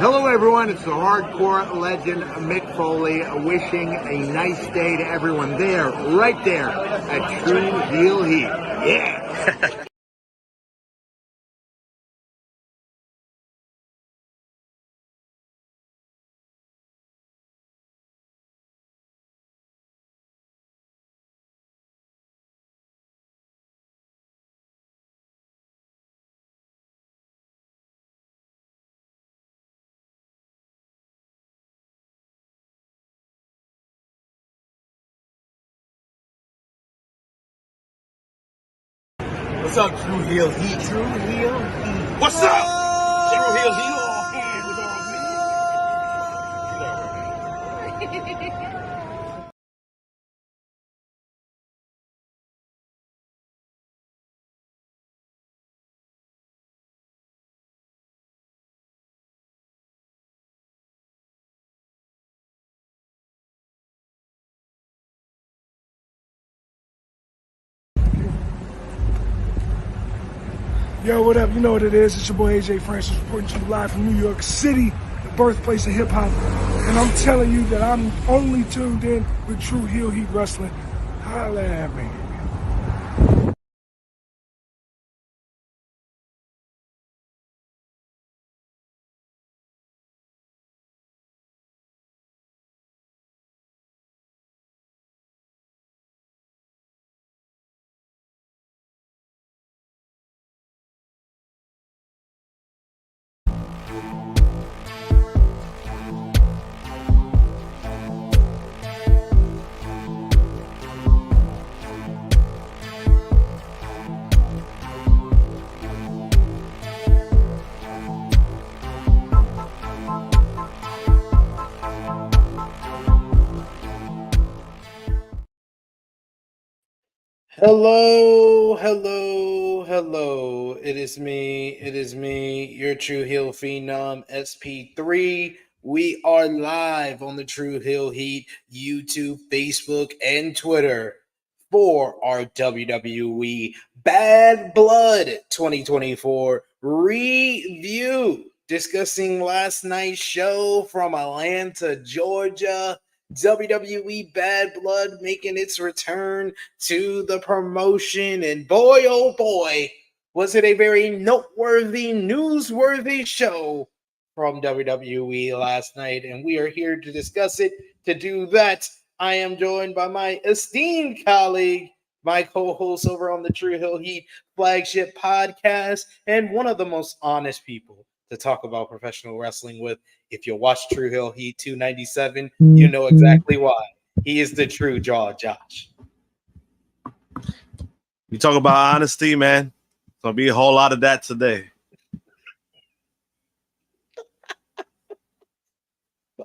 Hello everyone, it's the hardcore legend Mick Foley wishing a nice day to everyone there, right there at True Heel Heat. Yeah! What's up, True Heel Heat? True Heel Heat. What's up? True Heel Heat. All hands is on me. Yo, what up? You know what it is. It's your boy AJ Francis reporting to you live from New York City, the birthplace of hip hop. And I'm telling you that I'm only tuned in with True Heel Heat Wrestling. Holla at me. Hello. It is me, your True Heel Phenom SP3. We are live on the True Heel Heat YouTube, Facebook, and Twitter for our WWE Bad Blood 2024 review, discussing last night's show from Atlanta, Georgia. WWE Bad Blood making its return to the promotion, and boy, oh boy, was it a very noteworthy, newsworthy show from WWE last night, and we are here to discuss it. To do that, I am joined by my esteemed colleague, my co-host over on the True Heel Heat flagship podcast, and one of the most honest people to talk about professional wrestling with. If you watch True Heel Heat 297, you know exactly why. He is the true Jaw Josh. You talk about honesty, man. There's gonna be a whole lot of that today.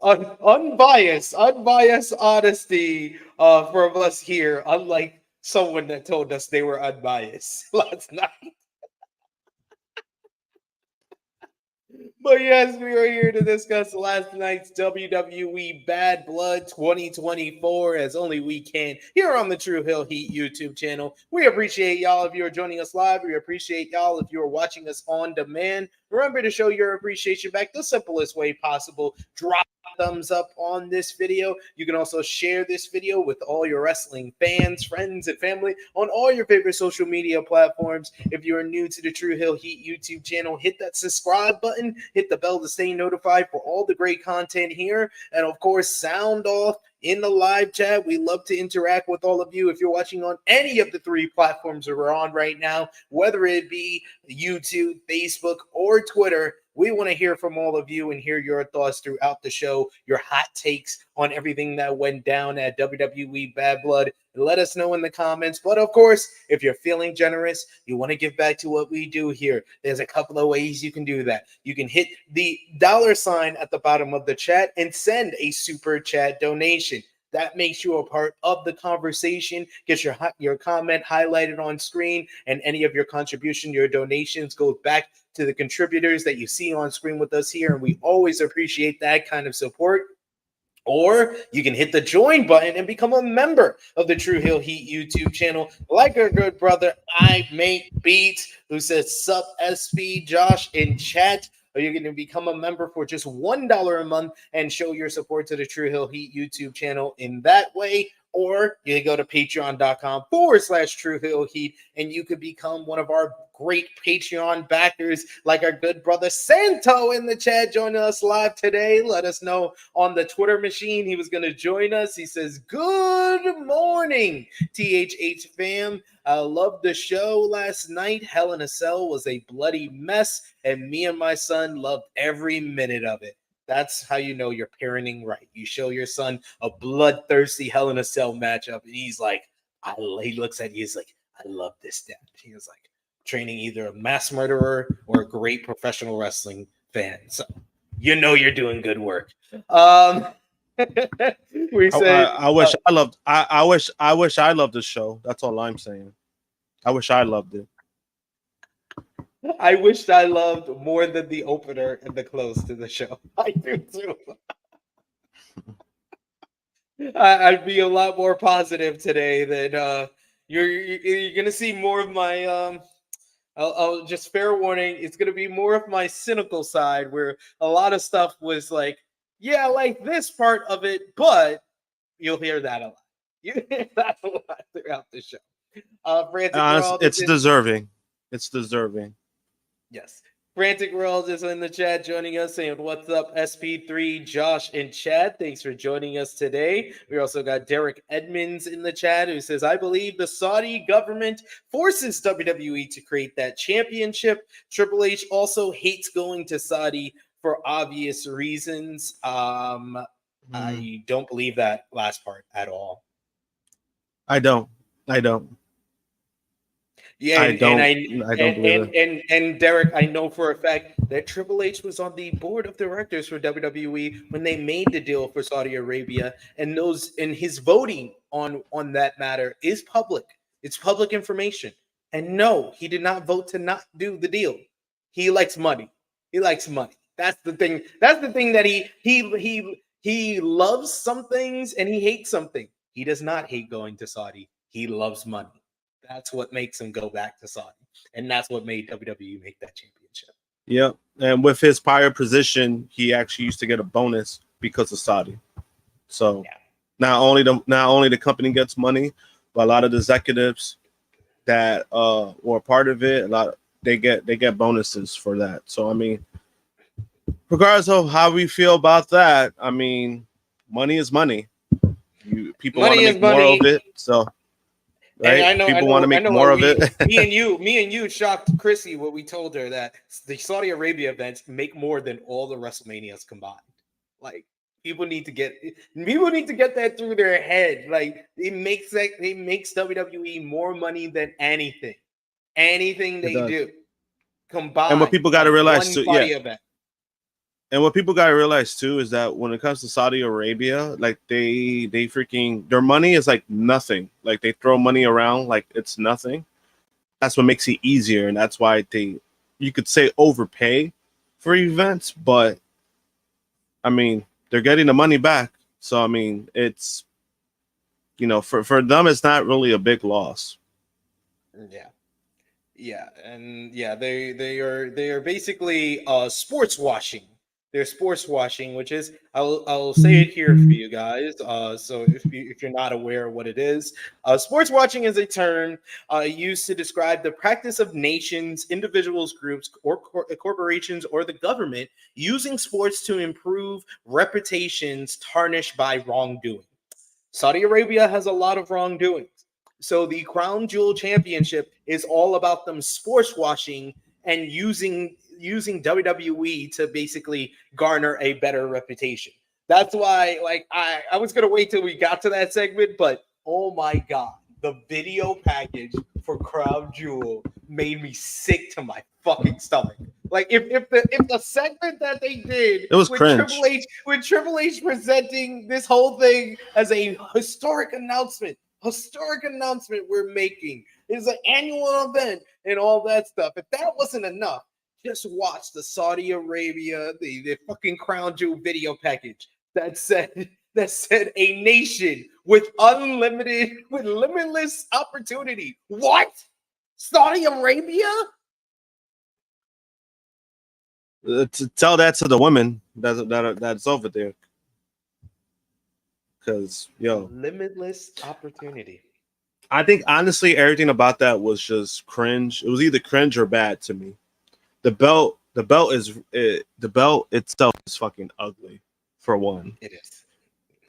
Unbiased honesty from us here, unlike someone that told us they were unbiased last night. But yes, we are here to discuss last night's WWE Bad Blood 2024, as only we can here on the True Heel Heat YouTube channel. We appreciate y'all if you're joining us live. We appreciate y'all if you're watching us on demand. Remember to show your appreciation back the simplest way possible. Drop a thumbs up on this video. You can also share this video with all your wrestling fans, friends, and family on all your favorite social media platforms. If you're new to the True Heel Heat YouTube channel, hit that subscribe button, hit the bell to stay notified for all the great content here, and of course, sound off in the live chat. We love to interact with all of you. If you're watching on any of the three platforms that we're on right now, whether it be YouTube, Facebook, or Twitter, we want to hear from all of you and hear your thoughts throughout the show, your hot takes on everything that went down at WWE Bad Blood. Let us know in the comments. But of course, if you're feeling generous, you want to give back to what we do here, there's a couple of ways you can do that. You can hit the $ at the bottom of the chat and send a super chat donation. That makes you a part of the conversation, gets your comment highlighted on screen, and any of your contribution, your donations goes back to the contributors that you see on screen with us here, and we always appreciate that kind of support. Or you can hit the join button and become a member of the True Heel Heat YouTube channel, like our good brother I Make Beats, who says sup SP Josh in chat. or you can become a member for just $1 a month and show your support to the True Hill Heat YouTube channel in that way. Or you go to patreon.com/True Hill Heat and you could become one of our great Patreon backers, like our good brother Santo in the chat joining us live today. Let us know on the Twitter machine he was going to join us. He says, "Good morning, THH fam. I loved the show last night. Hell in a Cell was a bloody mess, and me and my son loved every minute of it." That's how you know you're parenting right. You show your son a bloodthirsty Hell in a Cell matchup, and he's like, he looks at you, he's like, "I love this, Dad." He was like, training either a mass murderer or a great professional wrestling fan. So you know you're doing good work. We say I wish I loved. I wish I loved the show. That's all I'm saying. I wish I loved it. I wished I loved more than the opener and the close to the show. I do too. I'd be a lot more positive today than you're gonna see more of my I'll just fair warning, it's gonna be more of my cynical side where a lot of stuff was like, yeah, I like this part of it, but you'll hear that a lot. You hear that a lot throughout the show. It's deserving. It's deserving. Yes. Frantic World is in the chat joining us saying, "What's up, SP3, Josh, and Chad? Thanks for joining us today." We also got Derek Edmonds in the chat who says, "I believe the Saudi government forces WWE to create that championship. Triple H also hates going to Saudi for obvious reasons." I don't believe that last part at all. I don't. Yeah, I don't believe it. And Derek, I know for a fact that Triple H was on the board of directors for WWE when they made the deal for Saudi Arabia, and his voting on that matter is public. It's public information. And no, he did not vote to not do the deal. He likes money. He likes money. That's the thing. That's the thing that he loves some things and he hates something. He does not hate going to Saudi. He loves money. That's what makes him go back to Saudi. And that's what made WWE make that championship. Yep. And with his prior position, he actually used to get a bonus because of Saudi. So yeah. not only the company gets money, but a lot of the executives that were part of it, they get bonuses for that. So I mean, regardless of how we feel about that, I mean, money is money. People want to make more of it. So right? People want to make more of it. me and you shocked Chrissy when we told her that the Saudi Arabia events make more than all the WrestleManias combined. Like people need to get that through their head. Like it makes WWE more money than anything they do combined. And what people got to realize too, event. And what people got to realize too is that when it comes to Saudi Arabia, like they freaking, their money is like nothing. Like they throw money around like it's nothing. That's what makes it easier, and that's why you could say overpay for events, but I mean they're getting the money back. So I mean it's, for them it's not really a big loss. Yeah, and yeah, they are basically sports washing. They're sports washing, which is I'll say it here for you guys. So if you're not aware of what it is, sports watching is a term used to describe the practice of nations, individuals, groups, or corporations, or the government using sports to improve reputations tarnished by wrongdoing. Saudi Arabia has a lot of wrongdoing. So the Crown Jewel Championship is all about them sports washing and using WWE to basically garner a better reputation. That's why, like, I was gonna wait till we got to that segment, but oh my god, the video package for Crown Jewel made me sick to my fucking stomach. Like, if the segment that they did, it was with cringe. Triple H presenting this whole thing as a historic announcement we're making. It's an annual event and all that stuff. If that wasn't enough, just watch the Saudi Arabia, the fucking Crown Jewel video package that said a nation with limitless opportunity. What? Saudi Arabia? To tell that to the women that's over there. Because, limitless opportunity. I think, honestly, everything about that was just cringe. It was either cringe or bad to me. The belt itself is fucking ugly, for one. It is.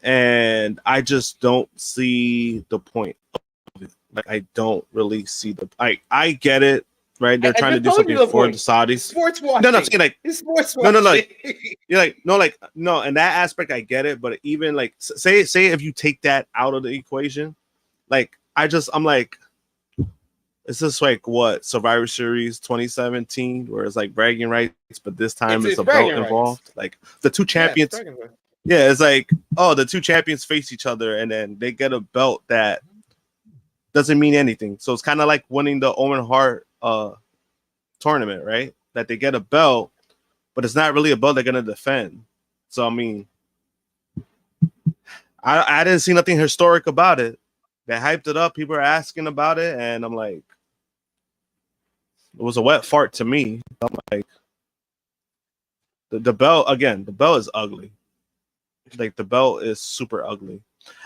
And I just don't see the point of it. Like, I don't really see I get it, right? They're trying to do something for the Saudis. Sports watching. No, like, it's sports watching. No, in that aspect, I get it. But even like, say if you take that out of the equation, like, I'm like, is this like what Survivor Series 2017, where it's like bragging rights, but this time it's a belt involved? Like the two champions. Yeah, it's like, the two champions face each other, and then they get a belt that doesn't mean anything. So it's kind of like winning the Owen Hart tournament, right? That they get a belt, but it's not really a belt they're gonna defend. So I mean, I didn't see nothing historic about it. They hyped it up. People are asking about it, and I'm like, it was a wet fart to me. I'm like, the belt again. The belt is ugly. Like, the belt is super ugly.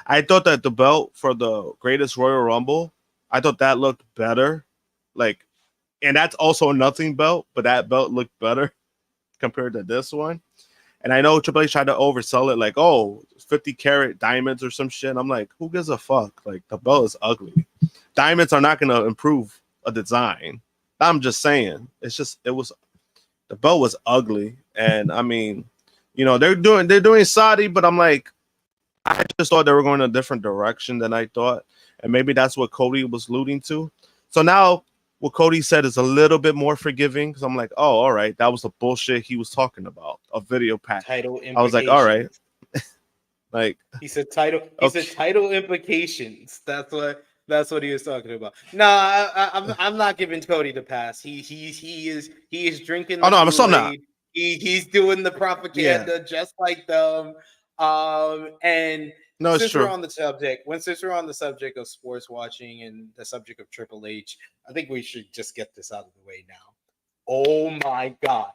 I thought that the belt for the Greatest Royal Rumble, I thought that looked better. Like, and that's also a nothing belt, but that belt looked better compared to this one. And I know Triple H tried to oversell it, like, 50-carat diamonds or some shit. I'm like, who gives a fuck? Like, the belt is ugly. Diamonds are not going to improve a design. I'm just saying. The belt was ugly. And I mean, they're doing Saudi, but I'm like, I just thought they were going a different direction than I thought. And maybe that's what Cody was alluding to. So now what Cody said is a little bit more forgiving, because I'm like, all right, that was the bullshit he was talking about, a video pack. I was like, all right. Like, he said title implications. That's what he was talking about. No, I'm not giving Cody the pass. He is drinking. I'm still not. He's doing the propaganda just like them. And no, it's true. We're on the subject of sports watching and the subject of Triple H, I think we should just get this out of the way now. Oh my God.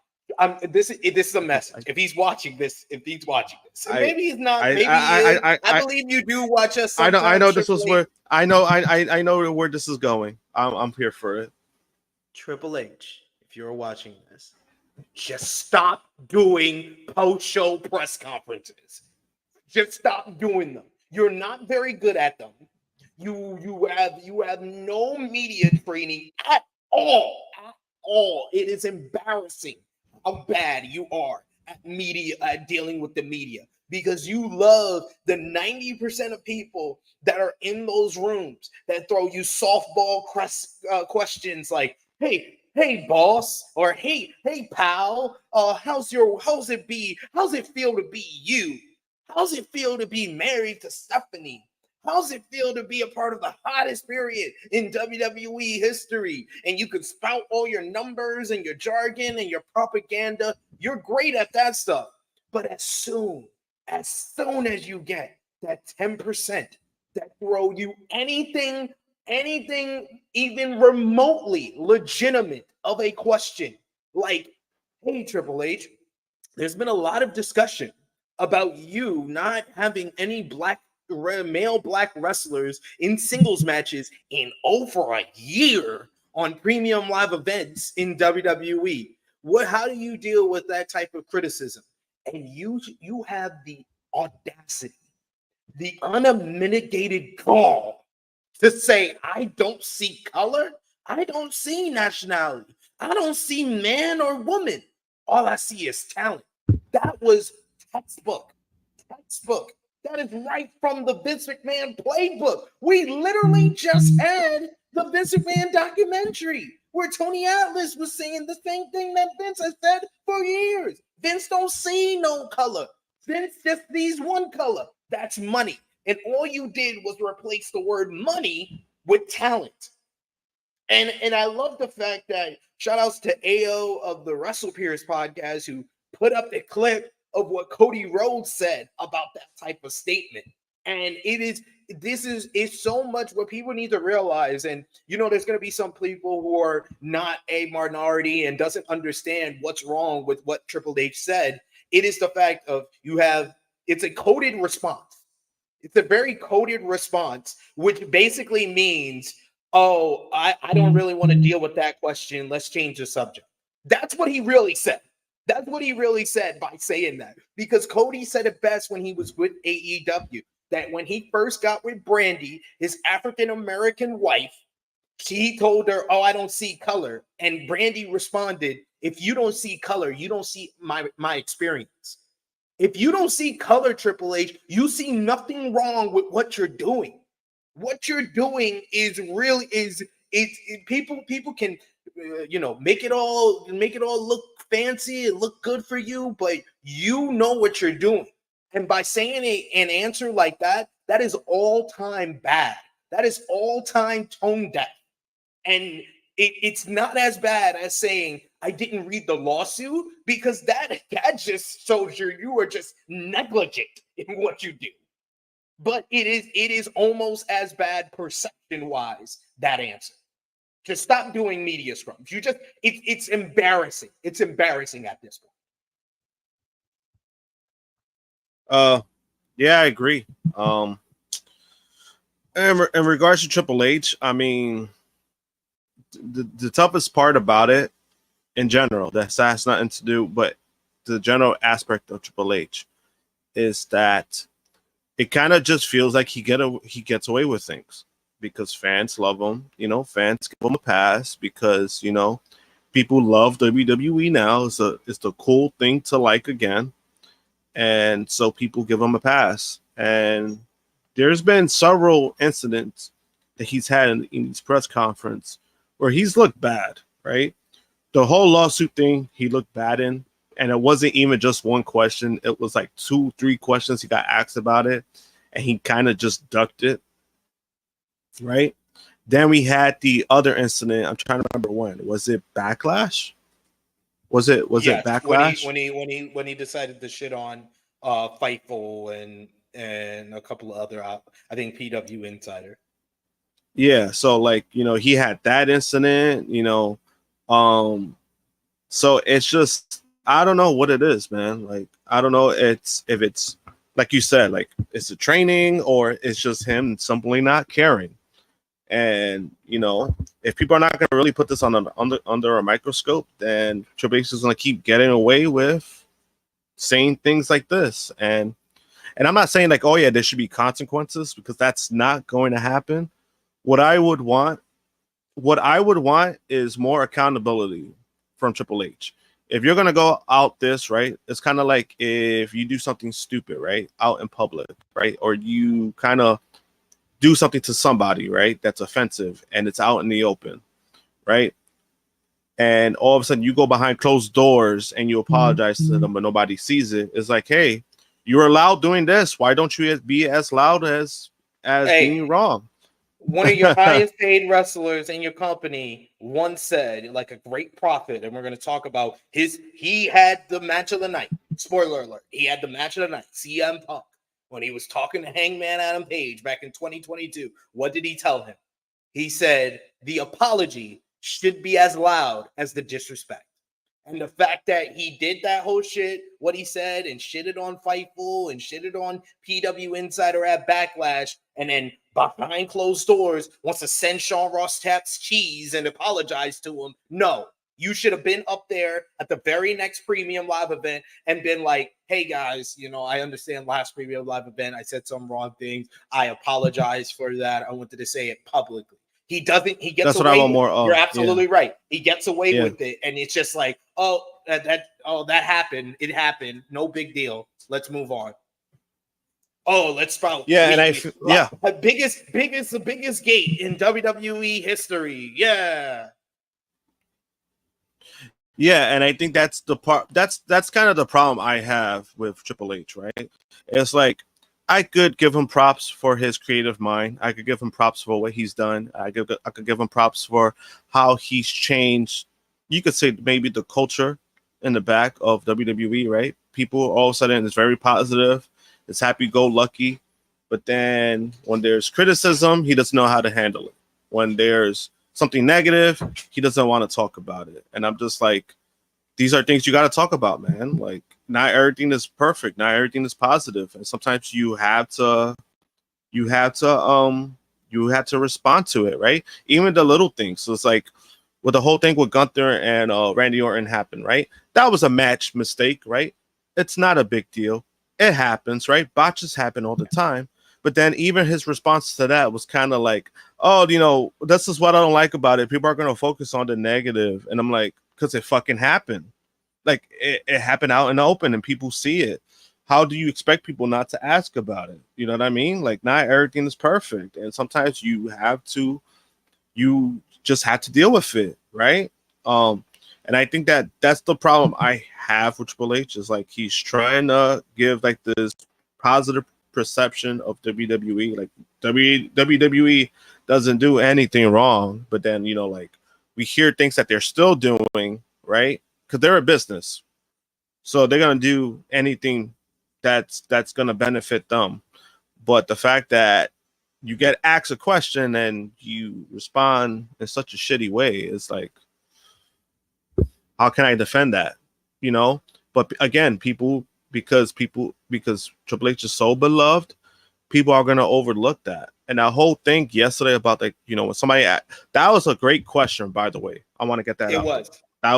This is a message. If he's watching this, and maybe he's not. Maybe I believe you do watch us. I know this was where I know where this is going. I'm here for it. Triple H, if you're watching this, just stop doing post-show press conferences. Just stop doing them. You're not very good at them. You have no media training at all. It is embarrassing how bad you are at media, at dealing with the media, because you love the 90% of people that are in those rooms that throw you softball questions like, hey boss, or hey pal, how's it feel to be you? How's it feel to be married to Stephanie? How's it feel to be a part of the hottest period in WWE history? And you can spout all your numbers and your jargon and your propaganda. You're great at that stuff. But as soon as you get that 10% that throw you anything even remotely legitimate of a question, like, hey, Triple H, there's been a lot of discussion about you not having any male black wrestlers in singles matches in over a year on premium live events in WWE. How do you deal with that type of criticism? And you have the audacity, the unmitigated gall to say, I don't see color, I don't see nationality, I don't see man or woman. All I see is talent. That was textbook. That is right from the Vince McMahon playbook. We literally just had the Vince McMahon documentary where Tony Atlas was saying the same thing that Vince has said for years. Vince don't see no color. Vince just sees one color. That's money. And all you did was replace the word money with talent. And I love the fact that, shout outs to AO of the WrestlePeers podcast, who put up the clip of what Cody Rhodes said about that type of statement. And it is so much what people need to realize. And there's going to be some people who are not a minority and doesn't understand what's wrong with what Triple H said. It is the fact of it's a coded response. It's a very coded response, which basically means, oh, I don't really want to deal with that question. Let's change the subject. That's what he really said. That's what he really said by saying that. Because Cody said it best when he was with AEW, that when he first got with Brandy, his African-American wife, he told her, oh, I don't see color. And Brandy responded, if you don't see color, you don't see my experience. If you don't see color, Triple H, you see nothing wrong with what you're doing. What you're doing is really people can make it all look fancy and look good for you, but you know what you're doing. And by saying an answer like that, that is all time bad. That is all time tone deaf. And it's not as bad as saying I didn't read the lawsuit, because that just shows you are just negligent in what you do. But it is almost as bad perception wise, that answer. Just stop doing media scrums. It's embarrassing. It's embarrassing at this point. Yeah, I agree. In regards to Triple H, I mean, the toughest part about it in general, that has nothing to do, but the general aspect of Triple H is that it kind of just feels like he gets away with things because fans love him. Fans give him a pass because, people love WWE now. It's the cool thing to like again. And so people give him a pass. And there's been several incidents that he's had in these press conferences where he's looked bad, right? The whole lawsuit thing, he looked bad in. And it wasn't even just one question. It was like 2-3 questions he got asked about it. And he kind of just ducked it, right? Then we had the other incident. I'm trying to remember when. Was it Backlash? Was it Backlash? When he decided to shit on Fightful and a couple of other, I think PW Insider. Yeah, so he had that incident, so it's just, I don't know what it is, man. I don't know if it's like you said, it's a training or it's just him simply not caring. And if people are not going to really put this under a microscope, then Triple H is going to keep getting away with saying things like this. And I'm not saying oh yeah, there should be consequences, because that's not going to happen. What I would want is more accountability from Triple H. If you're going to go out this, right, it's kind of like if you do something stupid, right, out in public, right, or you kind of do something to somebody, right, that's offensive and it's out in the open, right, and all of a sudden you go behind closed doors and you apologize to them, but nobody sees it. It's like, hey, you're allowed doing this. Why don't you be as loud as being wrong? One of your highest paid wrestlers in your company once said, like a great prophet, and we're going to talk about he had the match of the night. Spoiler alert. He had the match of the night. CM Punk. When he was talking to Hangman Adam Page back in 2022, what did he tell him? He said, the apology should be as loud as the disrespect. And the fact that he did that whole shit, what he said, and shitted on Fightful and shitted on PW Insider at Backlash, and then behind closed doors wants to send Sean Ross Tapp's cheese and apologize to him. No, you should have been up there at the very next Premium Live event and been like, hey guys, I understand last Premium Live event, I said some wrong things. I apologize for that. I wanted to say it publicly. He doesn't. He gets away. You're absolutely right. He gets away with it, and it's just like, that happened. It happened. No big deal. Let's move on. Oh, let's follow. Yeah, the biggest gate in WWE history. Yeah. Yeah, and I think that's the part. That's kind of the problem I have with Triple H, right? It's like, I could give him props for his creative mind. I could give him props for what he's done. I could give him props for how he's changed. You could say maybe the culture in the back of WWE, right? People all of a sudden is very positive. It's happy-go-lucky. But then when there's criticism, he doesn't know how to handle it. When there's something negative, he doesn't want to talk about it. And I'm just like, these are things you got to talk about, man. Like, not everything is perfect, not everything is positive, and sometimes you have to respond to it, right? Even the little things. So it's like with the whole thing with Gunther and Randy Orton happened, right? That was a match mistake, right? It's not a big deal. It happens, right? Botches happen all the time. But then even his response to that was kind of like, oh, this is what I don't like about it. People are going to focus on the negative. And I'm like, because it fucking happened. Like, it happened out in the open and people see it. How do you expect people not to ask about it? You know what I mean? Like, not everything is perfect. And sometimes you just have to deal with it, right? And I think that's the problem I have with Triple H, is like he's trying to give like this positive perception of WWE. Like WWE doesn't do anything wrong, but then like we hear things that they're still doing, right? Because they're a business, so they're gonna do anything that's gonna benefit them. But the fact that you get asked a question and you respond in such a shitty way is like, how can I defend that? But again, because Triple H is so beloved, people are gonna overlook that. And that whole thing yesterday about like, when somebody that was a great question, by the way. I want to get that out. That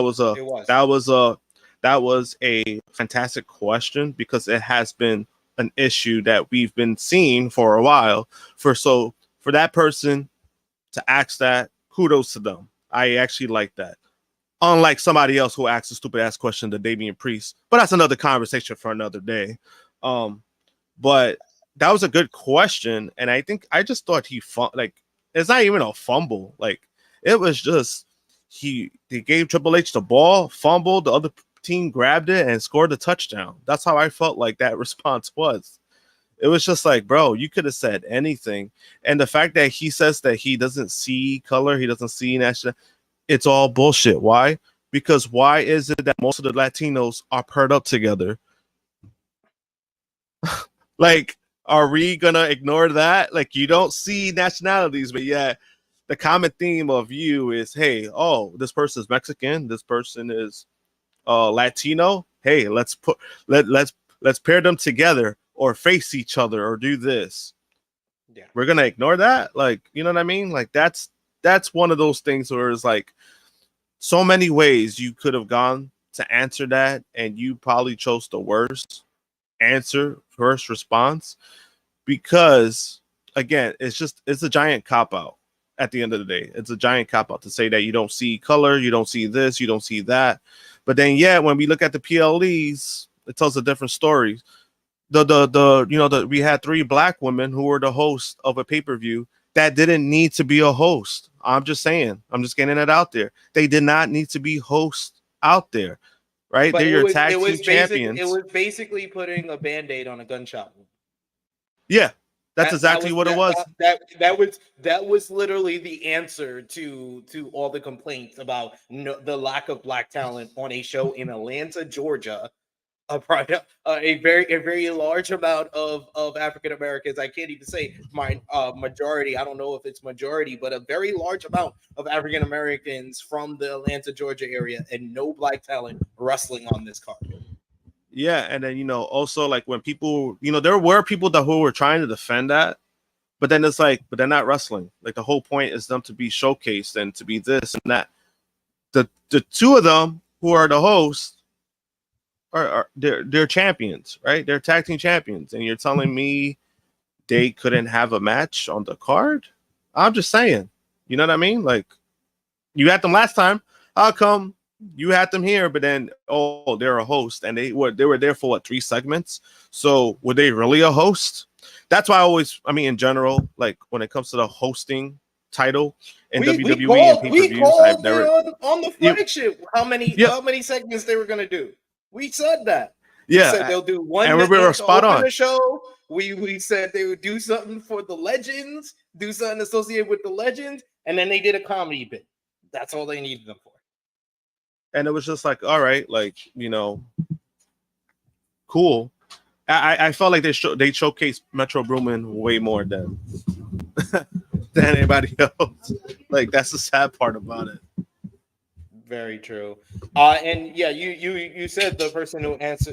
was a fantastic question, because it has been an issue that we've been seeing for a while. For that person to ask that, kudos to them. I actually like that. Unlike somebody else who asked a stupid ass question to Damian Priest, but that's another conversation for another day. But that was a good question, and I just thought it's not even a fumble. Like, it was just he gave Triple H the ball, fumbled, the other team grabbed it and scored a touchdown. That's how I felt like that response was. It was just like, bro, you could have said anything. And the fact that he says that he doesn't see color, he doesn't see national, it's all bullshit. Why? Because why is it that most of the Latinos are paired up together? Like, are we gonna ignore that? Like, you don't see nationalities, but yeah, the common theme of you is, hey, oh, this person is Mexican, this person is Latino. Hey, let's pair them together or face each other or do this. Yeah, we're gonna ignore that. Like, you know what I mean? Like, that's one of those things where it's like, so many ways you could have gone to answer that, and you probably chose the worst answer, first response, because again, it's a giant cop-out. At the end of the day, it's a giant cop-out to say that you don't see color, you don't see this, you don't see that. But then, yeah, when we look at the PLEs, it tells a different story. We had 3 black women who were the host of a pay-per-view that didn't need to be a host. I'm just saying. I'm just getting it out there. They did not need to be hosts out there, right? They're your tag team champions. It was basically putting a Band-Aid on a gunshot wound. Yeah, that's exactly what it was. That was literally the answer to all the complaints about the lack of black talent on a show in Atlanta, Georgia. A very large amount of African Americans. I can't even say my majority. I don't know if it's majority, but a very large amount of African Americans from the Atlanta, Georgia area, and no black talent wrestling on this card. Yeah, and then also like when people, there were people who were trying to defend that, but then it's like, but they're not wrestling. Like, the whole point is them to be showcased and to be this and that. The 2 of them who are the hosts they're champions, right? They're tag team champions, and you're telling me they couldn't have a match on the card? I'm just saying, you know what I mean? Like, you had them last time. How come you had them here, but then they're a host, and they were there for what, 3 segments? So were they really a host? That's why in general, like when it comes to the hosting title in WWE and pay-per-views, I've never on the flagship how many segments they were gonna do. We said that. Yeah, we said they'll do one and we were spot on the show. We said they would do something for the legends, do something associated with the legends, and then they did a comedy bit. That's all they needed them for. And it was just like, all right, like, cool. I felt like they showcased Metro Boomin way more than than anybody else. Like that's the sad part about it. Very true. And yeah, you said the person who asked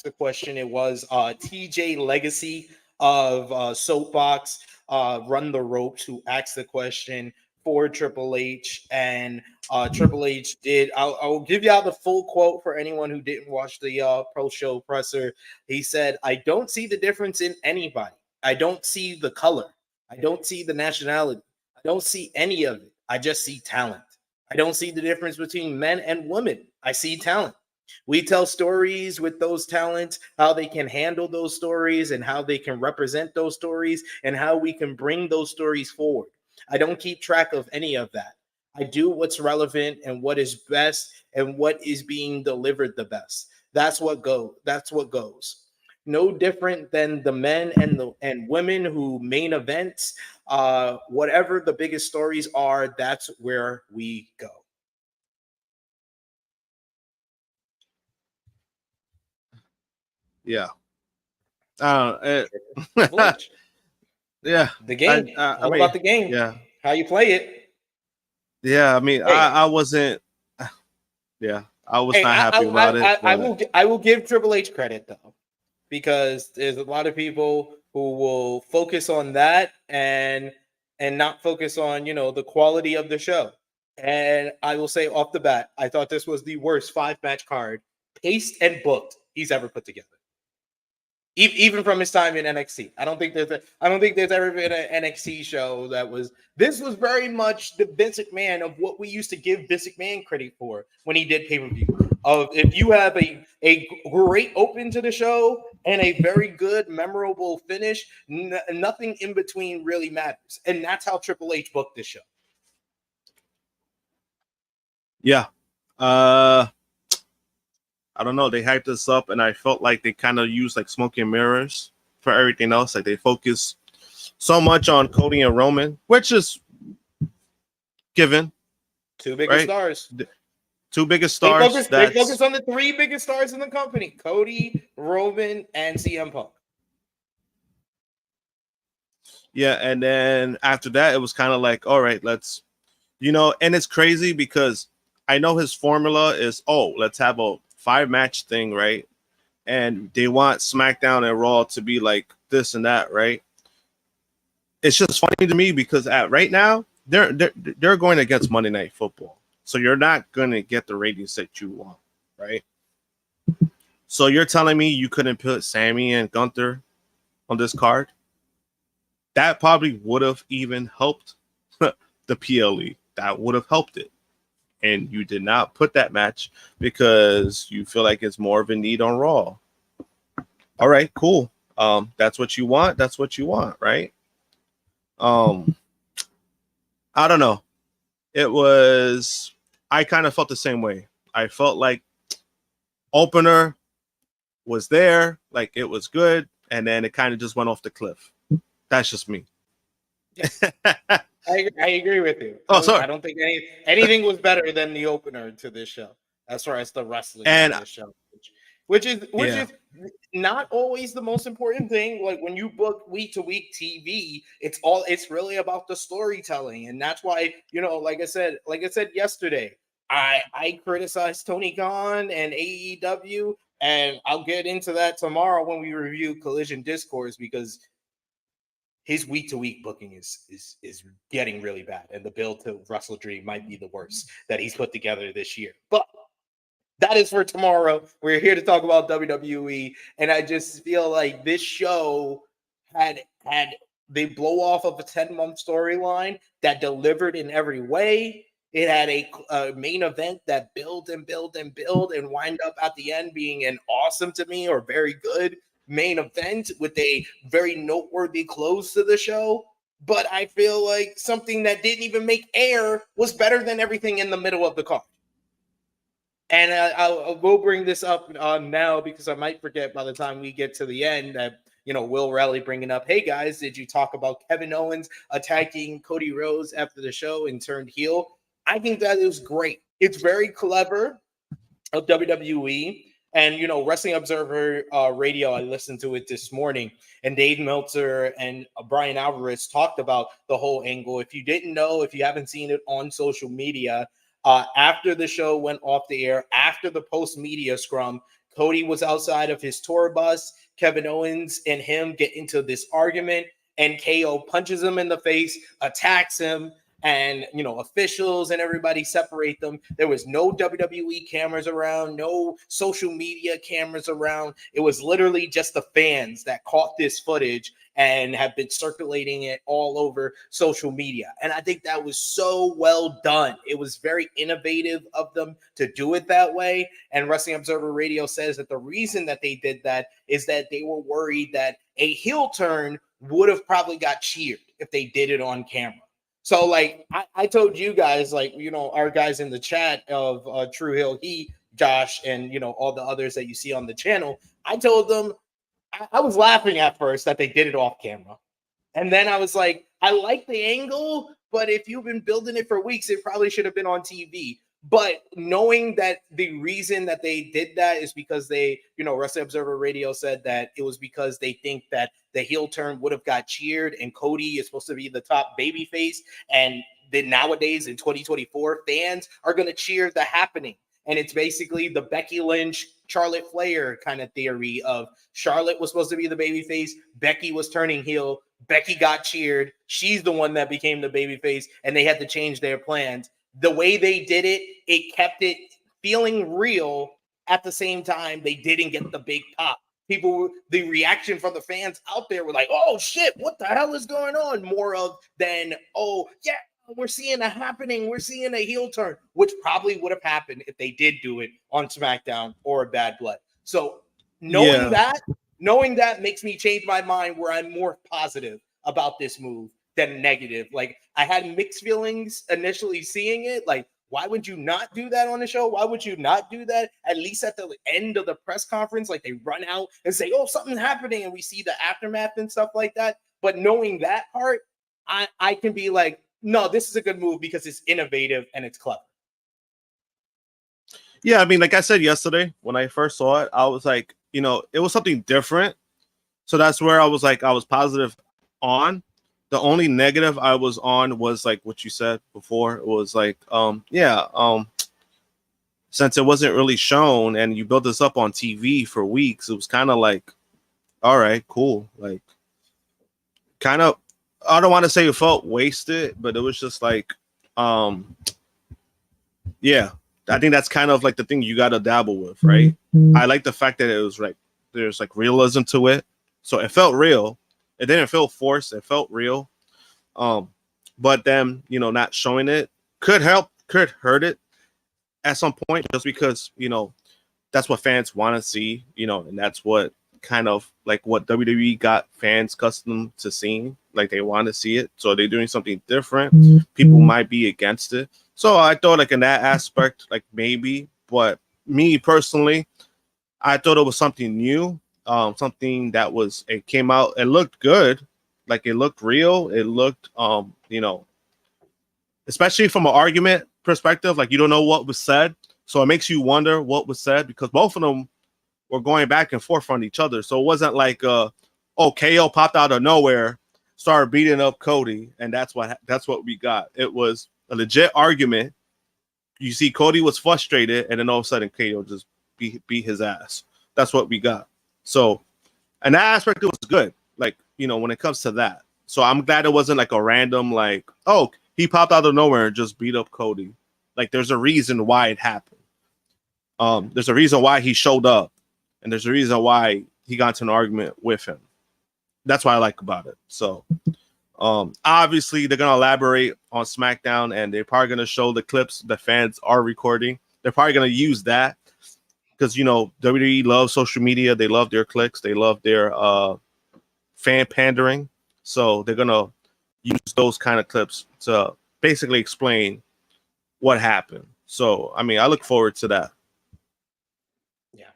the question, it was TJ Legacy of Soapbox, Run the Ropes, who asked the question for Triple H. And Triple H did. I'll give you out the full quote for anyone who didn't watch the pro-show presser. He said, "I don't see the difference in anybody. I don't see the color. I don't see the nationality. I don't see any of it. I just see talent. I don't see the difference between men and women. I see talent. We tell stories with those talents, how they can handle those stories and how they can represent those stories and how we can bring those stories forward. I don't keep track of any of that. I do what's relevant and what is best and what is being delivered the best. That's what goes. No different than the men and women who main events. Whatever the biggest stories are, that's where we go." Yeah. Yeah. The game. All about the game. Yeah. How you play it. Yeah. I mean, Hey. I wasn't. Yeah, I was not happy about it. I will give Triple H credit though, because there's a lot of people who will focus on that and not focus on the quality of the show. And I will say off the bat, I thought this was the worst 5-match card, paced and booked, he's ever put together. Even from his time in NXT, I don't think there's ever been an NXT show that was. This was very much the Vince McMahon of what we used to give Vince McMahon credit for when he did pay-per-view. Of if you have a great open to the show and a very good, memorable finish, nothing in between really matters, and that's how Triple H booked this show. Yeah. I don't know. They hyped this up, and I felt like they kind of used like smoke and mirrors for everything else. Like they focus so much on Cody and Roman, which is given. Two biggest stars. Two biggest stars. They focus on the three biggest stars in the company: Cody, Roman, and CM Punk. Yeah, and then after that, it was kind of like, all right, let's, and it's crazy because I know his formula is, let's have a 5-match thing, right? And they want SmackDown and Raw to be like this and that, right? It's just funny to me because right now they're going against Monday Night Football, so you're not going to get the ratings that you want, right? So you're telling me you couldn't put Sammy and Gunther on this card? That probably would have even helped the PLE. That would have helped it. And you did not put that match because you feel like it's more of a need on Raw. All right, cool. That's what you want. That's what you want, right? I don't know. I kind of felt the same way. I felt like opener was there, like it was good, and then it kind of just went off the cliff. That's just me. I agree with you. Sorry. I don't think anything was better than the opener to this show, as far as the wrestling in this show, which is not always the most important thing. Like when you book week to week TV, it's really about the storytelling, and that's why like I said yesterday, I criticized Tony Khan and AEW, and I'll get into that tomorrow when we review Collision Discourse because his week-to-week booking is getting really bad, and the build to Wrestle Dream might be the worst that he's put together this year. But that is for tomorrow. We're here to talk about WWE, and I just feel like this show had they blow off of a 10-month storyline that delivered in every way. It had a main event that build and build and build and wind up at the end being an awesome to me or very good main event with a very noteworthy close to the show. But I feel like something that didn't even make air was better than everything in the middle of the card. And I will bring this up now because I might forget by the time we get to the end that, Will Raleigh bringing up, hey guys, did you talk about Kevin Owens attacking Cody Rhodes after the show and turned heel? I think that is great. It's very clever of WWE And, you know, Wrestling Observer Radio, I listened to it this morning, and Dave Meltzer and Brian Alvarez talked about the whole angle. If you didn't know, if you haven't seen it on social media, after the show went off the air, after the post-media scrum, Cody was outside of his tour bus. Kevin Owens and him get into this argument, and KO punches him in the face, attacks him, and, you know, officials and everybody separate them. There was no WWE cameras around, no social media cameras around. It was literally just the fans that caught this footage and have been circulating it all over social media. And I think that was so well done. It was very innovative of them to do it that way. And Wrestling Observer Radio says that the reason that they did that is that they were worried that a heel turn would have probably got cheered if they did it on camera. So, like, I told you guys, like, you know, our guys in the chat of True Hill Heat, Josh, and, you know, all the others that you see on the channel, I told them, I was laughing at first that they did it off camera. And then I was like, I like the angle, but if you've been building it for weeks, it probably should have been on TV. But knowing that the reason that they did that is because they, you know, Wrestling Observer Radio said that it was because they think that the heel turn would have got cheered, and Cody is supposed to be the top baby face. And then nowadays in 2024, fans are going to cheer the happening. And it's basically the Becky Lynch, Charlotte Flair kind of theory of Charlotte was supposed to be the baby face. Becky was turning heel. Becky got cheered. She's the one that became the baby face, and they had to change their plans. The way they did it, it kept it feeling real. At the same time, they didn't get the big pop. People, the reaction from the fans out there were like, oh shit, what the hell is going on? More of than, oh yeah, we're seeing a happening. We're seeing a heel turn, which probably would have happened if they did do it on SmackDown or Bad Blood. So knowing that makes me change my mind where I'm more positive about this move than negative. Like, I had mixed feelings initially seeing it. Like, why would you not do that on the show? Why would you not do that at least at the end of the press conference? Like, they run out and say, oh, something's happening, and we see the aftermath and stuff like that. But knowing that part, I can be like, no, this is a good move because it's innovative and it's clever. Yeah, I mean, like I said yesterday, when I first saw it, I was like, you know, it was something different. So that's where I was like, I was positive on. The only negative I was on was like what you said before. It was like, since it wasn't really shown and you built this up on TV for weeks, it was kind of like, all right, cool. Like, kind of, I don't want to say it felt wasted, but it was just like, yeah, I think that's kind of like the thing you got to dabble with, right? Mm-hmm. I like the fact that it was like, there's like realism to it. So it felt real. It didn't feel forced. It felt real. But then, you know, not showing it could hurt it at some point, just because, you know, that's what fans want to see, you know, and that's what kind of like what WWE got fans accustomed to seeing. Like, they want to see it. So they're doing something different. Mm-hmm. People might be against it. So I thought, like, in that aspect, like, maybe, but me personally, I thought it was something new. Something that was, it came out, it looked good, like it looked real, it looked, you know, especially from an argument perspective, like you don't know what was said, so it makes you wonder what was said, because both of them were going back and forth on each other. So it wasn't like, KO popped out of nowhere, started beating up Cody, and that's what we got. It was a legit argument. You see, Cody was frustrated, and then all of a sudden, KO just beat his ass. That's what we got. So, and that aspect, it was good. Like, you know, when it comes to that. So I'm glad it wasn't like a random, like, oh, he popped out of nowhere and just beat up Cody. Like, there's a reason why it happened. There's a reason why he showed up, and there's a reason why he got into an argument with him. That's what I like about it. So, obviously, they're gonna elaborate on SmackDown, and they're probably gonna show the clips the fans are recording. They're probably gonna use that. Because, you know, WWE loves social media. They love their clicks. They love their fan pandering. So they're going to use those kind of clips to basically explain what happened. So, I mean, I look forward to that. Yeah,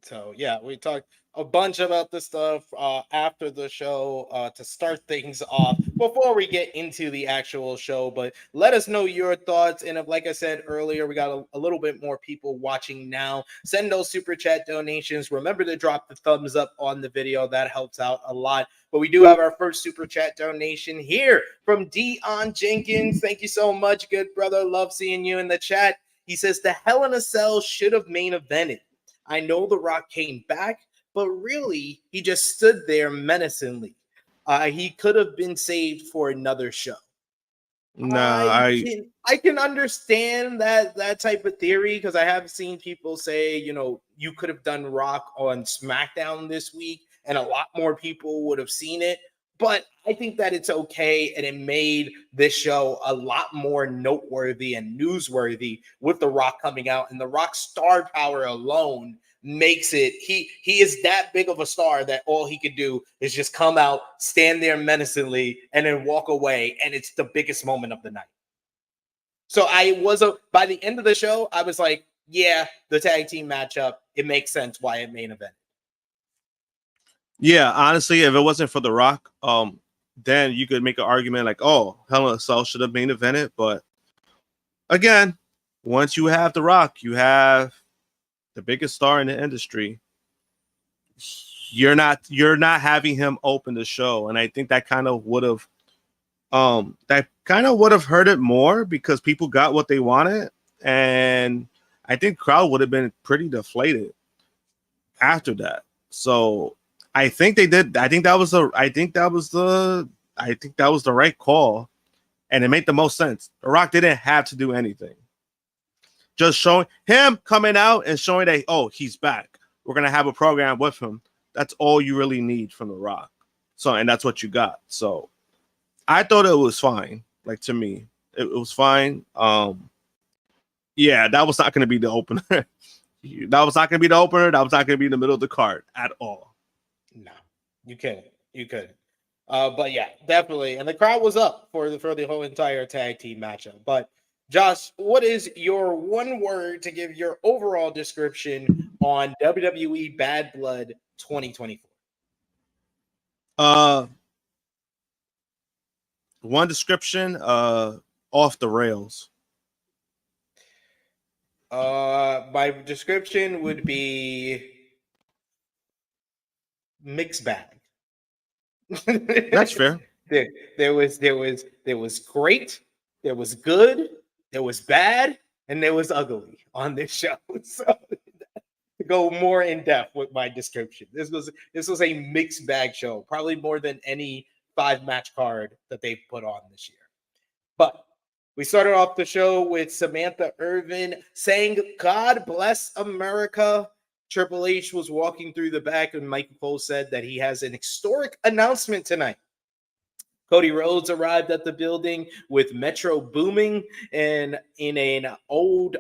So yeah, we talked a bunch about this stuff after the show to start things off before we get into the actual show. But let us know your thoughts. And if, like I said earlier, we got a little bit more people watching now. Send those super chat donations. Remember to drop the thumbs up on the video. That helps out a lot. But we do have our first super chat donation here from Dion Jenkins. Thank you so much, good brother. Love seeing you in the chat. He says the Hell in a Cell should have main evented. I know The Rock came back, but really, he just stood there menacingly. He could have been saved for another show. I can understand that type of theory because I have seen people say, you could have done Rock on SmackDown this week, and a lot more people would have seen it. But I think that it's okay, and it made this show a lot more noteworthy and newsworthy with The Rock coming out. And The Rock's star power alone makes it, he is that big of a star that all he could do is just come out, stand there menacingly, and then walk away. And it's the biggest moment of the night. So by the end of the show, I was like, yeah, the tag team matchup, it makes sense why it main event. Yeah, honestly, if it wasn't for The Rock, then you could make an argument like, oh, Hell in a Cell should have main evented. But again, once you have The Rock, you have the biggest star in the industry. You're not having him open the show, and I think that kind of would have hurt it more because people got what they wanted, and I think crowd would have been pretty deflated after that. So I think they did. I think that was the right call, and it made the most sense. The Rock didn't have to do anything. Just showing him coming out and showing that, oh, he's back. We're gonna have a program with him. That's all you really need from The Rock. So, and that's what you got. So, I thought it was fine. Like, to me, it was fine. Yeah, that was not going to be the opener. That was not going to be the opener. That was not going to be in the middle of the card at all. No, you couldn't. But yeah, definitely. And the crowd was up for the whole entire tag team matchup. But Josh, what is your one word to give your overall description on WWE Bad Blood 2024? One description, off the rails. My description would be mixed bag. That's fair. There was great, there was good, there was bad, and there was ugly on this show. So to go more in depth with my description, this was a mixed bag show, probably more than any 5-match card that they've put on this year. But we started off the show with Samantha Irvin saying, "God bless America." Triple H was walking through the back, and Michael Cole said that he has an historic announcement tonight. Cody Rhodes arrived at the building with Metro booming and in an old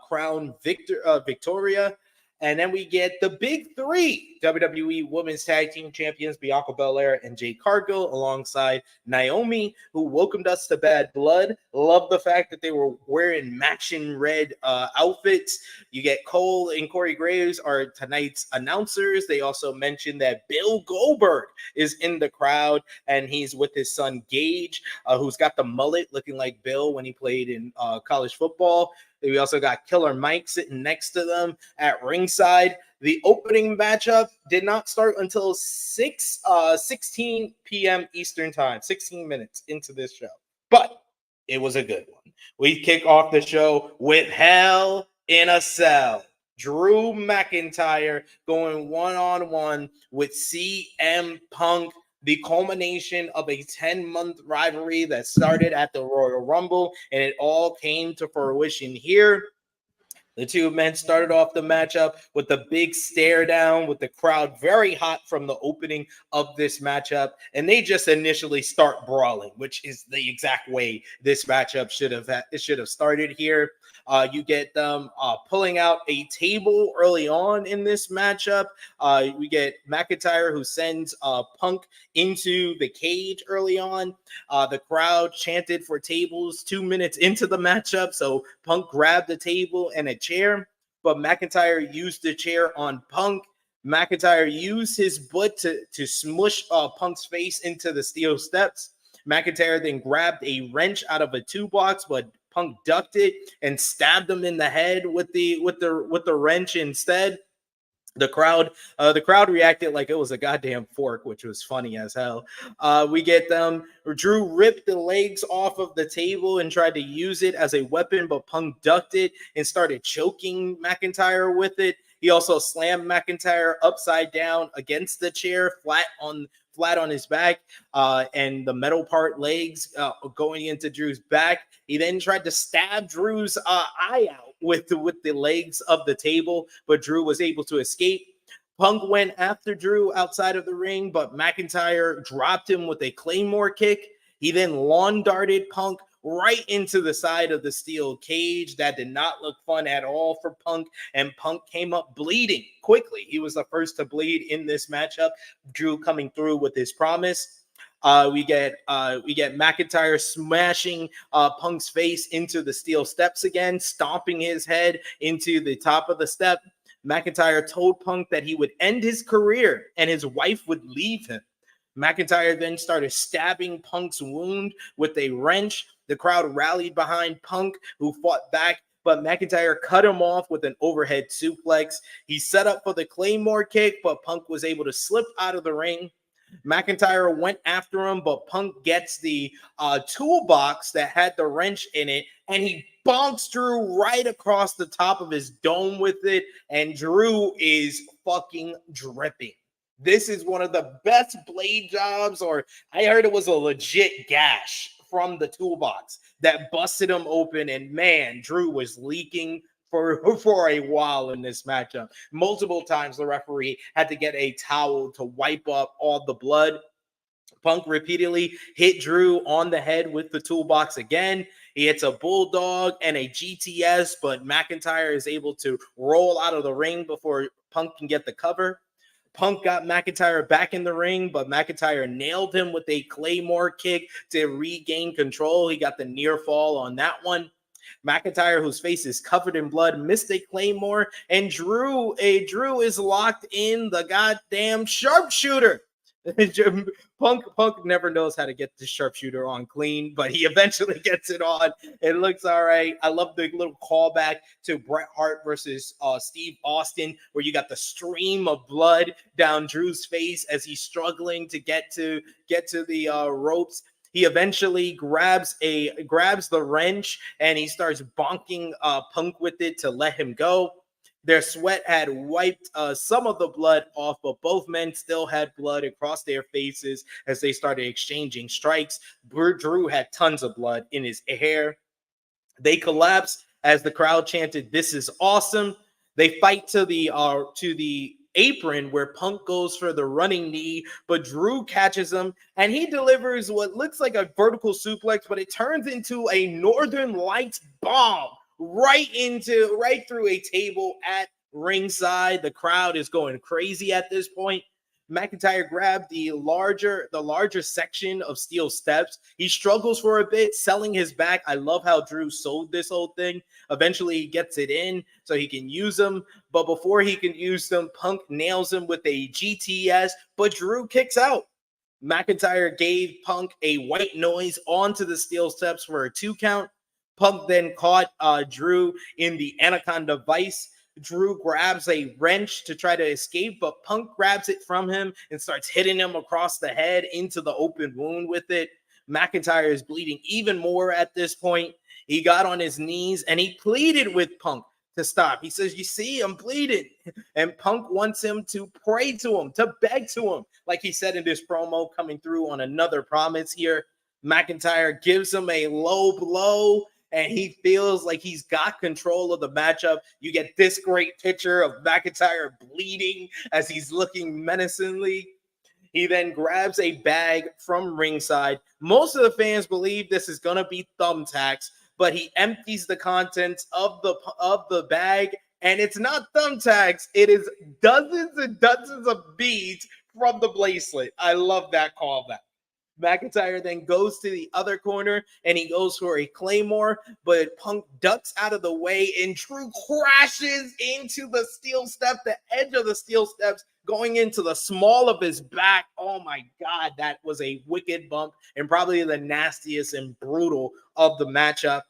Crown Victoria. And then we get the big three WWE Women's Tag Team Champions, Bianca Belair and Jade Cargill, alongside Naomi, who welcomed us to Bad Blood. Love the fact that they were wearing matching red outfits. You get Cole and Corey Graves are tonight's announcers. They also mentioned that Bill Goldberg is in the crowd, and he's with his son Gage, who's got the mullet looking like Bill when he played in college football. We also got Killer Mike sitting next to them at ringside. The opening matchup did not start until 16 p.m. Eastern time, 16 minutes into this show. But it was a good one. We kick off the show with Hell in a Cell. Drew McIntyre going one-on-one with CM Punk. The culmination of a 10-month rivalry that started at the Royal Rumble, and it all came to fruition here. The two men started off the matchup with a big stare down, with the crowd very hot from the opening of this matchup, and they just initially start brawling, which is the exact way this matchup should have started here. You get them pulling out a table early on in this matchup. We get McIntyre, who sends Punk into the cage early on. The crowd chanted for tables 2 minutes into the matchup, so Punk grabbed the table and a chair, but McIntyre used the chair on Punk. McIntyre used his butt to smush Punk's face into the steel steps. McIntyre then grabbed a wrench out of a toolbox, but Punk ducked it and stabbed him in the head with the wrench instead. The crowd reacted like it was a goddamn fork, which was funny as hell. We get them. Drew ripped the legs off of the table and tried to use it as a weapon, but Punk ducked it and started choking McIntyre with it. He also slammed McIntyre upside down against the chair, flat on his back, and the metal part legs going into Drew's back. He then tried to stab Drew's eye out with the legs of the table, but Drew was able to escape. Punk went after Drew outside of the ring, but McIntyre dropped him with a Claymore kick. He then lawn darted Punk right into the side of the steel cage. That did not look fun at all for Punk, and Punk came up bleeding quickly. He was the first to bleed in this matchup. Drew coming through with his promise. We get McIntyre smashing Punk's face into the steel steps again, stomping his head into the top of the step. McIntyre told Punk that he would end his career and his wife would leave him. McIntyre then started stabbing Punk's wound with a wrench. The crowd rallied behind Punk, who fought back, but McIntyre cut him off with an overhead suplex. He set up for the Claymore kick, but Punk was able to slip out of the ring. McIntyre went after him, but Punk gets the toolbox that had the wrench in it, and he bonks Drew right across the top of his dome with it, and Drew is fucking dripping. This is one of the best blade jobs, or I heard it was a legit gash from the toolbox that busted him open, and man, Drew was leaking for a while in this matchup. Multiple times the referee had to get a towel to wipe up all the blood. Punk repeatedly hit Drew on the head with the toolbox again. He hits a bulldog and a GTS, but McIntyre is able to roll out of the ring before Punk can get the cover. Punk got McIntyre back in the ring, but McIntyre nailed him with a Claymore kick to regain control. He got the near fall on that one. McIntyre, whose face is covered in blood, missed a Claymore, and Drew is locked in the goddamn sharpshooter. Punk never knows how to get the sharpshooter on clean, but he eventually gets it on. It looks all right. I love the little callback to Bret Hart versus Steve Austin, where you got the stream of blood down Drew's face as he's struggling to get to the ropes. He eventually grabs the wrench and he starts bonking Punk with it to let him go. Their sweat had wiped some of the blood off, but both men still had blood across their faces as they started exchanging strikes. Drew had tons of blood in his hair. They collapsed as the crowd chanted, "This is awesome." They fight to the apron where Punk goes for the running knee, but Drew catches him and he delivers what looks like a vertical suplex, but it turns into a Northern Lights bomb right through a table at ringside. The crowd is going crazy at this point. McIntyre grabbed the larger section of steel steps. He struggles for a bit, selling his back. I love how Drew sold this whole thing. Eventually, he gets it in so he can use them. But before he can use them, Punk nails him with a GTS, but Drew kicks out. McIntyre gave Punk a white noise onto the steel steps for a 2 count. Punk then caught Drew in the Anaconda Vice. Drew grabs a wrench to try to escape, but Punk grabs it from him and starts hitting him across the head into the open wound with it. McIntyre is bleeding even more at this point. He got on his knees and he pleaded with Punk to stop. He says, "You see, I'm bleeding." And Punk wants him to pray to him, to beg to him, like he said in this promo, coming through on another promise here. McIntyre gives him a low blow, and he feels like he's got control of the matchup. You get this great picture of McIntyre bleeding as he's looking menacingly. He then grabs a bag from ringside. Most of the fans believe this is going to be thumbtacks, but he empties the contents of the bag, and it's not thumbtacks. It is dozens and dozens of beads from the bracelet. I love that callback. McIntyre then goes to the other corner and he goes for a Claymore, but Punk ducks out of the way and Drew crashes into the steel step, the edge of the steel steps, going into the small of his back. Oh my God, that was a wicked bump and probably the nastiest and brutal of the matchup.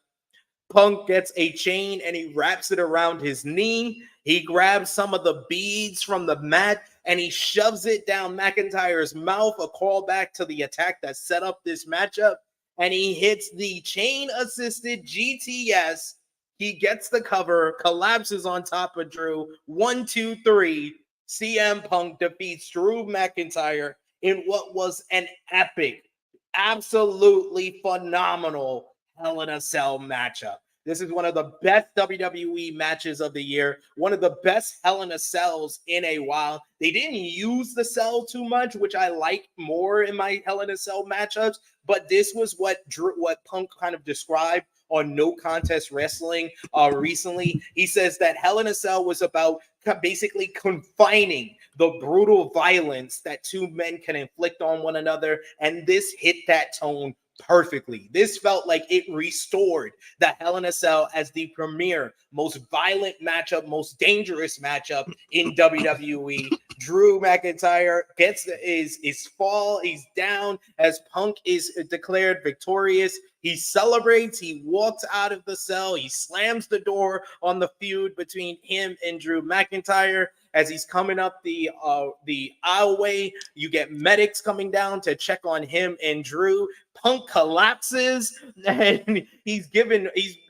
Punk gets a chain and he wraps it around his knee. He grabs some of the beads from the mat and he shoves it down McIntyre's mouth, a callback to the attack that set up this matchup. And he hits the chain-assisted GTS. He gets the cover, collapses on top of Drew. 1, 2, 3. CM Punk defeats Drew McIntyre in what was an epic, absolutely phenomenal Hell in a Cell matchup. This is one of the best WWE matches of the year, one of the best Hell in a Cells in a while. They didn't use the cell too much, which I like more in my Hell in a Cell matchups, but this was what Punk kind of described on No Contest Wrestling recently. He says that Hell in a Cell was about basically confining the brutal violence that two men can inflict on one another, and this hit that tone perfectly. This felt like it restored the Hell in a Cell as the premier, most violent matchup, most dangerous matchup in WWE. Drew McIntyre gets his fall. He's down as Punk is declared victorious. He celebrates. He walks out of the cell. He slams the door on the feud between him and Drew McIntyre. As he's coming up the aisleway, you get medics coming down to check on him and Drew. Punk collapses and he's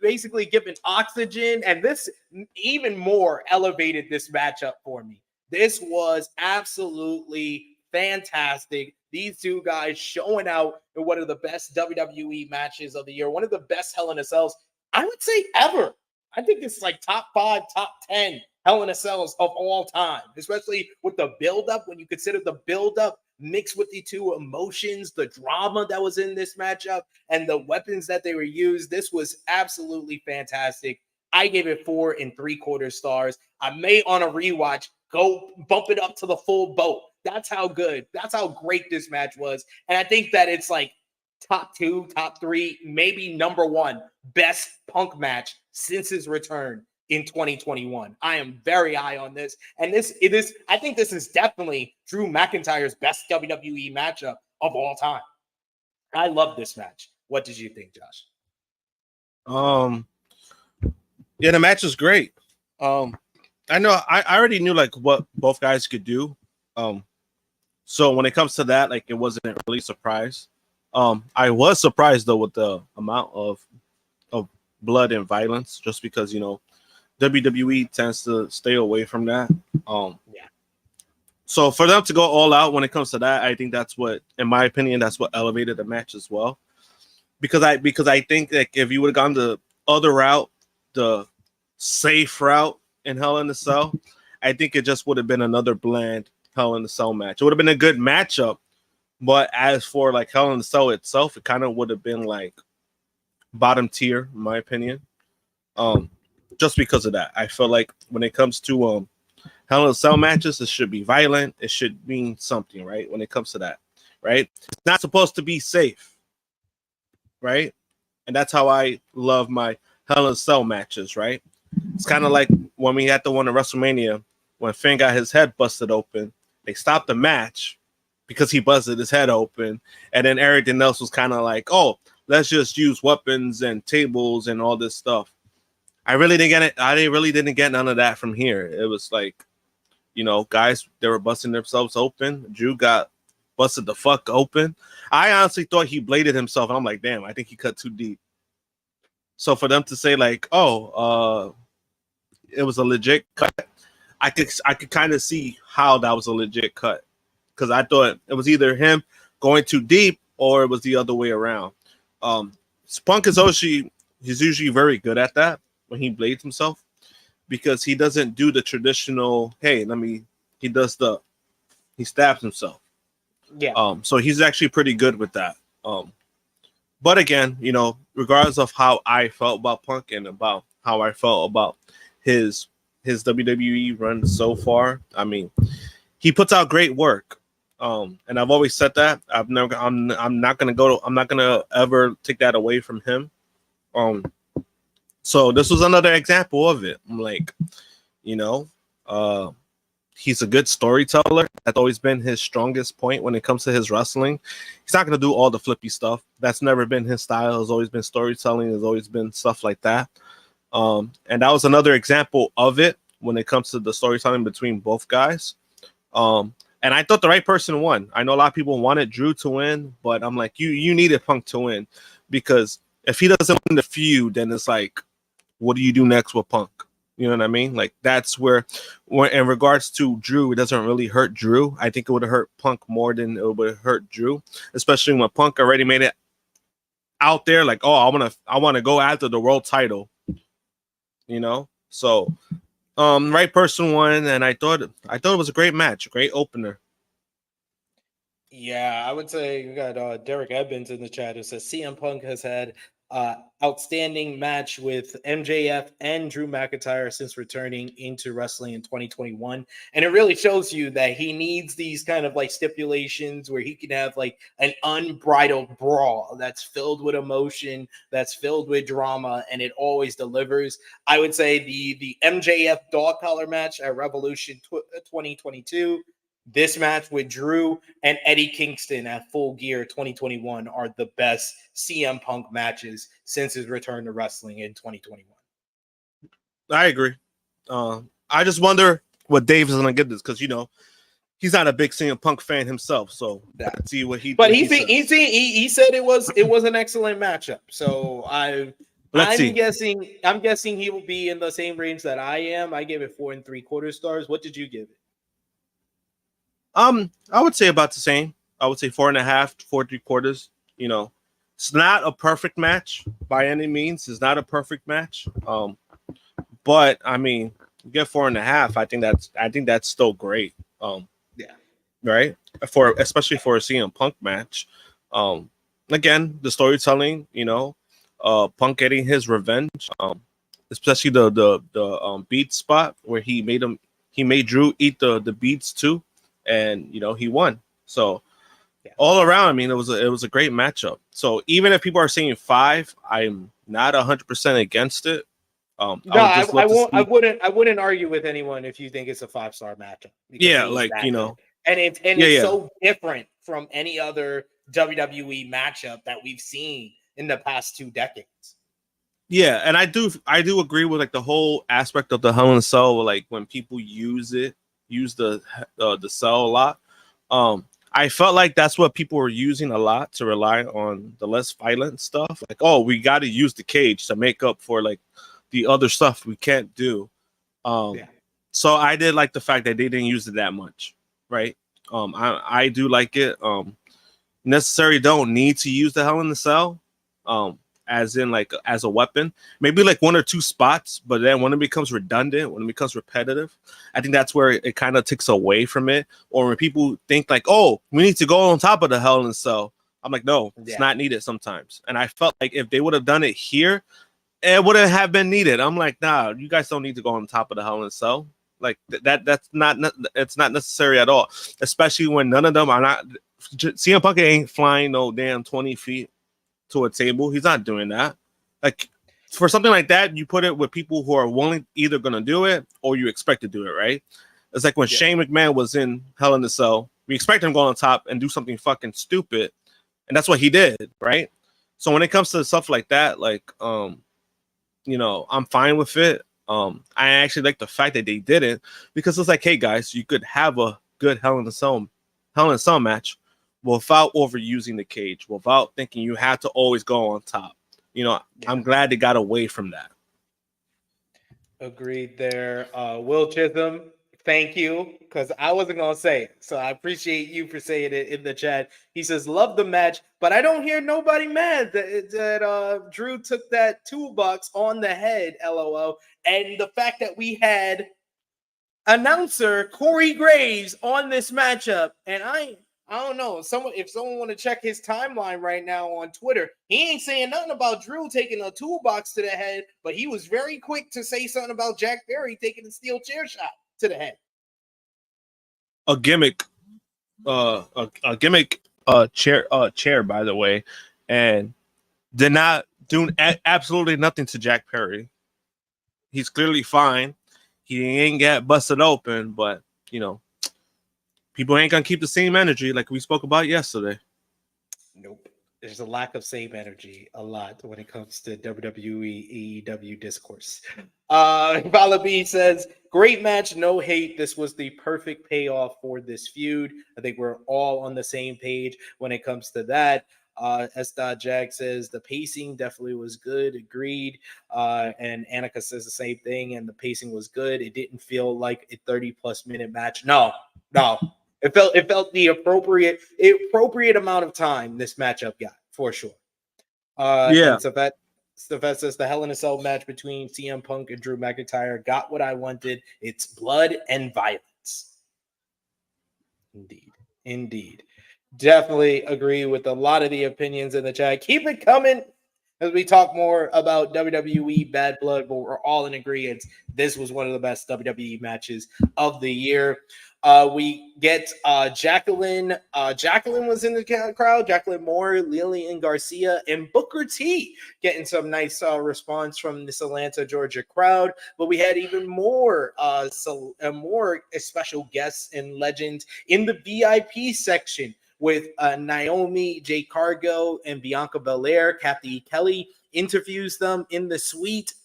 basically given oxygen, and this even more elevated this matchup for me. This was absolutely fantastic. These two guys showing out in one of the best WWE matches of the year, one of the best Hell in a Cells, I would say, ever. I think this is like top 5, top 10 Hell in a Cells of all time, especially with the buildup. When you consider the buildup mixed with the two emotions, the drama that was in this matchup, and the weapons that they were used, this was absolutely fantastic. I gave it 4 3/4 stars. I may on a rewatch go bump it up to the full boat. That's how good, that's how great this match was. And I think that it's like top 2, top 3, maybe number 1 best Punk match since his return in 2021. I am very high on this. And I think this is definitely Drew McIntyre's best WWE matchup of all time. I love this match. What did you think, Josh? Yeah, the match was great. I know I already knew like what both guys could do. So when it comes to that, like it wasn't really a surprise. I was surprised though with the amount of blood and violence, just because, you know, WWE tends to stay away from that. Yeah. So for them to go all out when it comes to that, I think that's what, in my opinion, that's what elevated the match as well. Because I think that if you would have gone the other route, the safe route in Hell in a Cell, I think it just would have been another bland Hell in a Cell match. It would have been a good matchup, but as for like Hell in a Cell itself, it kind of would have been like bottom tier, in my opinion. Just because of that, I feel like when it comes to Hell in a Cell matches, it should be violent. It should mean something, right? When it comes to that, right? It's not supposed to be safe, right? And that's how I love my Hell in a Cell matches, right? It's kind of like when we had the one at WrestleMania when Finn got his head busted open. They stopped the match because he busted his head open, and then everything else was kind of like, oh, let's just use weapons and tables and all this stuff. I really didn't get it. Really didn't get none of that from here. It was like, you know, guys, they were busting themselves open. Drew got busted the fuck open. I honestly thought he bladed himself, and I'm like, damn, I think he cut too deep. So for them to say like, oh, it was a legit cut, I could kind of see how that was a legit cut, because I thought it was either him going too deep or it was the other way around. Punk is he's usually very good at that when he blades himself, because he doesn't do the traditional, he stabs himself. Yeah. So he's actually pretty good with that. But again, you know, regardless of how I felt about Punk and about how I felt about his WWE run so far, I mean, he puts out great work. And I've always said that. I'm not gonna ever take that away from him. So this was another example of it. I'm like, you know, he's a good storyteller. That's always been his strongest point when it comes to his wrestling. He's not gonna do all the flippy stuff. That's never been his style. Has always been storytelling. Has always been stuff like that. And that was another example of it when it comes to the storytelling between both guys. And I thought the right person won. I know a lot of people wanted Drew to win, but I'm like, you needed Punk to win, because if he doesn't win the feud, then it's like, what do you do next with Punk? You know what I mean? Like, that's where in regards to Drew, it doesn't really hurt Drew. I think it would have hurt Punk more than it would hurt Drew, especially when Punk already made it out there. Like, oh, I want to go after the world title. You know, so right person won, and I thought it was a great match, a great opener. Yeah, I would say we got Derek Evans in the chat who says CM Punk has had outstanding match with MJF and Drew McIntyre since returning into wrestling in 2021. And it really shows you that he needs these kind of like stipulations where he can have like an unbridled brawl that's filled with emotion, that's filled with drama, and it always delivers. I would say the MJF dog collar match at Revolution 2022, this match with Drew and Eddie Kingston at Full Gear 2021 are the best CM Punk matches since his return to wrestling in 2021. I agree. I just wonder what Dave is going to get this, because, you know, he's not a big CM Punk fan himself. So let's see what he. But he said it was an excellent matchup. So I'm guessing he will be in the same range that I am. I gave it 4 3/4 stars. What did you give it? I would say about the same. I would say 4.5, 4 3/4. You know, it's not a perfect match by any means. It's not a perfect match. But I mean, you get 4.5. I think that's still great. Yeah. Right. Especially for a CM Punk match. Again, the storytelling. You know, Punk getting his revenge. Especially the beat spot where he made Drew eat the beats too. And you know, he won. So all around, I mean, it was a great matchup. So even if people are saying 5, I'm not 100% against it. I wouldn't argue with anyone if you think it's a 5-star matchup. Yeah, like, you know, and it's so different from any other WWE matchup that we've seen in the past 2 decades. Yeah, and I do agree with like the whole aspect of the Hell in a Cell, like when people use the cell a lot. I felt like that's what people were using a lot to rely on the less violent stuff. Like, oh, we got to use the cage to make up for like the other stuff we can't do. So I did like the fact that they didn't use it that much, right? I do like it. Necessarily don't need to use the Hell in the Cell. As in like as a weapon, maybe like 1 or 2 spots, but then when it becomes redundant, when it becomes repetitive, I think that's where it kind of takes away from it. Or when people think like, oh, we need to go on top of the Hell in a Cell, I'm like, no, it's not needed sometimes. And I felt like if they would have done it here, it wouldn't have been needed. I'm like, nah, you guys don't need to go on top of the Hell in a Cell. Like it's not necessary at all, especially when none of them are not. CM Punk ain't flying no damn 20 feet to a table. He's not doing that. Like, for something like that, you put it with people who are willing, either going to do it or you expect to do it, right? It's like when Shane McMahon was in Hell in a Cell, we expect him to go on top and do something fucking stupid, and that's what he did, right? So when it comes to stuff like that, like, you know, I'm fine with it. I actually like the fact that they didn't, because it's like, hey guys, you could have a good Hell in a Cell match without overusing the cage, without thinking you have to always go on top. You know, I'm glad they got away from that. Agreed there. Will Chisholm, thank you, because I wasn't going to say it. So I appreciate you for saying it in the chat. He says, love the match, but I don't hear nobody mad that Drew took that toolbox on the head, LOL. And the fact that we had announcer Corey Graves on this matchup, and I don't know. If someone want to check his timeline right now on Twitter, he ain't saying nothing about Drew taking a toolbox to the head, but he was very quick to say something about Jack Perry taking a steel chair shot to the head. A gimmick a gimmick chair, by the way, and did not do absolutely nothing to Jack Perry. He's clearly fine. He ain't get busted open, but you know, people ain't gonna keep the same energy like we spoke about yesterday. Nope. There's a lack of same energy a lot when it comes to WWE AEW discourse. Vala B says, great match, no hate. This was the perfect payoff for this feud. I think we're all on the same page when it comes to that. S.Jack says the pacing definitely was good. Agreed. And Annika says the same thing, and the pacing was good. It didn't feel like a 30+ minute match. No. It felt the appropriate amount of time this matchup got, for sure. Yeah. And Stefan says the Hell in a Cell match between CM Punk and Drew McIntyre got what I wanted. It's blood and violence. Indeed. Definitely agree with a lot of the opinions in the chat. Keep it coming as we talk more about WWE Bad Blood, but we're all in agreement. This was one of the best WWE matches of the year. We get Jacqueline. Jacqueline was in the crowd. Jacqueline Moore, Lillian Garcia, and Booker T getting some nice response from this Atlanta, Georgia crowd. But we had even more special guests and legends in the VIP section with Naomi, Jay Cargo, and Bianca Belair. Kathy Kelly interviews them in the suite.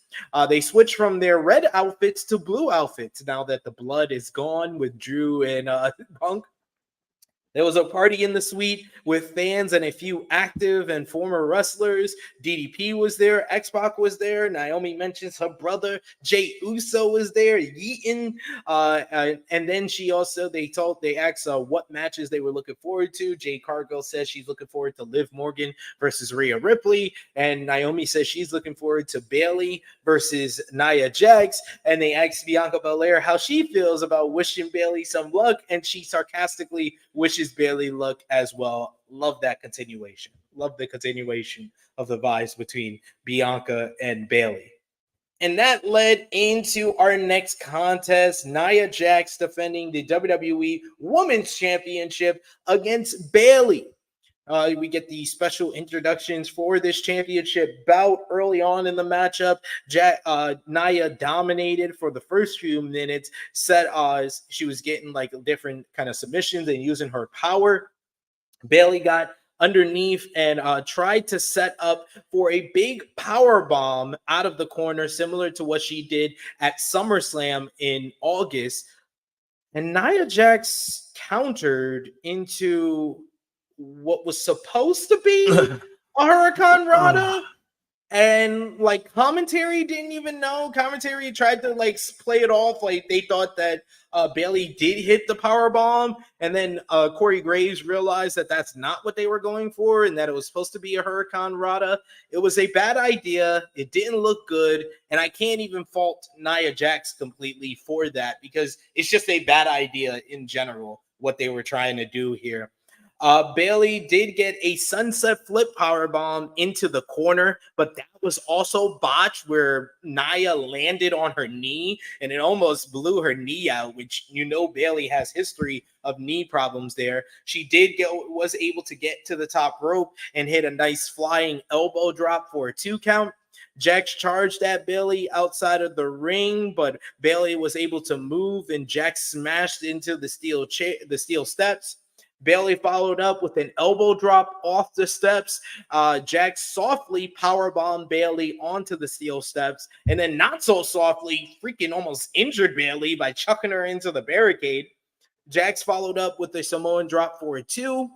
They switch from their red outfits to blue outfits now that the blood is gone with Drew and Punk. There was a party in the suite with fans and a few active and former wrestlers. DDP was there. X-Pac was there. Naomi mentions her brother. Jay Uso was there. Yeaton. And then they asked what matches they were looking forward to. Jay Cargill says she's looking forward to Liv Morgan versus Rhea Ripley. And Naomi says she's looking forward to Bayley versus Nia Jax. And they asked Bianca Belair how she feels about wishing Bayley some luck. And she sarcastically wishes Bayley luck as well. Love that continuation. Love the continuation of the vibes between Bianca and Bayley. And that led into our next contest. Nia Jax defending the WWE Women's Championship against Bayley. We get the special introductions for this championship bout early on in the matchup. Nia dominated for the first few minutes. She was getting like different kind of submissions and using her power. Bayley got underneath and tried to set up for a big power bomb out of the corner, similar to what she did at SummerSlam in August. And Nia Jax countered into what was supposed to be a Hurricane Rana, and like commentary didn't even know. Commentary tried to like play it off like they thought that Bayley did hit the power bomb, and then Corey Graves realized that that's not what they were going for, and that it was supposed to be a Hurricane Rana. It was a bad idea. It didn't look good, and I can't even fault Nia Jax completely for that because it's just a bad idea in general what they were trying to do here. Bayley did get a sunset flip powerbomb into the corner, but that was also botched where Nia landed on her knee and it almost blew her knee out, which Bayley has history of knee problems there. She was able to get to the top rope and hit a nice flying elbow drop for a 2 count. Jax charged at Bayley outside of the ring, but Bayley was able to move and Jax smashed into the steel steps. Bayley followed up with an elbow drop off the steps. Jax softly powerbombed Bayley onto the steel steps, and then not so softly freaking almost injured Bayley by chucking her into the barricade. Jax followed up with a Samoan drop for a 2.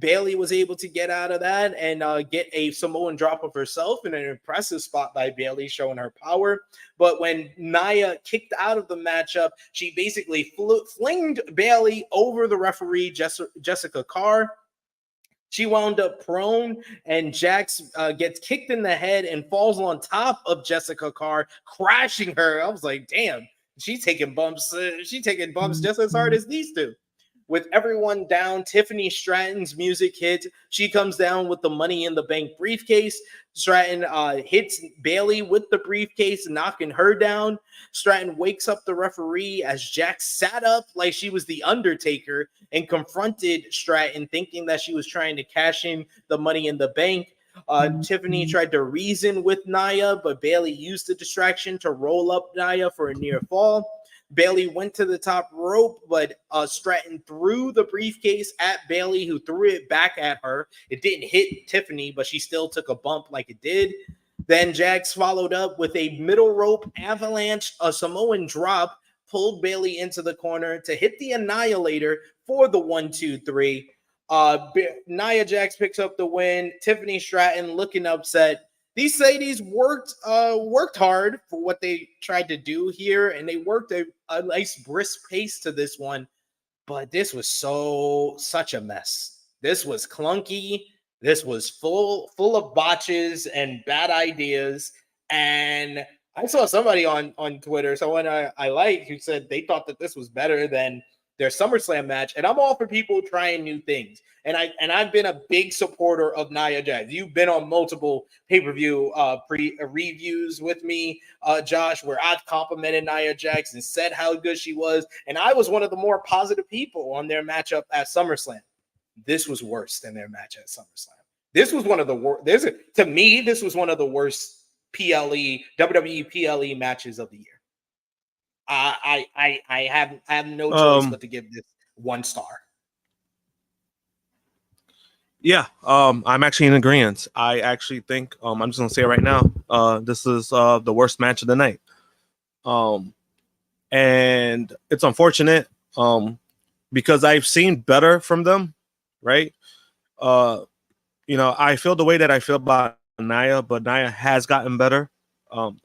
Bayley was able to get out of that and get a Samoan drop of herself in an impressive spot by Bayley, showing her power. But when Nia kicked out of the matchup, she basically flinged Bayley over the referee, Jessica Carr. She wound up prone, and Jax gets kicked in the head and falls on top of Jessica Carr, crashing her. I was like, damn, she's taking bumps. She's taking bumps just as hard as these two. With everyone down, Tiffany Stratton's music hits. She comes down with the Money in the Bank briefcase. Stratton hits Bayley with the briefcase, knocking her down. Stratton wakes up the referee as Jax sat up like she was the Undertaker and confronted Stratton, thinking that she was trying to cash in the Money in the Bank. Tiffany tried to reason with Nia, but Bayley used the distraction to roll up Nia for a near fall. Bayley went to the top rope, but Stratton threw the briefcase at Bayley, who threw it back at her. It didn't hit Tiffany, but she still took a bump like it did. Then Jax followed up with a middle rope avalanche, a Samoan drop, pulled Bayley into the corner to hit the Annihilator for the 1-2-3. Nia Jax picks up the win. Tiffany Stratton looking upset. These ladies worked hard for what they tried to do here, and they worked a nice brisk pace to this one. But this was such a mess. This was clunky. This was full of botches and bad ideas. And I saw somebody on Twitter, someone I like, who said they thought that this was better than their SummerSlam match. And I'm all for people trying new things. And I've been a big supporter of Nia Jax. You've been on multiple pay-per-view reviews with me, Josh, where I've complimented Nia Jax and said how good she was. And I was one of the more positive people on their matchup at SummerSlam. This was worse than their match at SummerSlam. This was one of the worst. To me, this was one of the worst WWE PLE matches of the year. I have no choice but to give this 1 star. Yeah, I'm actually in agreement. I actually think I'm just gonna say it right now. This is the worst match of the night. And it's unfortunate because I've seen better from them, right? I feel the way that I feel about Nia, but Nia has gotten better.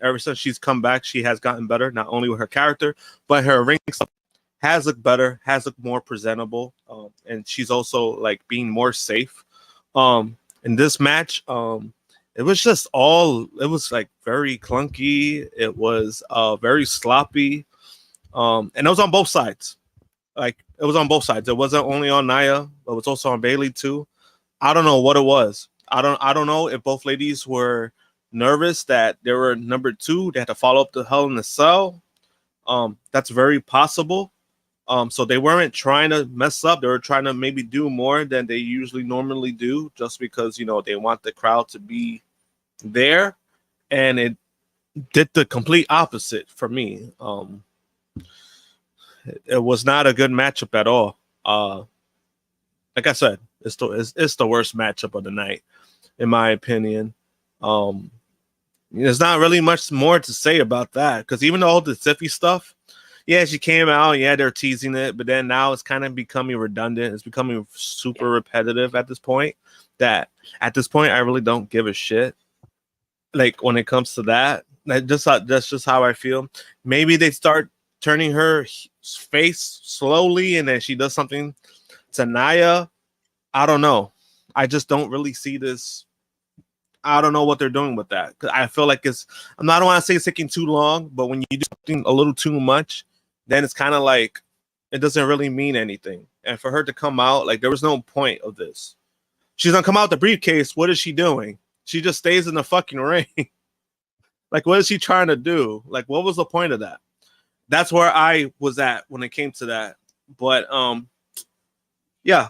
Ever since she's come back, she has gotten better, not only with her character, but her ring stuff has looked better, has looked more presentable, and she's also like being more safe. In this match, it was just it was like very clunky. It was very sloppy, and it was on both sides. Like it was on both sides. It wasn't only on Nia, but it was also on Bayley too. I don't know what it was. I don't know if both ladies were nervous that they were number 2. They had to follow up the Hell in a Cell. That's very possible. So they weren't trying to mess up. They were trying to maybe do more than they usually normally do, just because they want the crowd to be there, and it did the complete opposite for me. It was not a good matchup at all. Like I said, it's the worst matchup of the night, in my opinion. There's not really much more to say about that, because even all the Tiffy stuff, yeah, she came out, yeah, they're teasing it, but then now it's kind of becoming redundant. It's becoming super repetitive at this point. That at this point, I really don't give a shit. Like when it comes to that, that's just how I feel. Maybe they start turning her face slowly, and then she does something to Nia. I don't know. I just don't really see this. I don't know what they're doing with that, because I feel like I don't want to say it's taking too long, but when you do something a little too much, then it's kind of like it doesn't really mean anything. And for her to come out, like, there was no point of this. She's gonna come out with the briefcase. What is she doing? She just stays in the fucking ring. Like, what is she trying to do? Like, what was the point of that? That's where I was at when it came to that. But yeah,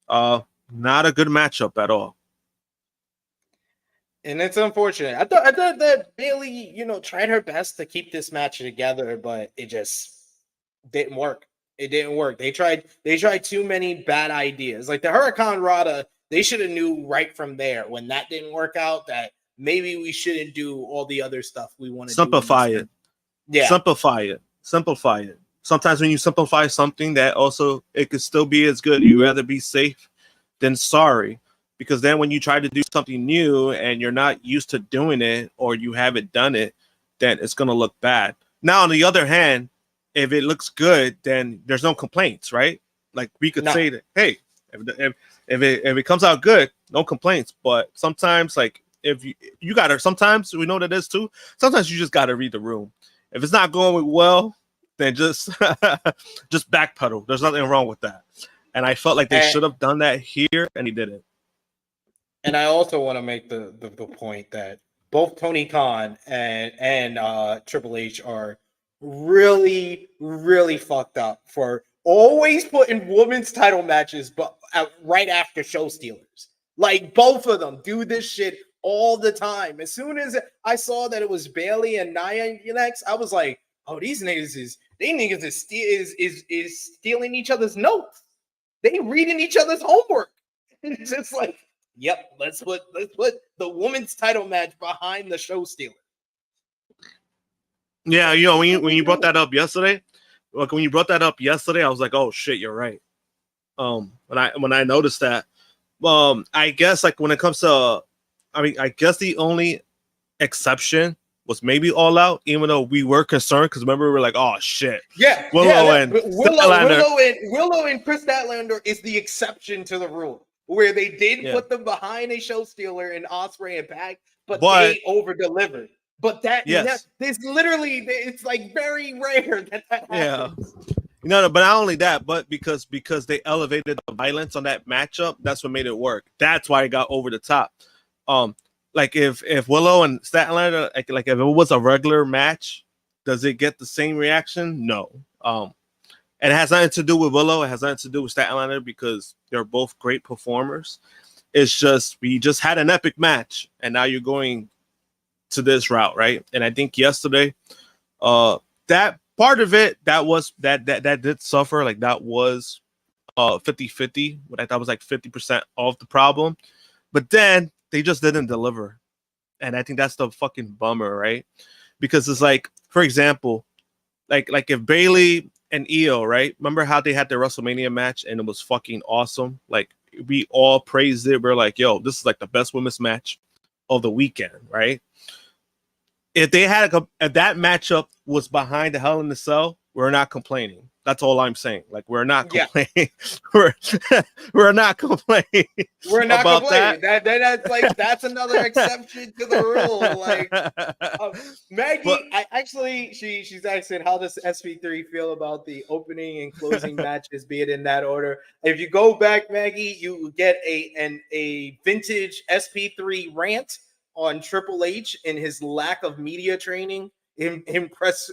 not a good matchup at all. And it's unfortunate. I thought that Bayley, tried her best to keep this match together, but it just didn't work. It didn't work. They tried too many bad ideas. Like the Hurricane Rana, they should have knew right from there when that didn't work out that maybe we shouldn't do all the other stuff we want to do. Simplify it. Yeah. Simplify it. Sometimes when you simplify something, that also it could still be as good. You'd rather be safe than sorry. Because then when you try to do something new and you're not used to doing it, or you haven't done it, then it's going to look bad. Now, on the other hand, if it looks good, then there's no complaints, right? Like we could say that, hey, if it comes out good, no complaints. But sometimes, like, if you got to, sometimes we know that is too. Sometimes you just got to read the room. If it's not going well, then just just backpedal. There's nothing wrong with that. And I felt like they should have done that here, and he didn't. And I also want to make the point that both Tony Khan and Triple H are really, really fucked up for always putting women's title matches but right after show stealers. Like, both of them do this shit all the time. As soon as I saw that it was Bayley and Nia next, I was like, oh, these niggas is stealing each other's notes. They reading each other's homework. It's just like, yep, let's put the women's title match behind the show stealer. Yeah, you know, when you brought that up yesterday, I was like, oh shit, you're right. When I noticed that, I guess like when it comes to, I guess the only exception was maybe All Out, even though we were concerned because remember we were like, oh shit, Willow and Chris Statlander is the exception to the rule where they did put them behind a show stealer in Osprey and Pac, but they over delivered. But there's literally, it's like very rare that happens. Yeah. No, but not only that, but because they elevated the violence on that matchup, that's what made it work. That's why it got over the top. Like if Willow and Statlander, like if it was a regular match, does it get the same reaction? No. And it has nothing to do with Willow. It has nothing to do with Statlander because they're both great performers. It's just we just had an epic match, and now you're going to this route, right? And I think yesterday, that part of it that did suffer, like that was 50-50. What I thought was like 50% of the problem, but then they just didn't deliver, and I think that's the fucking bummer, right? Because it's like, for example, like if Bayley and Io, right? Remember how they had their WrestleMania match and it was fucking awesome? Like we all praised it. We're like, yo, this is like the best women's match of the weekend, right? If they had if that matchup was behind the Hell in the Cell, we're not complaining. That's all I'm saying. Like we're not complaining. Yeah. we're not complaining. We're not about complaining. That. That's another exception to the rule. Like Maggie, she's asking how does SP3 feel about the opening and closing matches, be it in that order. If you go back, Maggie, you get a vintage SP3 rant on Triple H and his lack of media training in press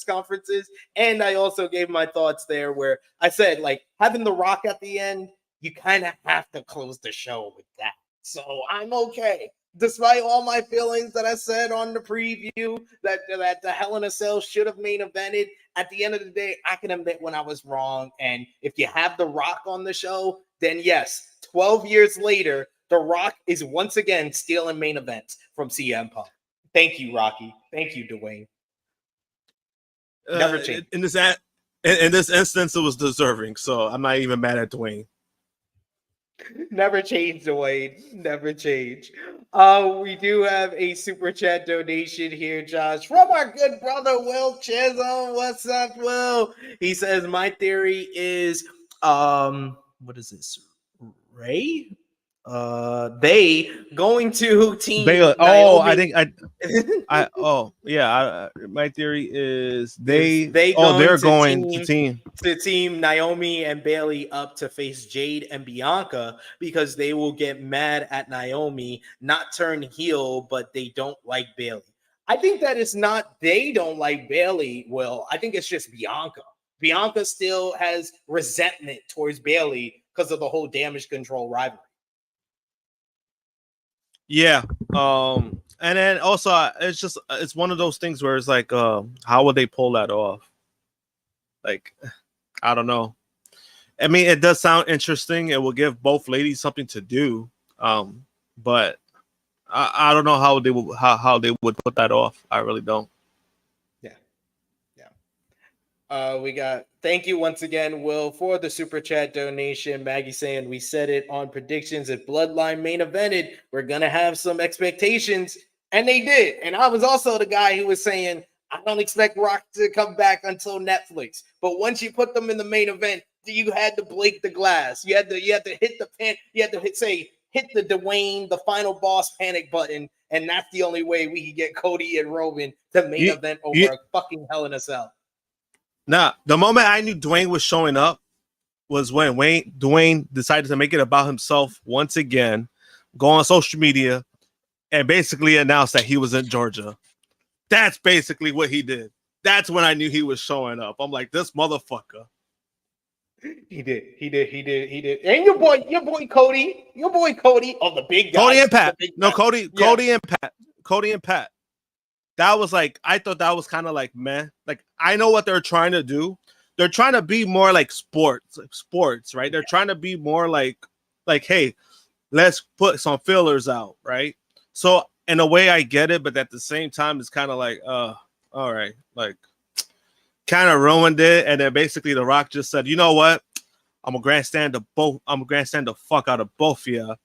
conferences. And I also gave my thoughts there where I said, like, having The Rock at the end, you kind of have to close the show with that. So I'm okay. Despite all my feelings that I said on the preview that the Hell in a Cell should have main evented, at the end of the day, I can admit when I was wrong. And if you have The Rock on the show, then yes, 12 years later, The Rock is once again stealing main events from CM Punk. Thank you, Rocky. Thank you, Dwayne. Never change. In this instance, it was deserving, so I'm not even mad at Dwayne. Never change, Dwayne. Never change. We do have a super chat donation here, Josh, from our good brother Will Chisholm. What's up, Will? He says, my theory is, what is this? Ray? They going to team Baylor. Naomi. I think my theory is they're going to team Naomi and Bayley up to face Jade and Bianca because they will get mad at Naomi, not turn heel, but they don't like Bayley. I think that it's not they don't like Bayley, Will. I think it's just Bianca. Bianca still has resentment towards Bayley because of the whole Damage Control rivalry. Yeah. And then also it's one of those things where it's like, how would they pull that off? Like, I don't know. I mean, it does sound interesting. It will give both ladies something to do. But I don't know how they would put that off. I really don't. We got thank you once again, Will, for the super chat donation. Maggie saying we said it on predictions. If Bloodline main evented, we're gonna have some expectations, and they did. And I was also the guy who was saying I don't expect Rock to come back until Netflix. But once you put them in the main event, you had to break the glass. You had to hit the pen. You had to hit the Dwayne, the final boss panic button, and that's the only way we can get Cody and Roman to main event over a fucking Hell in a Cell. Nah, the moment I knew Dwayne was showing up was when Dwayne decided to make it about himself once again, go on social media, and basically announced that he was in Georgia. That's basically what he did. That's when I knew he was showing up. I'm like, this motherfucker. He did. And your boy Cody, oh, the big guy. Cody and Pat. No, Cody and Pat. That was like, I thought that was kind of like, man, like, I know what they're trying to do. They're trying to be more like sports, right? They're trying to be more like, hey, let's put some fillers out, right? So in a way, I get it, but at the same time, it's kind of like, all right, like, kind of ruined it. And then basically, The Rock just said, you know what? I'm gonna grandstand the fuck out of both of you,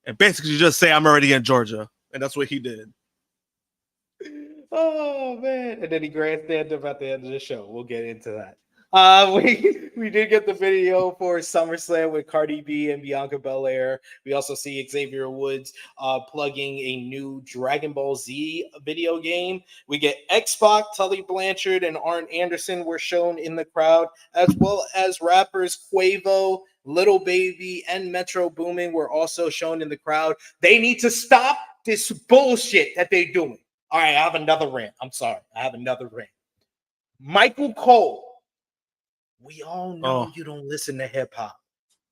and basically just say I'm already in Georgia, and that's what he did. Oh man! And then he grandstanded him at the end of the show. We'll get into that. We did get the video for SummerSlam with Cardi B and Bianca Belair. We also see Xavier Woods plugging a new Dragon Ball Z video game. We get X-Pac, Tully Blanchard, and Arn Anderson were shown in the crowd, as well as rappers Quavo, Little Baby, and Metro Boomin were also shown in the crowd. They need to stop this bullshit that they're doing. All right, I have another rant. I'm sorry. I have another rant. Michael Cole. We all know you don't listen to hip hop.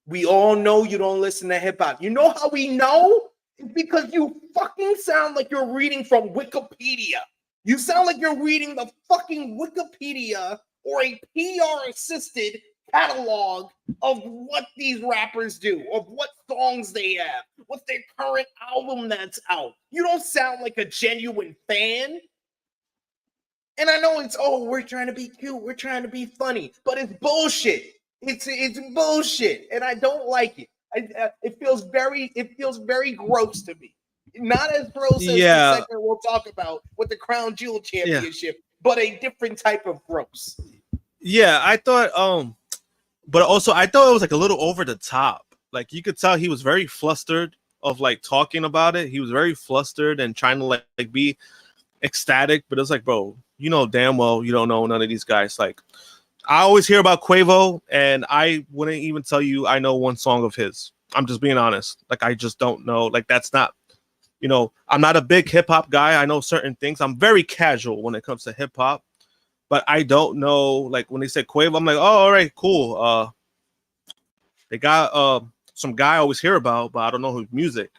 We all know you don't listen to hip hop. You know how we know? It's because you fucking sound like you're reading from Wikipedia. You sound like you're reading the fucking Wikipedia or a PR assisted catalog of what these rappers do, of what songs they have, what's their current album that's out. You don't sound like a genuine fan. And I know it's, we're trying to be cute, we're trying to be funny, but it's bullshit. It's bullshit, and I don't like it. It feels very gross to me. Not as gross as the segment we'll talk about with the Crown Jewel Championship, but a different type of gross. Yeah, I thought, but also I thought it was like a little over the top. Like you could tell he was very flustered of like talking about it. He was very flustered and trying to like be ecstatic, but it's like, bro, you know damn well you don't know none of these guys. Like, I always hear about Quavo, and I wouldn't even tell you I know one song of his. I'm just being honest. Like, I just don't know. Like, that's not, I'm not a big hip hop guy. I know certain things. I'm very casual when it comes to hip hop, but I don't know. Like, when they say Quavo, I'm like, oh, all right, cool. They got some guy I always hear about, but I don't know his music.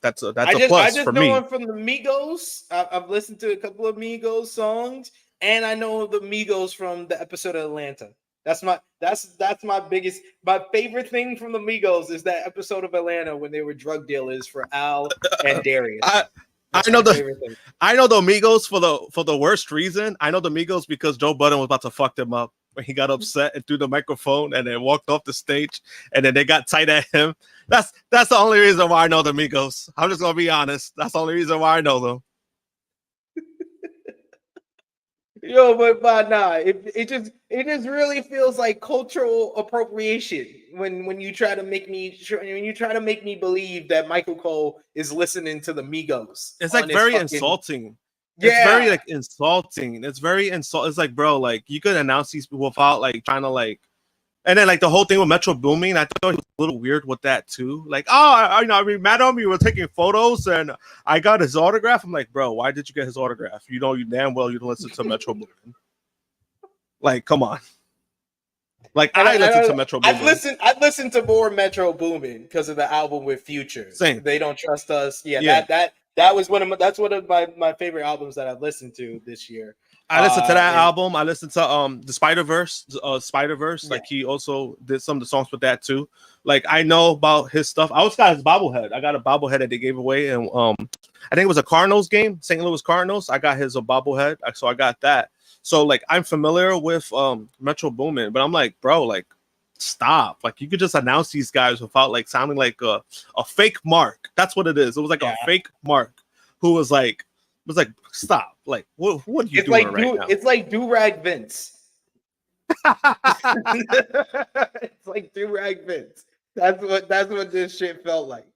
That's a plus for me. I just know him from the Migos. I've listened to a couple of Migos songs, and I know the Migos from the episode of Atlanta. That's my favorite thing from the Migos is that episode of Atlanta when they were drug dealers for Al and Darius. I know the Migos for the worst reason. I know the Migos because Joe Budden was about to fuck them up when he got upset and threw the microphone and then walked off the stage, and then they got tight at him. That's the only reason why I know the Migos. I'm just gonna be honest. That's the only reason why I know them. Yo, but nah, it just really feels like cultural appropriation when you try to make me believe that Michael Cole is listening to the Migos. It's like very insulting. Yeah. It's very like insulting. It's very insulting. It's like, bro, like you could announce these people without like trying to like, and then like the whole thing with Metro Boomin, I thought he was a little weird with that too. Like, we met him, we were taking photos, and I got his autograph. I'm like, bro, why did you get his autograph? You know, you damn well you don't listen to Metro Boomin. Like, come on. Like, I listen to Metro Boomin. I've listened to more Metro Boomin because of the album with Future. Same. They Don't Trust Us. That's one of my favorite albums that I've listened to this year. I listened to that album. I listened to the Spider-Verse. Like he also did some of the songs with that too. Like I know about his stuff. I also got his bobblehead. I got a bobblehead that they gave away, and I think it was a Cardinals game, St. Louis Cardinals. I got his bobblehead, so I got that. So like I'm familiar with Metro Boomin, but I'm like, bro, like stop. Like you could just announce these guys without like sounding like a fake Mark. That's what it is. It was like a fake Mark who was like stop. Like what are you doing right now? It's like Do-Rag Vince. It's like Do-Rag Vince. That's what this shit felt like.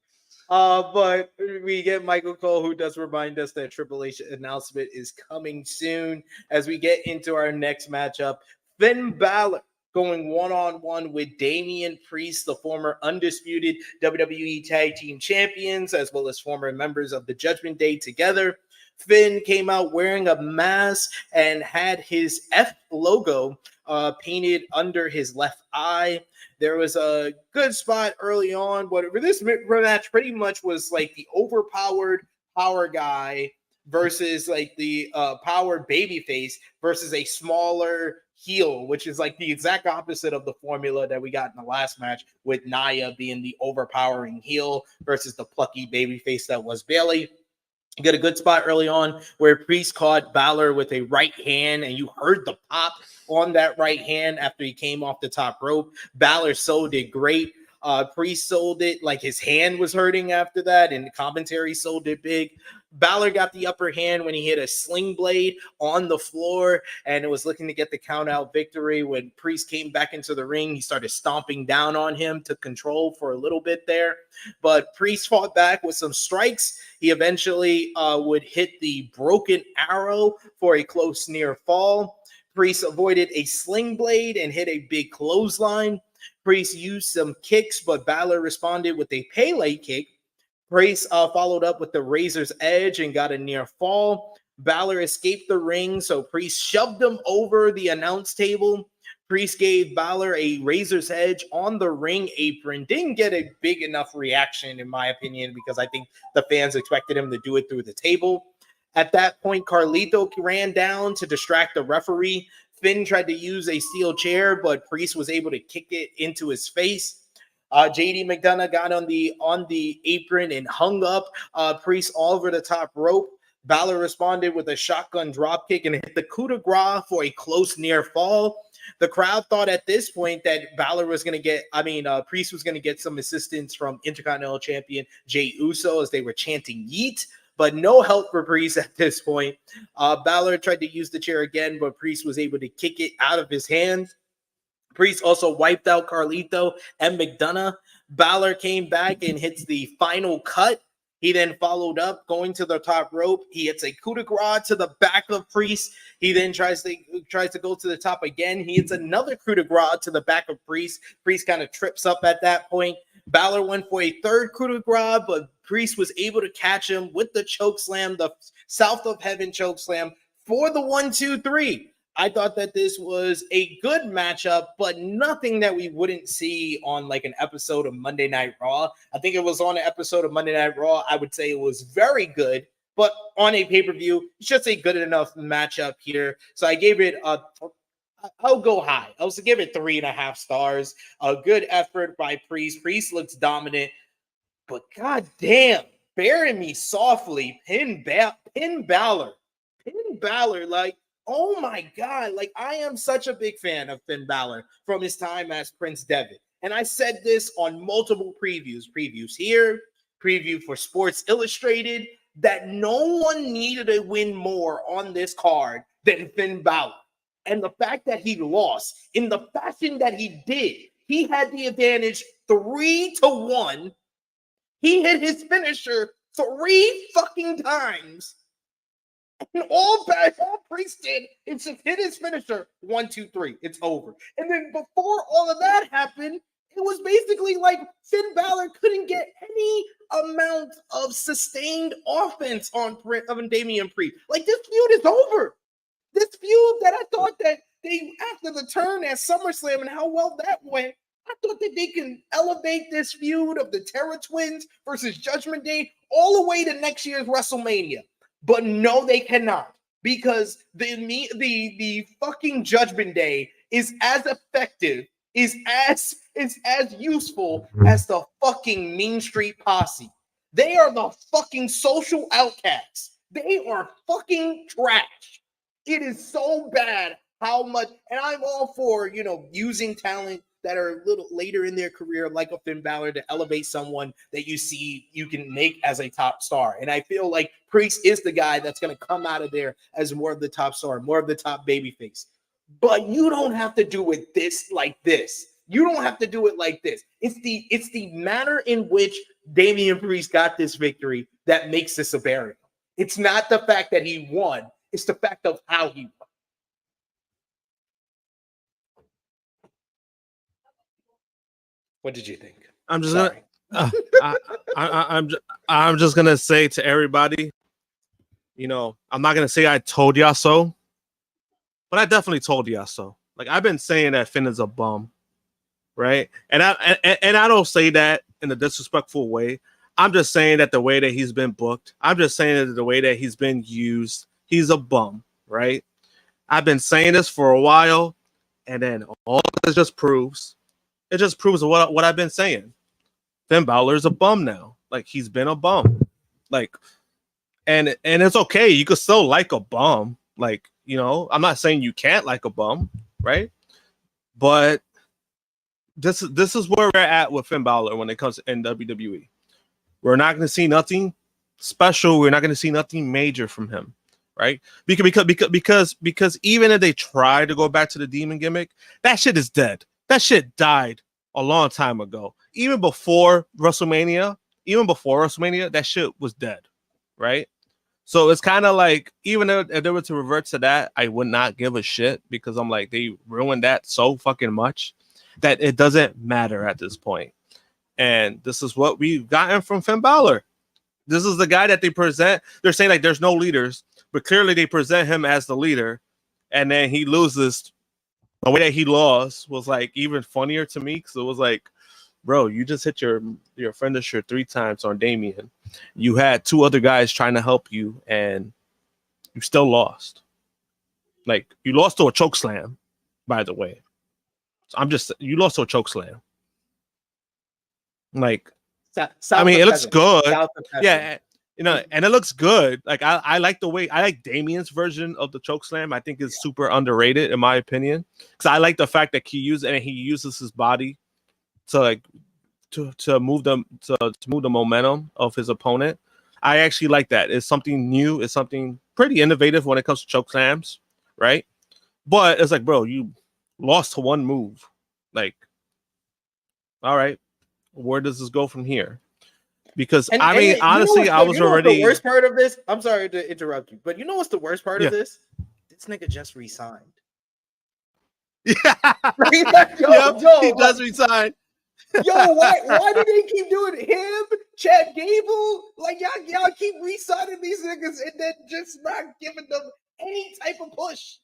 But we get Michael Cole, who does remind us that Triple H announcement is coming soon. As we get into our next matchup, Finn Balor going one-on-one with Damian Priest, the former undisputed WWE Tag Team Champions, as well as former members of the Judgment Day together. Finn came out wearing a mask and had his F logo painted under his left eye. There was a good spot early on, but this match pretty much was like the overpowered power guy versus like the powered babyface versus a smaller heel, which is like the exact opposite of the formula that we got in the last match, with Nia being the overpowering heel versus the plucky babyface that was Bayley. You get a good spot early on where Priest caught Balor with a right hand, and you heard the pop on that right hand after he came off the top rope. Balor sold it great. Priest sold it like his hand was hurting after that, and the commentary sold it big. Balor got the upper hand when he hit a sling blade on the floor, and it was looking to get the count out victory. When Priest came back into the ring, he started stomping down on him to control for a little bit there, but Priest fought back with some strikes. He eventually would hit the broken arrow for a close near fall. Priest avoided a sling blade and hit a big clothesline. Priest used some kicks, but Balor responded with a Pele kick. Priest followed up with the Razor's Edge and got a near fall. Balor escaped the ring, so Priest shoved him over the announce table. Priest gave Balor a Razor's Edge on the ring apron. Didn't get a big enough reaction, in my opinion, because I think the fans expected him to do it through the table. At that point, Carlito ran down to distract the referee. Finn tried to use a steel chair, but Priest was able to kick it into his face. JD McDonough got on the apron and hung up Priest all over the top rope. Balor responded with a shotgun dropkick and hit the coup de grace for a close near fall. The crowd thought at this point that Priest was going to get some assistance from Intercontinental Champion Jey Uso as they were chanting yeet, but no help for Priest at this point. Balor tried to use the chair again, but Priest was able to kick it out of his hands. Priest also wiped out Carlito and McDonough. Balor came back and hits the final cut. He then followed up, going to the top rope. He hits a coup de grace to the back of Priest. He then tries to go to the top again. He hits another coup de grace to the back of Priest. Priest kind of trips up at that point. Balor went for a third coup de grace, but Priest was able to catch him with the choke slam, the South of Heaven choke slam for the 1-2-3. I thought that this was a good matchup, but nothing that we wouldn't see on like an episode of Monday Night Raw. I think it was on an episode of Monday Night Raw. I would say it was very good, but on a pay-per-view, it's just a good enough matchup here. So I gave it I'll go high. I'll give it 3.5 stars. A good effort by Priest. Priest looks dominant, but goddamn, bury me softly. Pin Balor. Like, oh my God, like I am such a big fan of Finn Balor from his time as Prince Devitt. And I said this on multiple previews here, preview for Sports Illustrated, that no one needed to win more on this card than Finn Balor. And the fact that he lost in the fashion that he did, he had the advantage 3-1. He hit his finisher 3 fucking times. And all Priest did is just hit his finisher 1-2-3. It's over. And then before all of that happened, it was basically like Finn Balor couldn't get any amount of sustained offense on Damian Priest. Like, this feud is over. This feud that I thought that they, after the turn at SummerSlam and how well that went, I thought that they can elevate this feud of the Terror Twins versus Judgment Day all the way to next year's WrestleMania. But no, they cannot, because the fucking Judgment Day is as effective, is as useful as the fucking Mean Street Posse. They are the fucking social outcasts. They are fucking trash. It is so bad how much, and I'm all for, using talent that are a little later in their career, like a Finn Balor, to elevate someone that you see you can make as a top star. And I feel like Priest is the guy that's going to come out of there as more of the top star, more of the top babyface. But you don't have to do it like this. You don't have to do it like this. It's the manner in which Damian Priest got this victory that makes this a burial. It's not the fact that he won, it's the fact of how he won. What did you think? I'm just I'm just gonna say to everybody, you know, I'm not gonna say I told y'all so, but I definitely told y'all so. Like, I've been saying that Finn is a bum, right? And I don't say that in a disrespectful way. I'm just saying that the way that he's been booked, I'm just saying that the way that he's been used, he's a bum, right? I've been saying this for a while, and then all this just proves what I've been saying. Finn Balor's a bum now. Like, he's been a bum. Like, and it's okay. You could still like a bum. Like, you know, I'm not saying you can't like a bum, right? But this is where we're at with Finn Balor when it comes in WWE. We're not going to see nothing special. We're not going to see nothing major from him, right? Because even if they try to go back to the demon gimmick, that shit is dead. That shit died a long time ago. Even before WrestleMania, that shit was dead, right? So it's kind of like, even if they were to revert to that, I would not give a shit, because I'm like, they ruined that so fucking much that it doesn't matter at this point. And this is what we've gotten from Finn Balor. This is the guy that they present. They're saying like there's no leaders, but clearly they present him as the leader, and then he loses. The way that he lost was like even funnier to me, because it was like, bro, you just hit your finisher 3 times on Damian. You had 2 other guys trying to help you, and you still lost. Like, you lost to a choke slam, by the way. So you lost to a choke slam. Like, I mean, it looks good. Yeah, you know, and it looks good. Like, I like the way, I like Damian's version of the choke slam. I think it's super underrated, in my opinion, because I like the fact that he uses his body to like to move them to move the momentum of his opponent. I actually like that. It's something new. It's something pretty innovative when it comes to choke slams, right? But it's like, bro, you lost to one move. Like, all right, where does this go from here? Because honestly, I was already. The worst part of this. I'm sorry to interrupt you, but you know what's the worst part of this? This nigga just resigned. Yeah, he does resign. Yo, why do they keep doing it? Him, Chad Gable, like y'all keep re-signing these niggas and then just not giving them any type of push.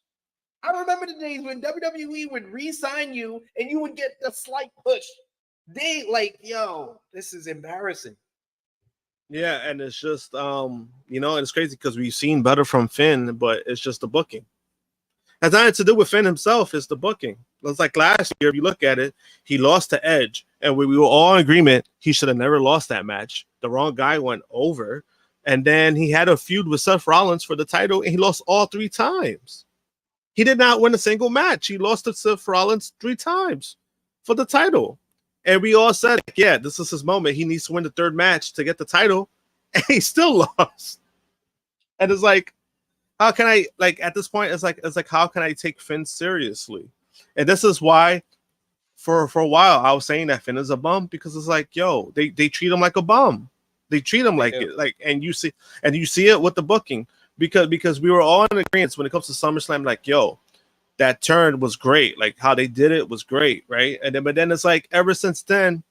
I remember the days when WWE would re-sign you and you would get a slight push. They like, yo, this is embarrassing. Yeah, and it's just you know, it's crazy because we've seen better from Finn, but it's just the booking. It has nothing to do with Finn himself, it's the booking. It's like last year, if you look at it, he lost to Edge, and we were all in agreement he should have never lost that match. The wrong guy went over, and then he had a feud with Seth Rollins for the title, and he lost all 3 times. He did not win a single match. He lost to Seth Rollins 3 times for the title. And we all said, yeah, this is his moment. He needs to win the 3rd match to get the title, and he still lost. And it's like, how can I, like, at this point, it's like, how can I take Finn seriously? And this is why, for a while, I was saying that Finn is a bum, because it's like, yo, they treat him like a bum. They treat him like it, like, and you see it with the booking, because we were all in agreement when it comes to SummerSlam, like, yo, that turn was great, like how they did it was great, right? And then, but then it's like, ever since then,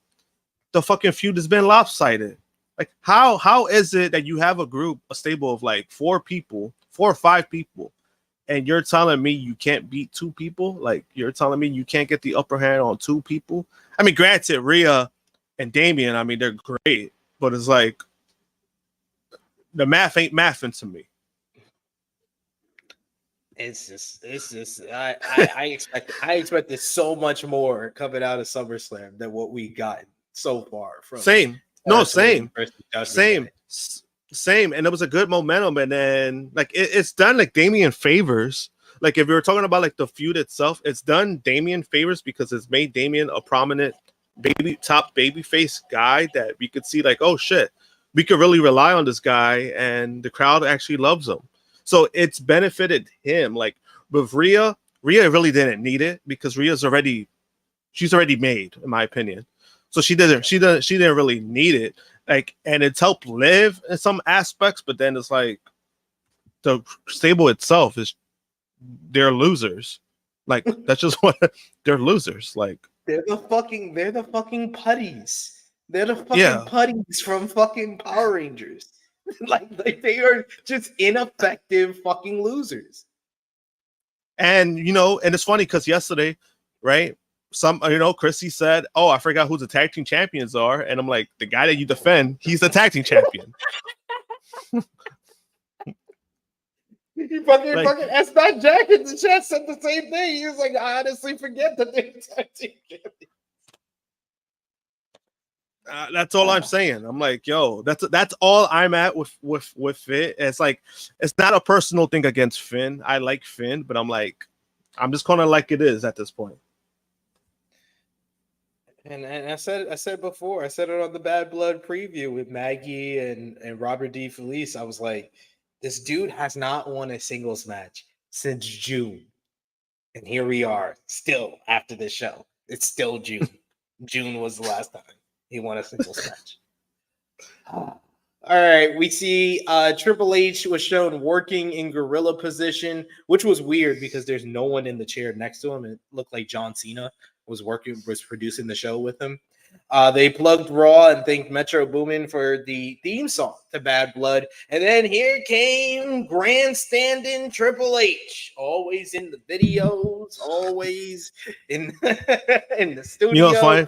the fucking feud has been lopsided. Like, how is it that you have a stable of like 4 or 5 people, and you're telling me you can't beat 2 people? Like, you're telling me you can't get the upper hand on 2 people? I mean, granted, Rhea and Damian, I mean, they're great, but it's like, the math ain't mathing to me. It's just I expected so much more coming out of SummerSlam than what we got so far from same. And it was a good momentum, and then like it's done like Damian favors. Like, if we were talking about like the feud itself, it's done Damian favors because it's made Damian a prominent top babyface guy that we could see like, oh shit, we could really rely on this guy, and the crowd actually loves him. So it's benefited him. Like with Rhea really didn't need it, because she's already made, in my opinion. So she didn't really need it. Like, and it's helped Liv in some aspects, but then it's like the stable itself is they're losers. Like that's just what they're losers. Like they're the fucking putties. They're the fucking putties from fucking Power Rangers. like they are just ineffective fucking losers. And and it's funny because yesterday, right? Chrissy said, "Oh, I forgot who the tag team champions are," and I'm like, "The guy that you defend, he's the tag team champion." You fucking S-Back Jack in the chat said the same thing. He was like, "I honestly forget that they're tag team champions." That's all I'm saying. I'm like, yo, that's all I'm at with it. It's like it's not a personal thing against Finn. I like Finn, but I'm like, I'm just kind of like it is at this point. And I said before, I said it on the Bad Blood preview with Maggie and Robert D. Felice. I was like, this dude has not won a singles match since June. And here we are, still after this show. It's still June. June was the last time he won a singles match. All right, we see Triple H was shown working in gorilla position, which was weird because there's no one in the chair next to him. It looked like John Cena was producing the show with him. They plugged Raw and thanked Metro Boomin for the theme song to Bad Blood. And then here came grandstanding Triple H, always in the videos, always in in the studio. You know what's funny?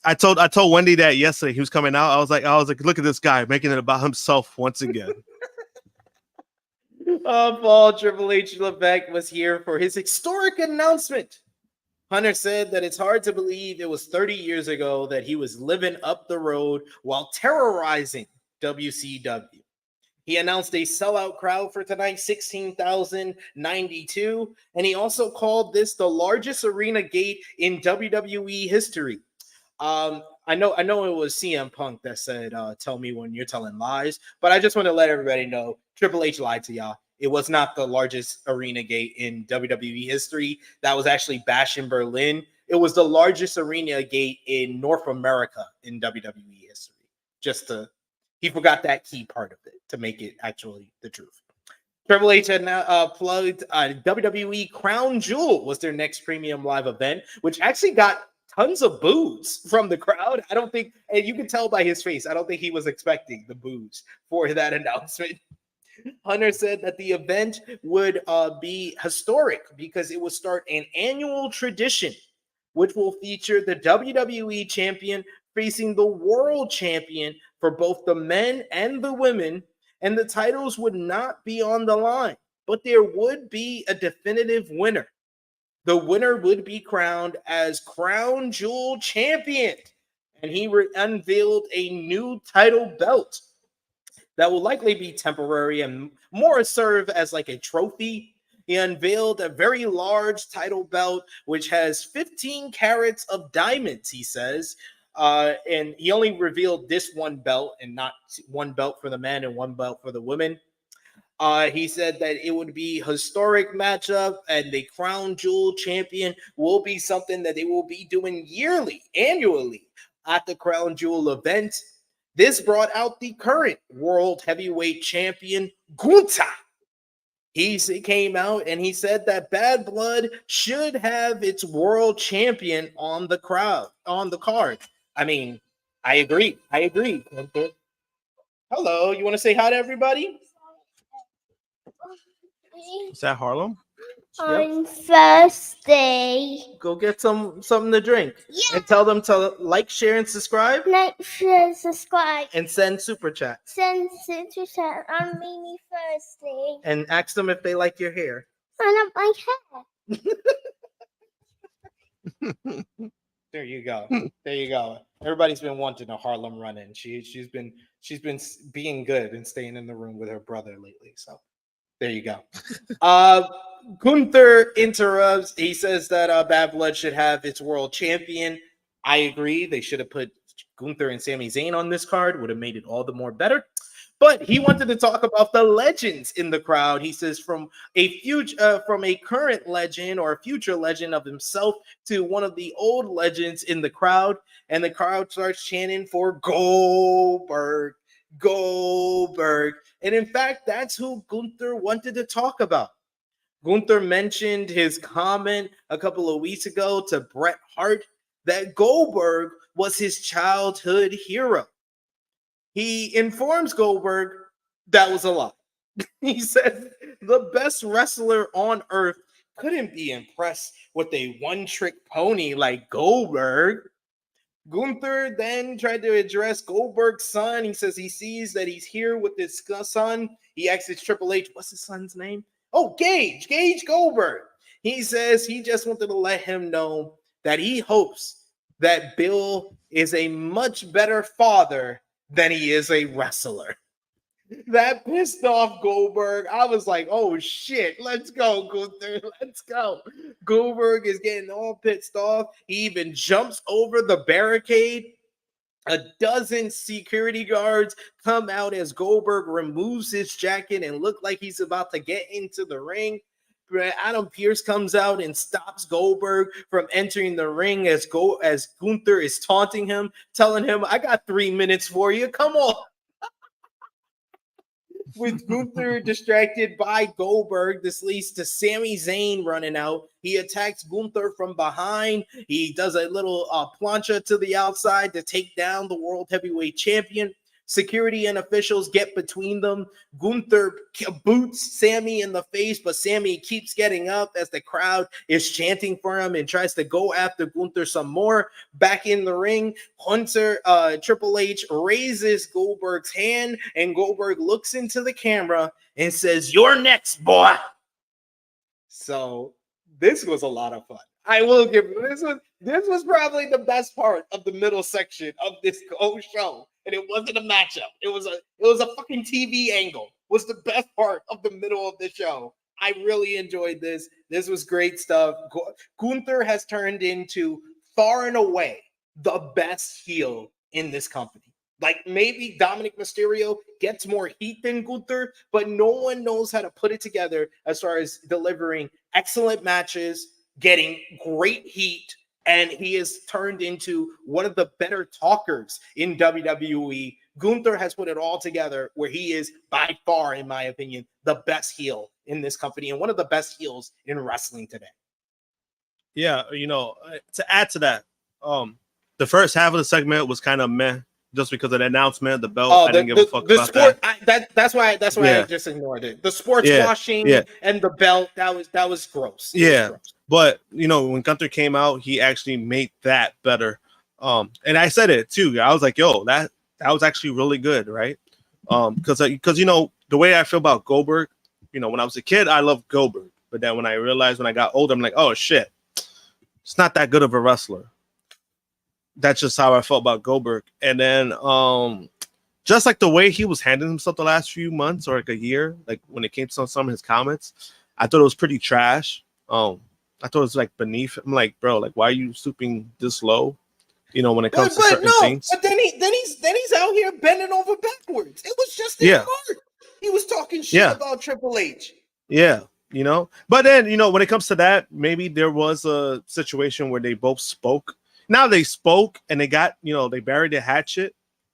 I told Wendy that yesterday. He was coming out. I was like, look at this guy making it about himself once again. Paul Triple H Levesque was here for his historic announcement. Hunter said that it's hard to believe it was 30 years ago that he was living up the road while terrorizing WCW. He announced a sellout crowd for tonight, 16,092, and he also called this the largest arena gate in WWE history. I know it was CM Punk that said, tell me when you're telling lies, but I just want to let everybody know Triple H lied to y'all. It was not the largest arena gate in WWE history. That was actually Bash in Berlin. It was the largest arena gate in North America in WWE history. He forgot that key part of it to make it actually the truth. Triple H had now plugged WWE Crown Jewel was their next premium live event, which actually got tons of boos from the crowd. I don't think, and you can tell by his face, I don't think he was expecting the boos for that announcement. Hunter said that the event would be historic because it would start an annual tradition, which will feature the WWE champion facing the world champion for both the men and the women, and the titles would not be on the line, but there would be a definitive winner. The winner would be crowned as Crown Jewel champion, and he unveiled a new title belt that will likely be temporary and more serve as like a trophy. He unveiled a very large title belt, which has 15 carats of diamonds, he says. And he only revealed this one belt and not one belt for the men and one belt for the women. He said that it would be a historic matchup, and the Crown Jewel champion will be something that they will be doing annually at the Crown Jewel event. This brought out the current world heavyweight champion, Gunther. He came out and he said that Bad Blood should have its world champion on the card. I mean, I agree. Hello, you want to say hi to everybody? Is that Harlem? On Thursday. Go get something to drink. Yeah. And tell them to like, share, and subscribe. Like, share, subscribe. And send super chat. Send super chat on Mimi Thursday. And ask them if they like your hair. I love my hair. There you go. Everybody's been wanting a Harlem run-in. She's been being good and staying in the room with her brother lately. So there you go. Gunther interrupts. He says that Bad Blood should have its world champion. I agree. They should have put Gunther and Sami Zayn on this card. Would have made it all the more better. But he wanted to talk about the legends in the crowd. He says from a current legend or a future legend of himself to one of the old legends in the crowd, and the crowd starts chanting for Goldberg, Goldberg. And in fact, that's who Gunther wanted to talk about. Gunther mentioned his comment a couple of weeks ago to Bret Hart that Goldberg was his childhood hero. He informs Goldberg that was a lie. He says the best wrestler on earth couldn't be impressed with a one-trick pony like Goldberg. Gunther then tried to address Goldberg's son. He says he sees that he's here with his son. He asks Triple H, what's his son's name? Oh, Gage Goldberg. He says he just wanted to let him know that he hopes that Bill is a much better father than he is a wrestler. That pissed off Goldberg. I was like, oh shit, let's go, Gunther. Let's go. Goldberg is getting all pissed off. He even jumps over the barricade. A dozen security guards come out as Goldberg removes his jacket and look like he's about to get into the ring. Adam Pearce comes out and stops Goldberg from entering the ring as Gunther is taunting him, telling him, I got 3 minutes for you. Come on. With Gunther distracted by Goldberg, this leads to Sami Zayn running out. He attacks Gunther from behind. He does a little plancha to the outside to take down the World Heavyweight Champion. Security and officials get between them. Gunther boots Sami in the face, but Sami keeps getting up as the crowd is chanting for him and tries to go after Gunther some more. Back in the ring, Triple H raises Goldberg's hand, and Goldberg looks into the camera and says, "You're next, boy." So this was a lot of fun. I will give this was probably the best part of the middle section of this whole show. And it wasn't a matchup. It was a fucking TV angle. Was the best part of the middle of the show. I really enjoyed this. This was great stuff. Gunther has turned into far and away the best heel in this company. Like maybe Dominic Mysterio gets more heat than Gunther, but no one knows how to put it together as far as delivering excellent matches, getting great heat, and he has turned into one of the better talkers in WWE. Gunther has put it all together where he is by far, in my opinion, the best heel in this company and one of the best heels in wrestling today. Yeah, to add to that, the first half of the segment was kind of meh, just because of the announcement, the belt. I didn't give a fuck about sport, that. That's why I just ignored it. The sports washing and the belt, that was gross. Was gross. But when Gunther came out, he actually made that better. And I said it too. I was like, yo, that was actually really good, right? Because the way I feel about Goldberg, when I was a kid, I loved Goldberg. But then when I realized when I got older, I'm like, oh shit, it's not that good of a wrestler. That's just how I felt about Goldberg. And then just like the way he was handling himself the last few months or like a year, like when it came to some of his comments, I thought it was pretty trash. I thought it was like beneath. I'm like, bro, like why are you stooping this low? When it comes to certain things. But then he's out here bending over backwards. It was just art. He was talking shit about Triple H. Yeah, But then, when it comes to that, maybe there was a situation where they both spoke. Now they spoke and they got, they buried the hatchet.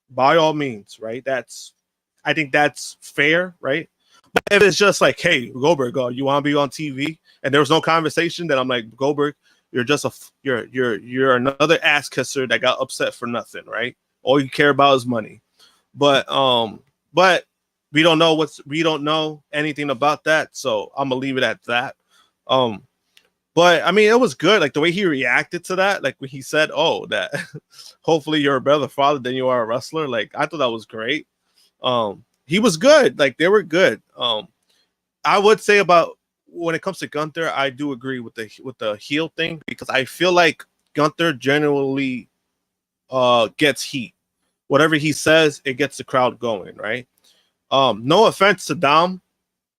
By all means, right? I think that's fair, right? But if it's just like, hey, Goldberg, you want to be on TV, and there was no conversation, then I'm like, Goldberg, you're just you're another ass kisser that got upset for nothing, right? All you care about is money. But we don't know anything about that, so I'm gonna leave it at that. But I mean, it was good, like the way he reacted to that, like when he said, "Oh, that hopefully you're a better father than you are a wrestler." Like I thought that was great. He was good. Like they were good. I would say about when it comes to Gunther, I do agree with the heel thing because I feel like Gunther generally gets heat. Whatever he says, it gets the crowd going, right? No offense to Dom,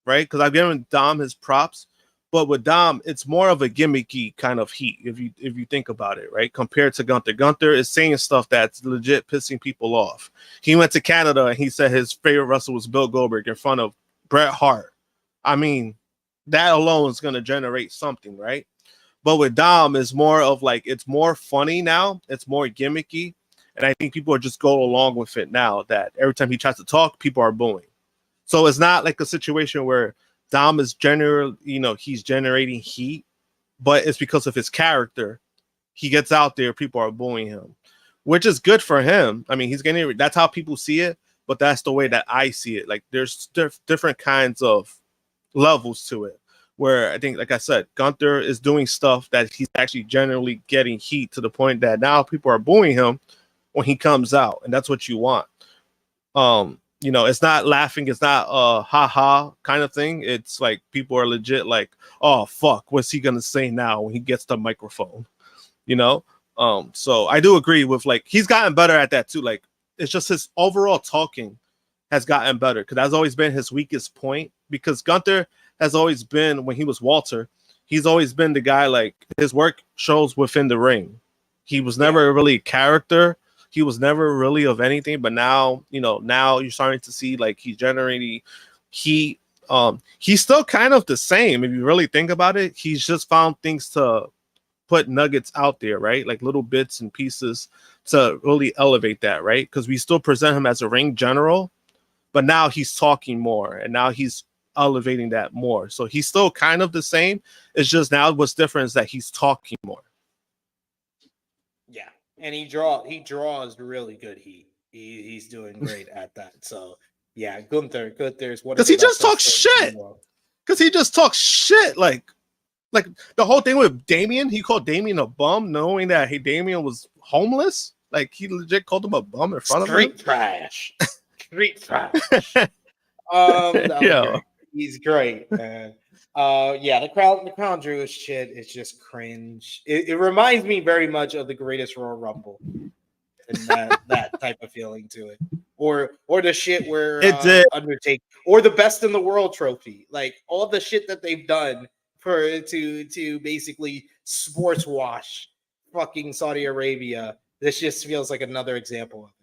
right? Because I've given Dom his props, But with Dom, it's more of a gimmicky kind of heat if you think about it, right? Compared to Gunther. Gunther is saying stuff that's legit pissing people off. He went to Canada and he said his favorite wrestler was Bill Goldberg in front of Bret Hart. I mean, that alone is going to generate something, right? But with Dom, it's more of like, it's more funny now. It's more gimmicky. And I think people are just going along with it now that every time he tries to talk, people are booing. So it's not like a situation where Dom is he's generating heat, but it's because of his character. He gets out there, people are booing him, which is good for him. I mean, that's how people see it, but that's the way that I see it. Like there's different kinds of levels to it, where I think, like I said, Gunther is doing stuff that he's actually generally getting heat to the point that now people are booing him when he comes out, and that's what you want. It's not laughing, it's not a ha-ha kind of thing. It's like people are legit like, oh fuck, what's he gonna say now when he gets the microphone? So I do agree with, like, he's gotten better at that too. Like, it's just his overall talking has gotten better, because that's always been his weakest point. Because Gunther has always been, when he was Walter, he's always been the guy, like, his work shows within the ring. He was never really a character. He was never really of anything, but now you're starting to see, like, he's generating heat. He's still kind of the same if you really think about it. He's just found things to put nuggets out there, right? Like little bits and pieces to really elevate that, right? Because we still present him as a ring general, but now he's talking more, and now he's elevating that more. So he's still kind of the same. It's just now what's different is that he's talking more. Yeah. And he draws really good heat. He's doing great at that. So yeah, Gunther's one. Because he just talks shit. Because he just talks shit. Like the whole thing with Damien, he called Damien a bum, knowing that Damien was homeless. Like, he legit called him a bum in front of him. Street trash. Yeah, he's great, man. The crown jewel shit is just cringe. It reminds me very much of the Greatest Royal Rumble, and that type of feeling to it, or the shit where Undertaker, or the Best in the World trophy, like all the shit that they've done to basically sports wash fucking Saudi Arabia. This just feels like another example of it.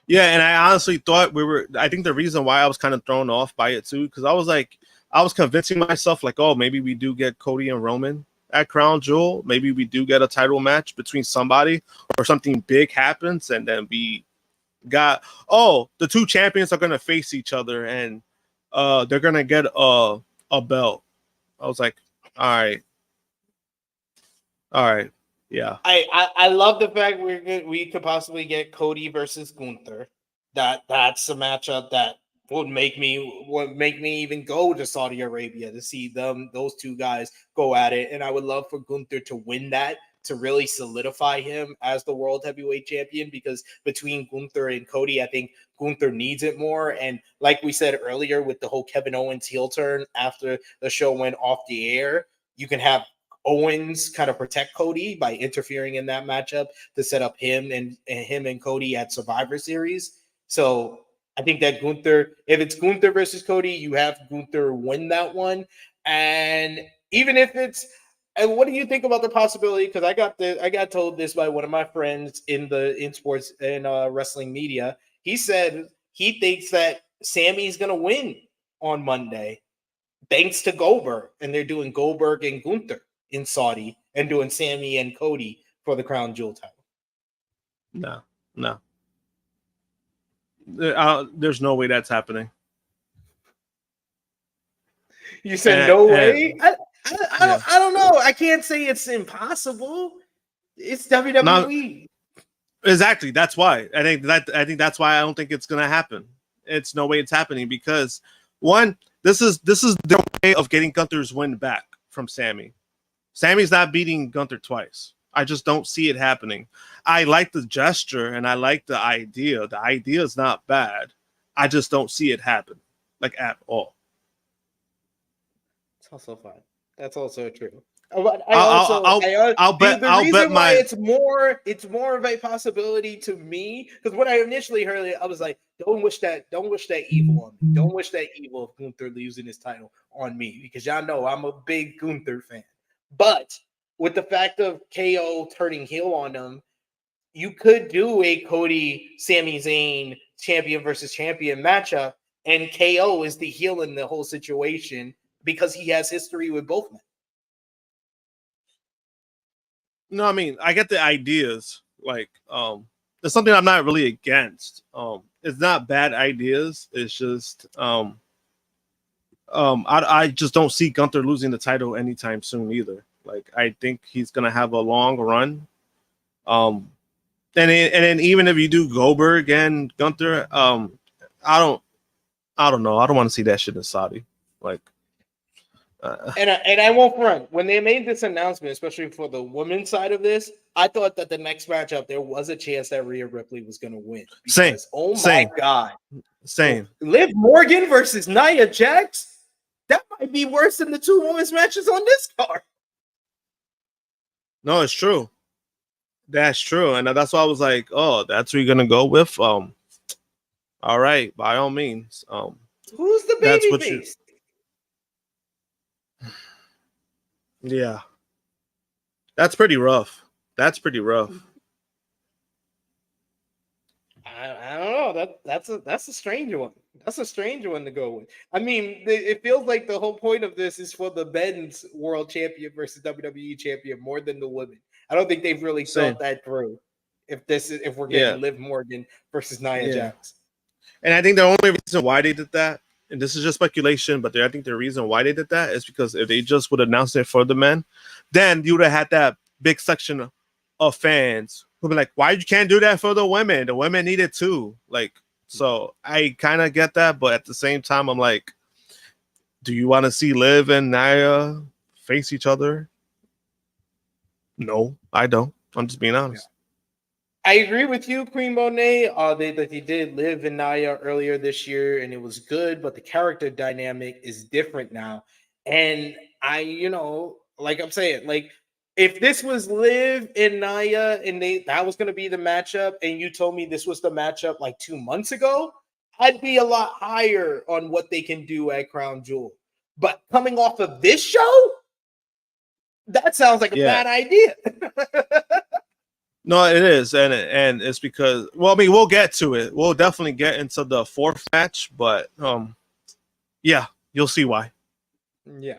Yeah, and I honestly thought I think the reason why I was kind of thrown off by it too, because I was convincing myself, like, oh, maybe we do get Cody and Roman at Crown Jewel. Maybe we do get a title match between somebody, or something big happens, and then we got, the two champions are going to face each other, and they're going to get a belt. I was like, all right. Yeah, I love the fact we could possibly get Cody versus Gunther. That's a matchup that would make me even go to Saudi Arabia to see those two guys go at it. And I would love for Gunther to win that, to really solidify him as the world heavyweight champion, because between Gunther and Cody, I think Gunther needs it more. And like we said earlier, with the whole Kevin Owens heel turn after the show went off the air, you can have Owens kind of protect Cody by interfering in that matchup to set up him and Cody at Survivor Series. So I think that Gunther, if it's Gunther versus Cody, you have Gunther win that one. And even if it's, and what do you think about the possibility? Because I got told this by one of my friends in sports and wrestling media. He said he thinks that Sammy's gonna win on Monday, thanks to Goldberg, and they're doing Goldberg and Gunther in Saudi, and doing Sammy and Cody for the Crown Jewel title. No. There's no way that's happening. You said no way? I don't know. I can't say it's impossible. It's WWE. Exactly. That's why. I think that's why I don't think it's gonna happen. It's no way it's happening, because one, this is their way of getting Gunther's win back from Sammy. Sammy's not beating Gunther twice. I just don't see it happening. I like the gesture and I like the idea. The idea is not bad. I just don't see it happen, like, at all. It's also fine. That's also true. But I'll bet my it's more of a possibility to me, because when I initially heard it, I was like, don't wish that evil on me. Don't wish that evil of Gunther losing his title on me, because y'all know I'm a big Gunther fan. But with the fact of KO turning heel on him, you could do a Cody Sami Zayn champion versus champion matchup, and KO is the heel in the whole situation because he has history with both men. No, I mean, I get the ideas. Like, it's something I'm not really against. It's not bad ideas. It's just, I just don't see Gunther losing the title anytime soon either. Like, I think he's gonna have a long run. And then even if you do Goldberg and Gunther, I don't know. I don't want to see that shit in Saudi. Like. And I won't front. When they made this announcement, especially for the women's side of this, I thought that the next matchup there was a chance that Rhea Ripley was going to win. Because, my God. Same. Liv Morgan versus Nia Jax? That might be worse than the two women's matches on this card. No, it's true. That's true. And that's why I was like, oh, that's who you're going to go with? All right, by all means. Who's the baby face? Yeah, that's pretty rough. I don't know. That's a strange one. That's a strange one to go with. I mean, it feels like the whole point of this is for the men's world champion versus WWE champion more than the women. I don't think they've really thought that through. If we're getting Liv Morgan versus Nia Jax, and I think the only reason why they did that, and this is just speculation, but I think the reason why they did that is because if they just would announce it for the men, then you would have had that big section of fans who'd be like, why you can't do that for the women? The women need it too. Like, so I kind of get that, but at the same time, I'm like, do you want to see Liv and Nia face each other? No, I don't. I'm just being honest. I agree with you, Queen Monet. They did Liv and Nia earlier this year, and it was good, but the character dynamic is different now. And like I'm saying, like if this was Liv and Nia, and that was going to be the matchup, and you told me this was the matchup like 2 months ago, I'd be a lot higher on what they can do at Crown Jewel. But coming off of this show, that sounds like a bad idea. No, it is, and it's because, well, I mean, we'll get to it. We'll definitely get into the fourth match, but yeah, you'll see why. Yeah.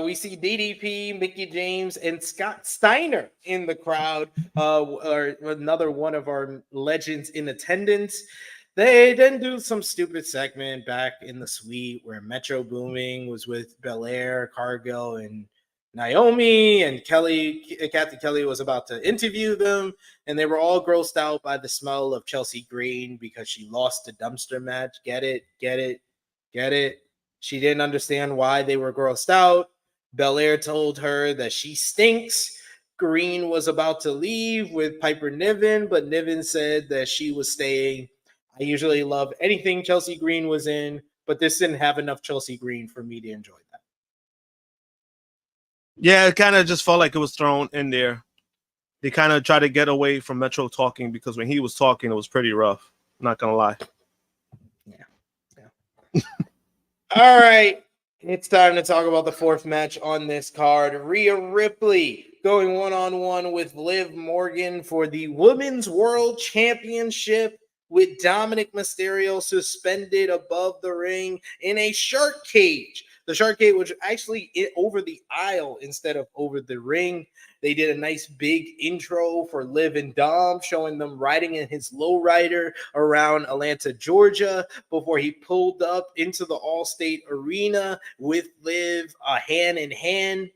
We see DDP, Mickie James, and Scott Steiner in the crowd, or another one of our legends in attendance. They then do some stupid segment back in the suite where Metro Booming was with Belair, Cargill, and Naomi, and Kathy Kelly was about to interview them, and they were all grossed out by the smell of Chelsea Green because she lost the dumpster match. Get it. She didn't understand why they were grossed out. Belair told her that she stinks. Green was about to leave with Piper Niven, but Niven said that she was staying. I usually love anything Chelsea Green was in, but this didn't have enough Chelsea Green for me to enjoy that. Yeah, it kind of just felt like it was thrown in there. They kind of tried to get away from Metro talking because when he was talking, it was pretty rough. I'm not going to lie. Yeah. All right. It's time to talk about the fourth match on this card. Rhea Ripley going one-on-one with Liv Morgan for the Women's World Championship with Dominic Mysterio suspended above the ring in a shark cage. The shark cage was actually over the aisle instead of over the ring. They did a nice big intro for Liv and Dom, showing them riding in his lowrider around Atlanta, Georgia, before he pulled up into the Allstate Arena with Liv hand in hand.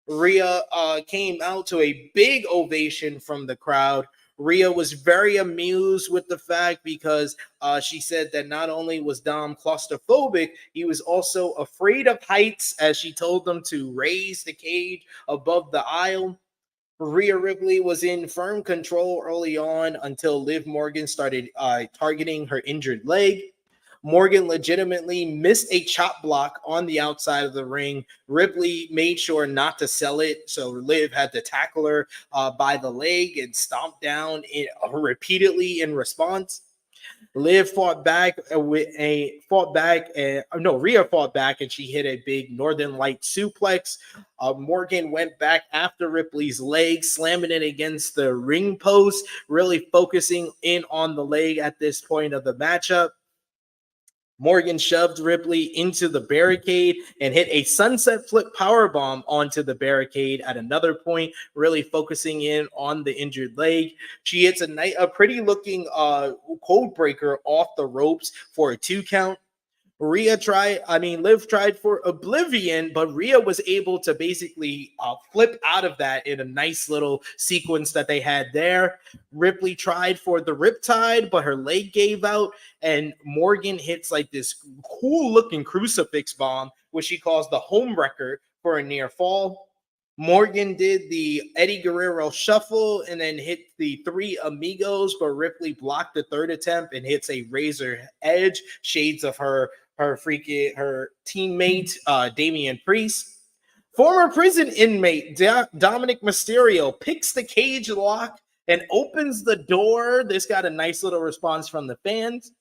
Rhea came out to a big ovation from the crowd. Rhea was very amused with the fact because she said that not only was Dom claustrophobic, he was also afraid of heights, as she told them to raise the cage above the aisle. Rhea Ripley was in firm control early on until Liv Morgan started targeting her injured leg. Morgan legitimately missed a chop block on the outside of the ring. Ripley made sure not to sell it, so Liv had to tackle her by the leg and stomp down repeatedly in response. Rhea fought back and she hit a big Northern Light suplex. Morgan went back after Ripley's leg, slamming it against the ring post, really focusing in on the leg at this point of the matchup. Morgan shoved Ripley into the barricade and hit a sunset flip powerbomb onto the barricade at another point, really focusing in on the injured leg. She hits a pretty looking code breaker off the ropes for a 2 count. Liv tried for Oblivion, but Rhea was able to basically flip out of that in a nice little sequence that they had there. Ripley tried for the Riptide, but her leg gave out, and Morgan hits like this cool looking crucifix bomb, which she calls the homewrecker for a near fall. Morgan did the Eddie Guerrero shuffle and then hit the 3 amigos, but Ripley blocked the 3rd attempt and hits a razor edge, shades of her teammate, Damian Priest. Former prison inmate Dominic Mysterio picks the cage lock and opens the door. This got a nice little response from the fans.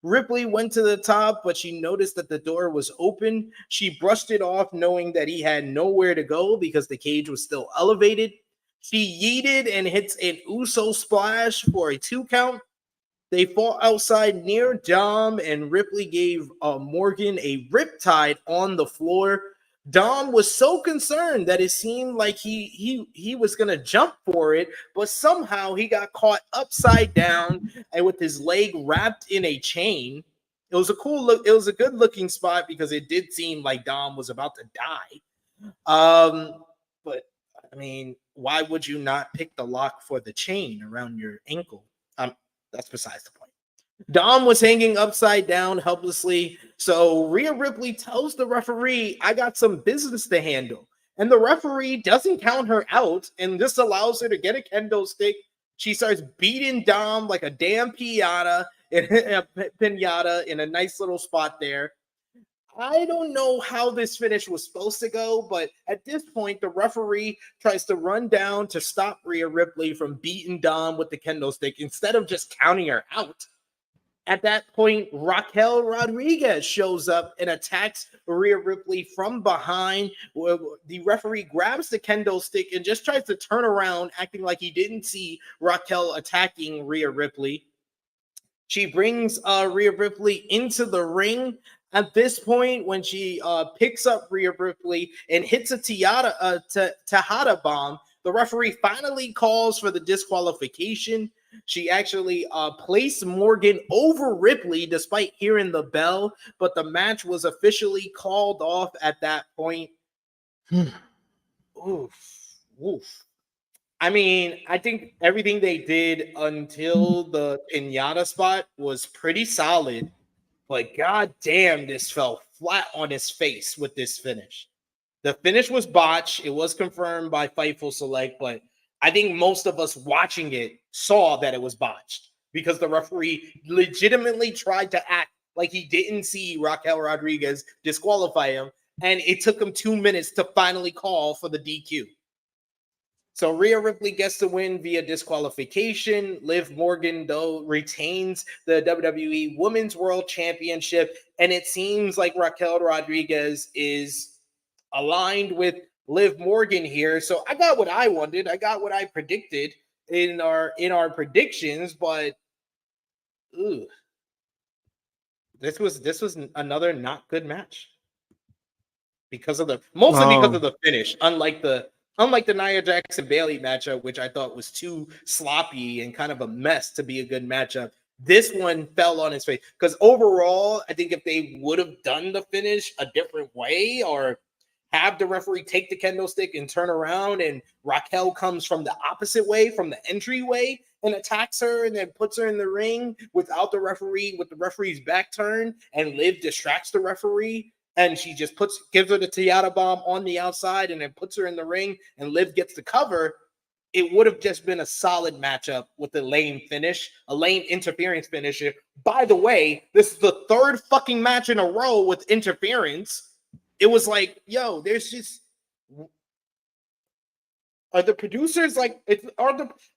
Ripley went to the top, but she noticed that the door was open. She brushed it off, knowing that he had nowhere to go because the cage was still elevated. She yeeted and hits an Uso splash for a 2 count. They fought outside near Dom, and Ripley gave Morgan a riptide on the floor. Dom was so concerned that it seemed like he was going to jump for it, but somehow he got caught upside down and with his leg wrapped in a chain. It was a cool look. It was a good looking spot because it did seem like Dom was about to die. But I mean, why would you not pick the lock for the chain around your ankle? That's besides the point. Dom was hanging upside down helplessly. So Rhea Ripley tells the referee, I got some business to handle. And the referee doesn't count her out. And this allows her to get a kendo stick. She starts beating Dom like a damn pinata in a nice little spot there. I don't know how this finish was supposed to go, but at this point, the referee tries to run down to stop Rhea Ripley from beating Dom with the kendo stick instead of just counting her out. At that point, Raquel Rodriguez shows up and attacks Rhea Ripley from behind. The referee grabs the kendo stick and just tries to turn around, acting like he didn't see Raquel attacking Rhea Ripley. She brings Rhea Ripley into the ring. At this point, when she picks up Rhea Ripley and hits a Tejada bomb, the referee finally calls for the disqualification. She actually placed Morgan over Ripley despite hearing the bell, but the match was officially called off at that point. Oof. I mean, I think everything they did until the pinata spot was pretty solid. But god damn, this fell flat on his face with this finish. The finish was botched. It was confirmed by Fightful Select, but I think most of us watching it saw that it was botched because the referee legitimately tried to act like he didn't see Raquel Rodriguez disqualify him, and it took him 2 minutes to finally call for the DQ. So Rhea Ripley gets the win via disqualification. Liv Morgan, though, retains the WWE Women's World Championship. And it seems like Raquel Rodriguez is aligned with Liv Morgan here. So I got what I wanted. I got what I predicted in our predictions. But this was another not good match. Because of the finish, unlike the Nia Jackson Bailey matchup, which I thought was too sloppy and kind of a mess to be a good matchup. This one fell on his face because overall, I think if they would have done the finish a different way or have the referee take the kendo stick and turn around and Raquel comes from the opposite way, from the entryway and attacks her and then puts her in the ring without the referee, with the referee's back turned, and Liv distracts the referee. And she just gives her the Tejada bomb on the outside and then puts her in the ring and Liv gets the cover. it would have just been a solid matchup with a lame finish, a lame interference finisher. By the way, this is the third fucking match in a row with interference. It was like, yo, there's just... Are the producers like?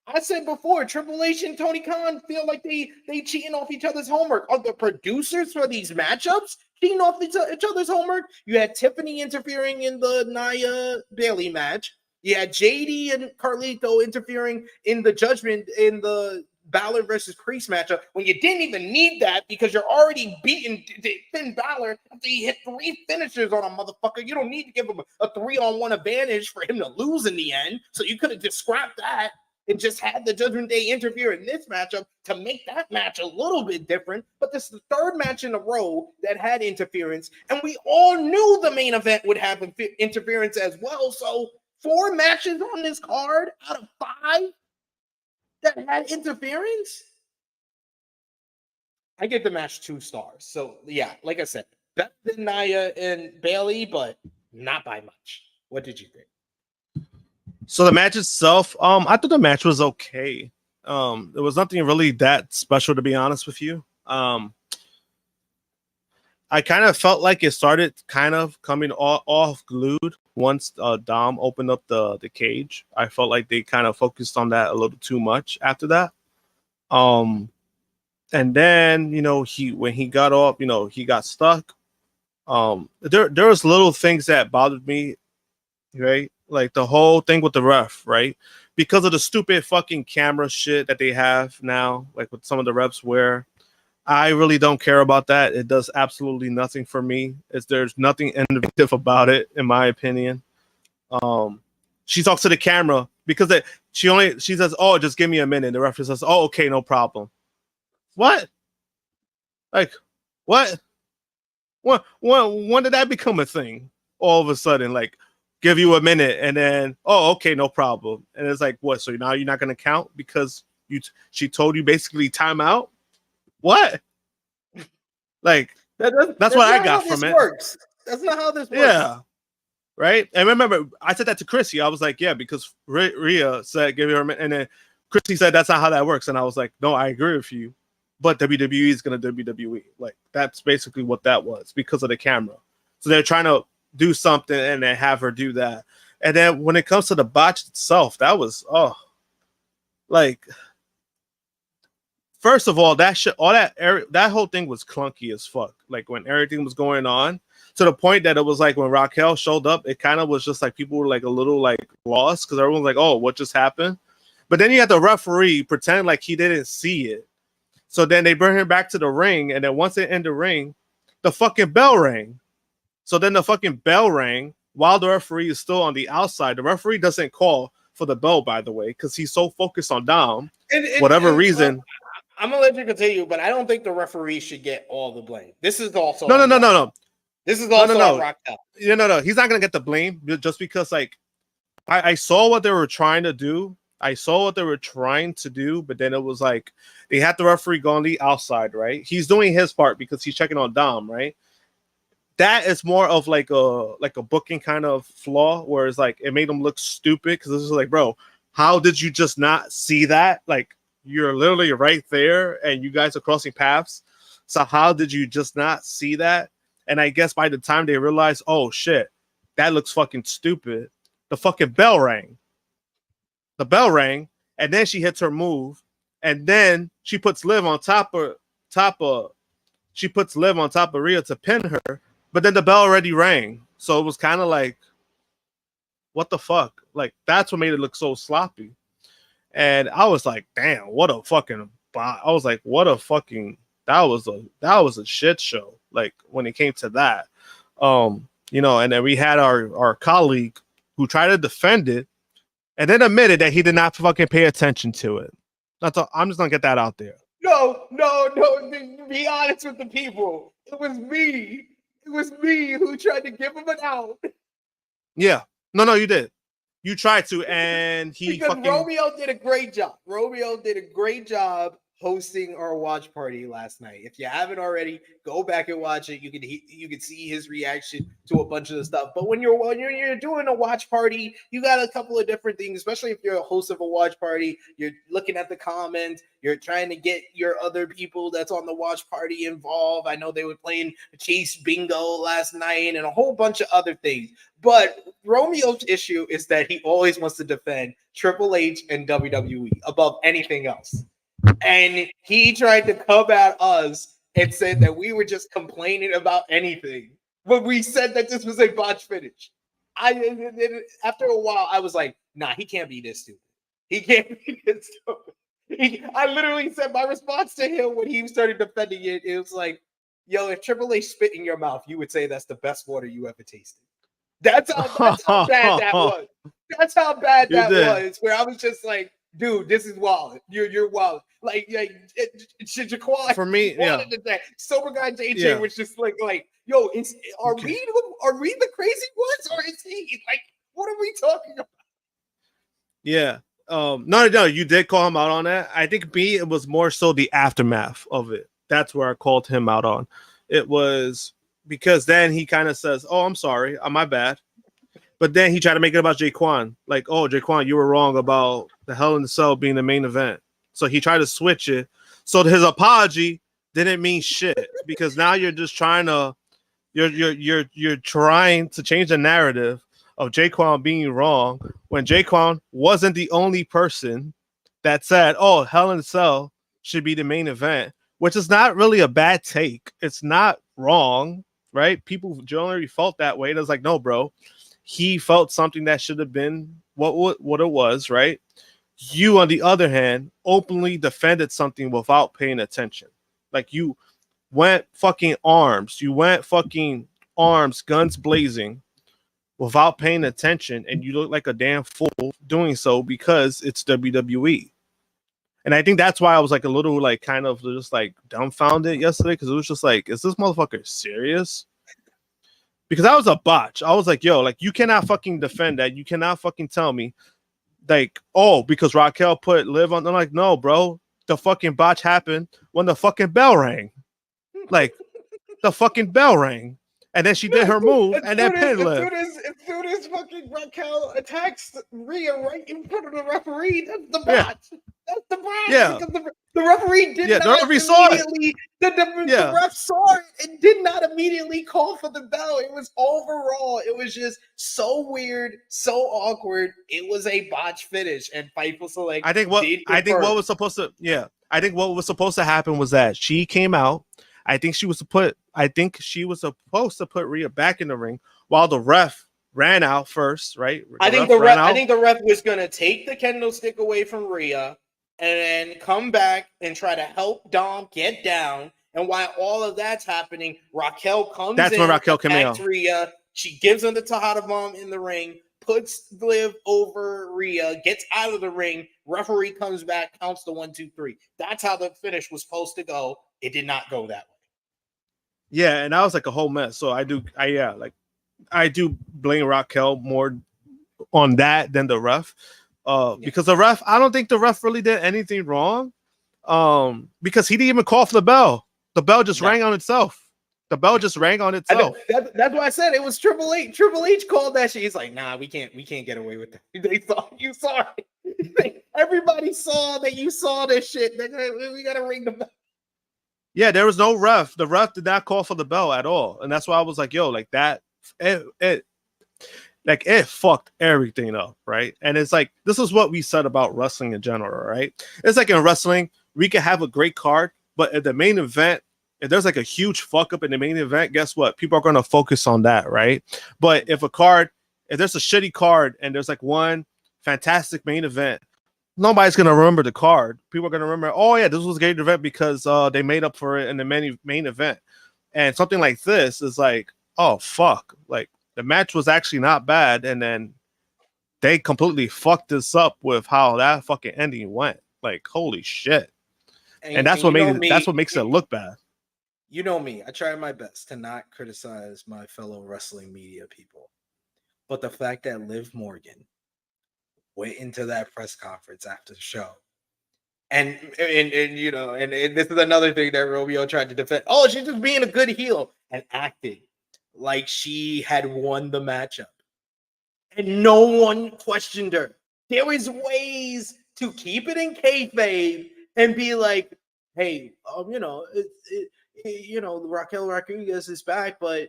I said before, Triple H and Tony Khan feel like they cheating off each other's homework. Are the producers for these matchups cheating off each other's homework? You had Tiffany interfering in the Nia Bailey match. You had JD and Carlito interfering in the Judgment in the Balor versus Priest matchup when you didn't even need that because you're already beating Finn Balor after he hit 3 finishers on a motherfucker. You don't need to give him a 3-on-1 advantage for him to lose in the end. So you could have just scrapped that and just had the Judgment Day interfere in this matchup to make that match a little bit different. But this is the third match in a row that had interference, and we all knew the main event would have interference as well. So 4 matches on this card out of 5 that had interference? I give the match 2 stars. So, yeah, like I said, better than Nia and Bailey, but not by much. What did you think? So the match itself, I thought the match was okay. There was nothing really that special, to be honest with you. I kind of felt like it started kind of coming off glued once Dom opened up the cage. I felt like they kind of focused on that a little too much after that. And then, you know, when he got off, you know, he got stuck. There was little things that bothered me, right? Like the whole thing with the ref, right? Because of the stupid fucking camera shit that they have now, like with some of the refs where I really don't care about that. It does absolutely nothing for me. There's nothing innovative about it, in my opinion. She talks to the camera because she says, "Oh, just give me a minute." The referee says, "Oh, okay, no problem." What? Like, what? When did that become a thing? All of a sudden, like, give you a minute, and then, oh, okay, no problem. And it's like, what? So now you're not going to count because she told you basically time out? What? Like, that's what I got from it. Works. That's not how this works. Yeah. Right? And remember, I said that to Chrissy. I was like, yeah, because Rhea said, give her a minute. And then Chrissy said, that's not how that works. And I was like, no, I agree with you. But WWE is going to WWE. Like, that's basically what that was because of the camera. So they're trying to do something and then have her do that. And then when it comes to the botch itself, that was, like, first of all, that whole thing was clunky as fuck. Like when everything was going on, to the point that it was like when Raquel showed up, it kind of was just like people were like a little like lost because everyone's like, "Oh, what just happened?" But then you had the referee pretend like he didn't see it. So then they bring him back to the ring, and then once they end the ring, the fucking bell rang. So then the fucking bell rang while the referee is still on the outside. The referee doesn't call for the bell, by the way, because he's so focused on Dom. Whatever reason. I'm gonna let you continue, but I don't think the referee should get all the blame. This is also no. This is also no. Raquel. No. He's not gonna get the blame just because, like, I saw what they were trying to do. But then it was like they had the referee go on the outside, right? He's doing his part because he's checking on Dom, right? That is more of like a booking kind of flaw, where it's like it made him look stupid because this is like, bro, how did you just not see that? Like, you're literally right there and you guys are crossing paths. So how did you just not see that? And I guess by the time they realized, oh shit, that looks fucking stupid, the fucking bell rang. The bell rang, and then she hits her move, and then she puts Liv on top of Rhea to pin her, but then the bell already rang. So it was kind of like, what the fuck? Like, that's what made it look so sloppy. And I was like, damn, what a fucking that was a shit show. Like, when it came to that, you know, and then we had our colleague who tried to defend it and then admitted that he did not fucking pay attention to it. I'm just gonna get that out there. No. Be honest with the people. It was me who tried to give him an out. Yeah. No, you did. You tried to, and he because Romeo did a great job. Romeo did a great job hosting our watch party last night. If you haven't already, go back and watch it. You can see his reaction to a bunch of the stuff. But when you're doing a watch party, you got a couple of different things, especially if you're a host of a watch party. You're looking at the comments, you're trying to get your other people that's on the watch party involved. I know they were playing Chase Bingo last night and a whole bunch of other things. But Romeo's issue is that he always wants to defend Triple H and WWE above anything else. And he tried to come at us and said that we were just complaining about anything. But we said that this was a botch finish. After a while, I was like, nah, he can't be this stupid. He can't be this stupid. I literally said my response to him when he started defending it, it was like, yo, if Triple H spit in your mouth, you would say that's the best water you ever tasted. That's how bad that was. That's how bad that was. Where I was just like, dude, this is wild. You're wild. Like Jaquan, for me, yeah. Sober guy JJ was just like, yo, are we the crazy ones, or is he like? What are we talking about? Yeah. No, you did call him out on that. I think it was more so the aftermath of it. That's where I called him out on. It was because then he kind of says, "Oh, I'm sorry, my bad." But then he tried to make it about Jaquan. Like, "Oh, Jaquan, you were wrong about the Hell in the Cell being the main event." So he tried to switch it. So his apology didn't mean shit because now you're just trying to you're trying to change the narrative of Jaquan being wrong when Jaquan wasn't the only person that said, "Oh, Hell in the Cell should be the main event," which is not really a bad take. It's not wrong, right? People generally felt that way. And it's like, no, bro. He felt something that should have been what it was, right? You, on the other hand, openly defended something without paying attention. Like you went fucking arms. You went fucking arms, guns blazing, without paying attention, and you look like a damn fool doing so because it's WWE. And I think that's why I was like a little like kind of just like dumbfounded yesterday because it was just like, is this motherfucker serious? Because that was a botch. I was like, yo, like you cannot fucking defend that. You cannot fucking tell me like, oh, because Raquel put Liv on. I'm like, no, bro. The fucking botch happened when the fucking bell rang. Like the fucking bell rang. And then she did her move and then pinned Liv. As soon as fucking Raquel attacks Rhea right in front of the referee, that's the botch. Yeah. That's the botch. Yeah. Because the referee did not the referee saw immediately. The ref saw it and did not immediately call for the bell. It was overall. It was just so weird, so awkward. It was a botch finish, and Fightful Select. I think what was supposed to happen was that she came out. I think she was supposed to put Rhea back in the ring while the ref ran out first, right? I think the ref was gonna take the kendo stick away from Rhea and then come back and try to help Dom get down. And while all of that's happening, Raquel comes in. That's when Raquel came out. Rhea. She gives him the Tejada bomb in the ring, puts Liv over Rhea, gets out of the ring. Referee comes back, counts the 1, 2, 3. That's how the finish was supposed to go. It did not go that way. Yeah, and that was like a whole mess. So I do blame Raquel more on that than the ref. Because the ref, I don't think the ref really did anything wrong. Because he didn't even call for the bell. The bell just rang on itself. The bell just rang on itself. That's why I said it was Triple H. Triple H called that shit. He's like, nah, we can't get away with that. You saw it. Everybody saw that you saw this shit. We gotta ring the bell. Yeah, there was no ref. The ref did not call for the bell at all. And that's why I was like, yo, like that, it fucked everything up, right? And it's like, this is what we said about wrestling in general, right? It's like in wrestling, we can have a great card, but at the main event, if there's like a huge fuck up in the main event, guess what? People are going to focus on that, right? But if there's a shitty card and there's like one fantastic main event, nobody's going to remember the card. People are going to remember, oh yeah, this was a great event because they made up for it in the main event. And something like this is like, oh fuck, like the match was actually not bad, and then they completely fucked this up with how that fucking ending went. Like, holy shit. And that's what makes it look bad. You know me. I try my best to not criticize my fellow wrestling media people. But the fact that Liv Morgan went into that press conference after the show And you know, and this is another thing that Romeo tried to defend. Oh, she's just being a good heel and acting like she had won the matchup. And no one questioned her. There was ways to keep it in kayfabe and be like, hey, you know, you know, Raquel Rodriguez is back, but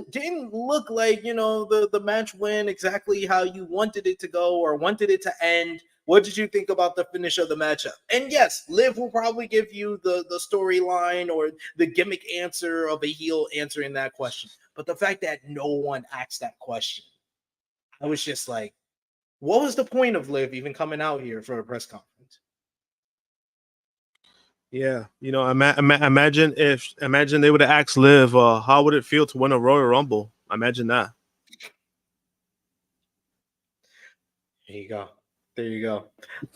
didn't look like, you know, the match went exactly how you wanted it to go or wanted it to end. What did you think about the finish of the matchup? And yes, Liv will probably give you the storyline or the gimmick answer of a heel answering that question. But the fact that no one asked that question, I was just like, what was the point of Liv even coming out here for a press conference? Yeah, you know, imagine they would have asked Liv, how would it feel to win a Royal Rumble? Imagine that. There you go. There you go.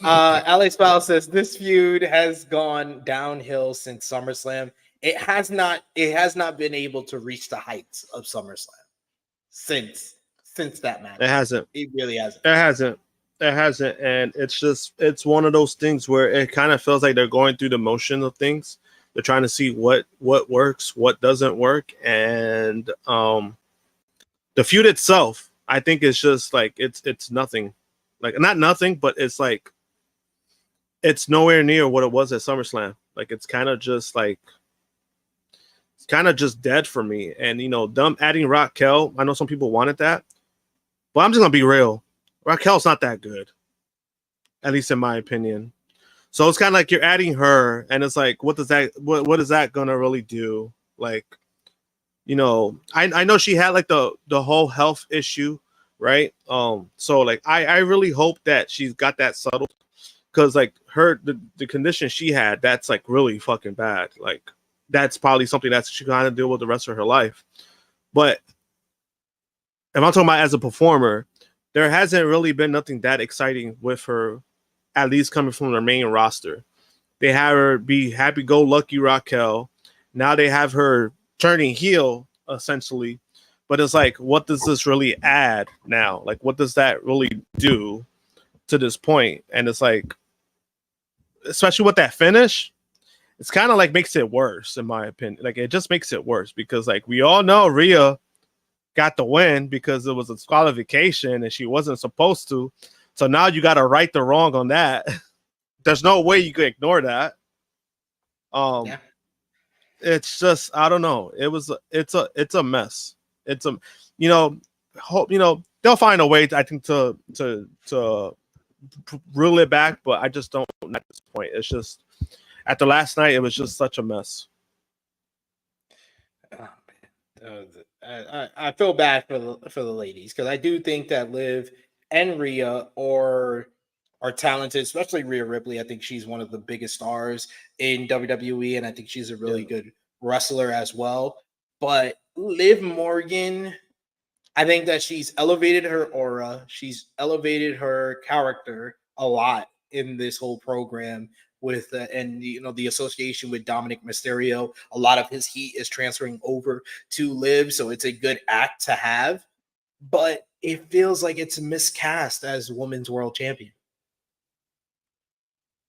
Alex Powell says this feud has gone downhill since SummerSlam. It has not been able to reach the heights of SummerSlam since that match. It hasn't. It really hasn't. It hasn't, and it's one of those things where it kind of feels like they're going through the motion of things. They're trying to see what works, what doesn't work, and the feud itself, I think, is just like it's nothing. Like, not nothing, but it's like it's nowhere near what it was at SummerSlam. Like, it's kind of just dead for me. And, you know, them adding Raquel, I know some people wanted that, but I'm just gonna be real. Raquel's not that good, at least in my opinion. So it's kind of like you're adding her, and it's like, what is that gonna really do? Like, you know, I know she had like the whole health issue, right? So like I really hope that she's got that settled, because like the condition she had, that's like really fucking bad. Like, that's probably something that she gonna deal with the rest of her life. But if I'm talking about as a performer, there hasn't really been nothing that exciting with her, at least coming from their main roster. They have her be happy-go-lucky Raquel. Now they have her turning heel, essentially. But it's like, what does this really add now? Like, what does that really do to this point? And it's like, especially with that finish, it's kind of like makes it worse, in my opinion. Like, it just makes it worse because, like, we all know Rhea got the win because it was a disqualification and she wasn't supposed to. So now you got to right the wrong on that. There's no way you could ignore that. Yeah. It's just, I don't know. It's a mess. It's a, you know, hope, you know, they'll find a way, I think, to reel it back, but I just don't at this point. It's just, after last night, it was just such a mess. I feel bad for the ladies, because I do think that Liv and Rhea are talented, especially Rhea Ripley. I think she's one of the biggest stars in WWE, and I think she's a really good wrestler as well. But Liv Morgan, I think that she's elevated her aura, she's elevated her character a lot in this whole program. With and you know, the association with Dominic Mysterio, a lot of his heat is transferring over to Liv, so it's a good act to have. But it feels like it's miscast as women's world champion.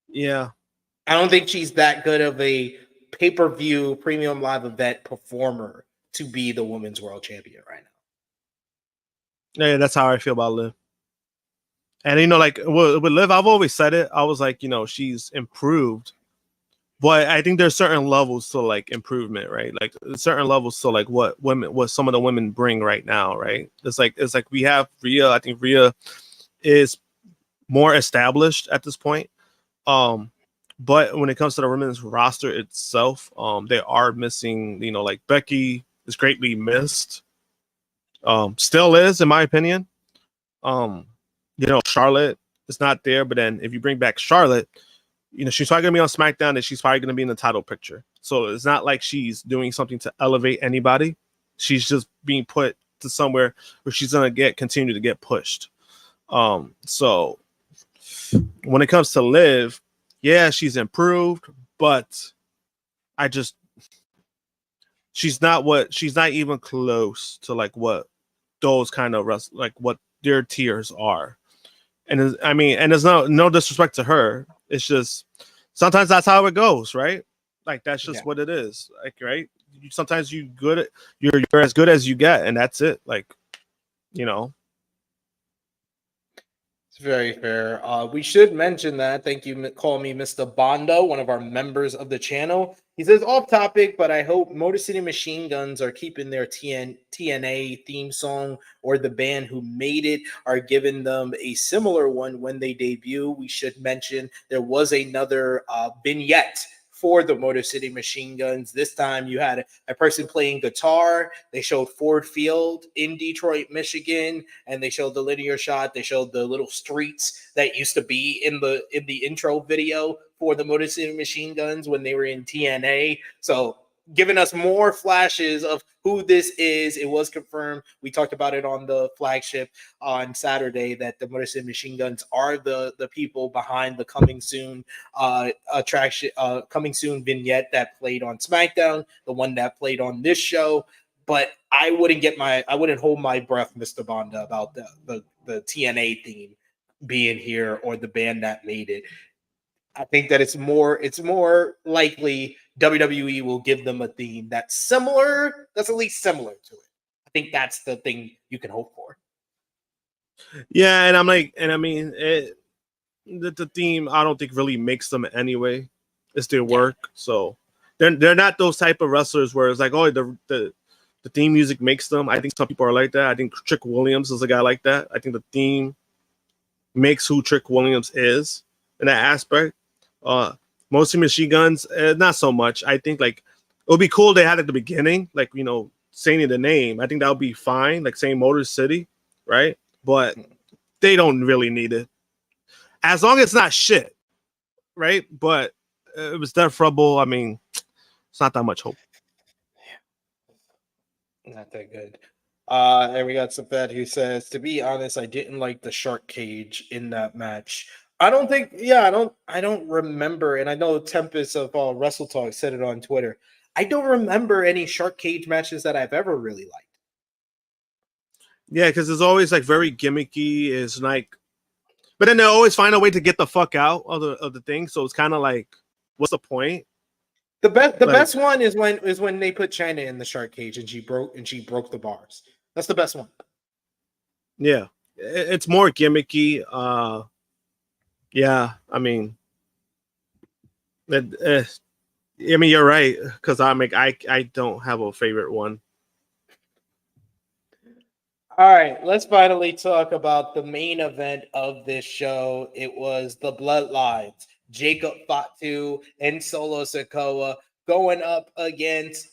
Yeah, I don't think she's that good of a pay-per-view premium live event performer to be the women's world champion right now. Yeah, that's how I feel about Liv. And, you know, like with Liv, I've always said it. I was like, you know, she's improved, but I think there's certain levels to like improvement, right? Like certain levels to like what some of the women bring right now, right? It's like we have Rhea. I think Rhea is more established at this point. But when it comes to the women's roster itself, they are missing, you know, like Becky is greatly missed. Still is, in my opinion. You know, Charlotte is not there, but then if you bring back Charlotte, you know, she's probably going to be on SmackDown and she's probably going to be in the title picture. So it's not like she's doing something to elevate anybody. She's just being put to somewhere where she's going to continue to get pushed. So when it comes to Liv, yeah, she's improved, but she's not even close to like what those kind of like what their tiers are. And there's no disrespect to her. It's just sometimes that's how it goes, right? Like that's just Yeah. what it is. Like, right? Sometimes you're as good as you get, and that's it. Like, you know. It's very fair. We should mention that. Thank you, call me Mr. Bondo, one of our members of the channel. He says, off topic, but I hope Motor City Machine Guns are keeping their TNA theme song, or the band who made it are giving them a similar one when they debut. We should mention there was another vignette for the Motor City Machine Guns. This time you had a person playing guitar. They showed Ford Field in Detroit, Michigan, and they showed the linear shot. They showed the little streets that used to be in the intro video for the Motor City Machine Guns when they were in TNA. So giving us more flashes of who this is. It was confirmed. We talked about it on the flagship on Saturday that the Motor City Machine Guns are the people behind the coming soon attraction, coming soon vignette that played on SmackDown, the one that played on this show. But I wouldn't hold my breath, Mr. Bonda, about the TNA theme being here or the band that made it. I think that it's more likely WWE will give them a theme that's at least similar to it. I think that's the thing you can hope for. Yeah, and I mean, the theme I don't think really makes them anyway. It's their work, so they're not those type of wrestlers where it's like, oh, the theme music makes them. I think some people are like that. I think Trick Williams is a guy like that. I think the theme makes who Trick Williams is in that aspect. Mostly Machine Guns, not so much. I think like it would be cool they had at the beginning, like, you know, saying the name. I think that would be fine, like saying Motor City, right? But they don't really need it, as long as it's not shit, right? But it was Death Trouble. I mean, it's not that much hope. Not that good. And we got Safed who says, to be honest, I didn't like the shark cage in that match. I don't remember, and I know Tempest of Wrestle Talk said it on Twitter. I don't remember any shark cage matches that I've ever really liked. Yeah, because it's always like very gimmicky. It's like, but then they always find a way to get the fuck out of the thing. So it's kind of like, what's the point? The best one is when they put China in the shark cage and she broke the bars. That's the best one. Yeah, it's more gimmicky. Yeah, I mean, you're right, because I don't have a favorite one. All right, let's finally talk about the main event of this show. It was the Bloodlines, Jacob Fatu and Solo Sikoa going up against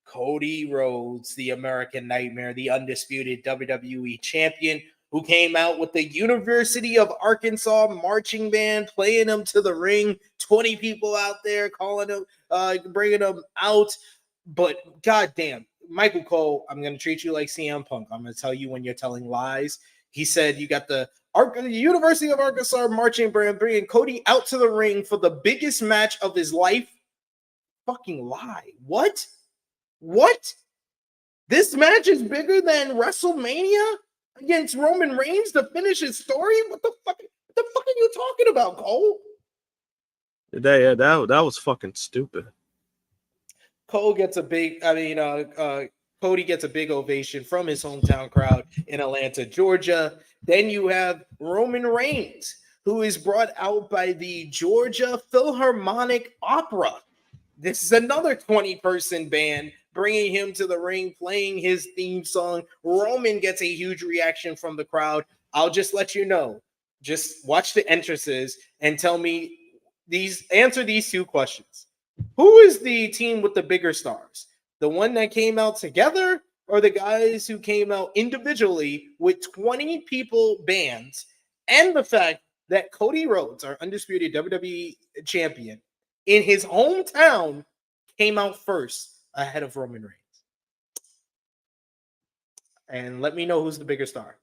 Cody Rhodes, the American Nightmare, the undisputed WWE champion, who came out with the University of Arkansas marching band, playing them to the ring. 20 people out there calling them, bringing them out. But goddamn, Michael Cole, I'm going to treat you like CM Punk. I'm going to tell you when you're telling lies. He said you got the University of Arkansas marching band bringing Cody out to the ring for the biggest match of his life. Fucking lie. What? This match is bigger than WrestleMania against Roman Reigns to finish his story? What the fuck are you talking about, Cole? Yeah, that was fucking stupid. Cody gets a big ovation from his hometown crowd in Atlanta, Georgia. Then you have Roman Reigns, who is brought out by the Georgia Philharmonic Opera. This is another 20-person band bringing him to the ring, playing his theme song. Roman gets a huge reaction from the crowd. I'll just let you know. Just watch the entrances and tell me answer these two questions. Who is the team with the bigger stars? The one that came out together, or the guys who came out individually with 20 people bands? And the fact that Cody Rhodes, our undisputed WWE champion, in his hometown, came out first ahead of Roman Reigns. And let me know who's the bigger star.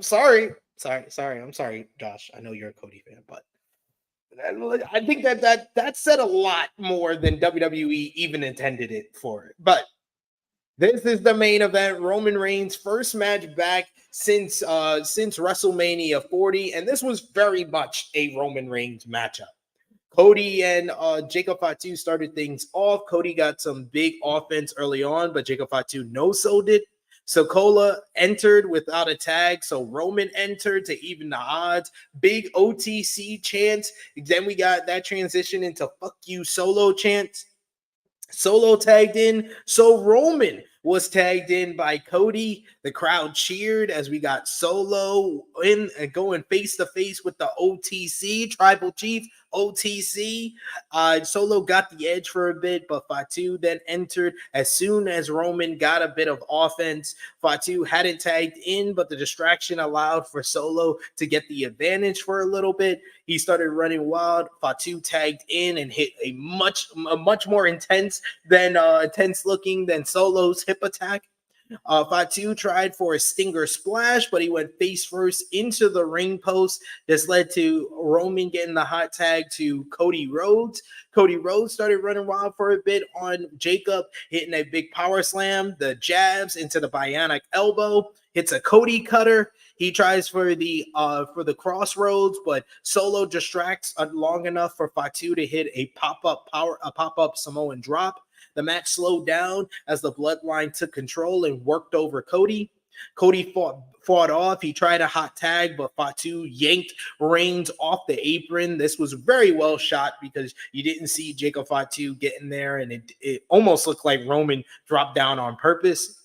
Sorry. I'm sorry, Josh. I know you're a Cody fan, but I think that said a lot more than WWE even intended it for. But this is the main event. Roman Reigns' first match back since WrestleMania 40, and this was very much a Roman Reigns matchup. Cody and Jacob Fatu started things off. Cody got some big offense early on, but Jacob Fatu no-sold it. Sikoa entered without a tag, so Roman entered to even the odds. Big OTC chants. Then we got that transition into fuck you Solo chants. Solo tagged in, so Roman was tagged in by Cody. The crowd cheered as we got Solo in and going face to face with the OTC Tribal Chief. OTC. Solo got the edge for a bit, but Fatu then entered as soon as Roman got a bit of offense. Fatu hadn't tagged in, but the distraction allowed for Solo to get the advantage for a little bit. He started running wild. Fatu tagged in and hit a much more intense looking than Solo's hip attack. Fatu tried for a stinger splash, but he went face first into the ring post. This led to Roman getting the hot tag to Cody Rhodes. Cody Rhodes started running wild for a bit on Jacob, hitting a big power slam, the jabs into the bionic elbow, hits a Cody cutter. He tries for the crossroads, but Solo distracts long enough for Fatu to hit a pop-up Samoan drop. The match slowed down as the Bloodline took control and worked over Cody. Cody fought off. He tried a hot tag, but Fatu yanked Reigns off the apron. This was very well shot because you didn't see Jacob Fatu getting there, and it almost looked like Roman dropped down on purpose.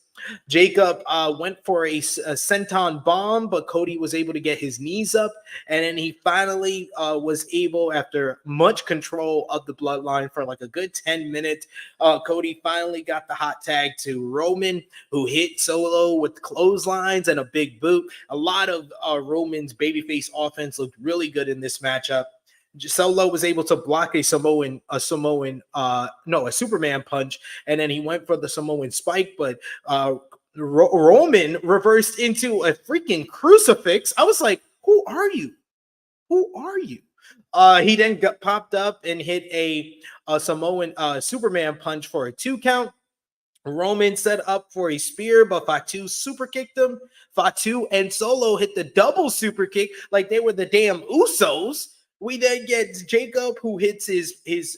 Jacob went for a senton bomb, but Cody was able to get his knees up, and then he finally was able, after much control of the Bloodline for like a good 10 minutes, Cody finally got the hot tag to Roman, who hit Solo with clotheslines and a big boot. A lot of Roman's babyface offense looked really good in this matchup. Solo was able to block a Superman punch, and then he went for the Samoan spike, but Roman reversed into a freaking crucifix. I was like, who are you? Who are you? He then popped up and hit a Samoan Superman punch for a 2 count. Roman set up for a spear, but Fatu super kicked him. Fatu and Solo hit the double super kick like they were the damn Usos. We then get Jacob, who hits his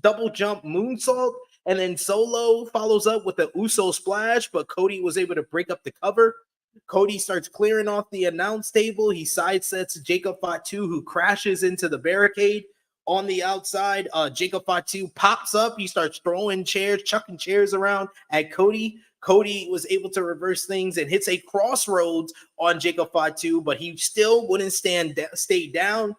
double jump moonsault, and then Solo follows up with the Uso splash, but Cody was able to break up the cover. Cody starts clearing off the announce table. He sidesets Jacob Fatu, who crashes into the barricade. On the outside, Jacob Fatu pops up. He starts throwing chairs, chucking chairs around at Cody. Cody was able to reverse things and hits a crossroads on Jacob Fatu, but he still wouldn't stay down.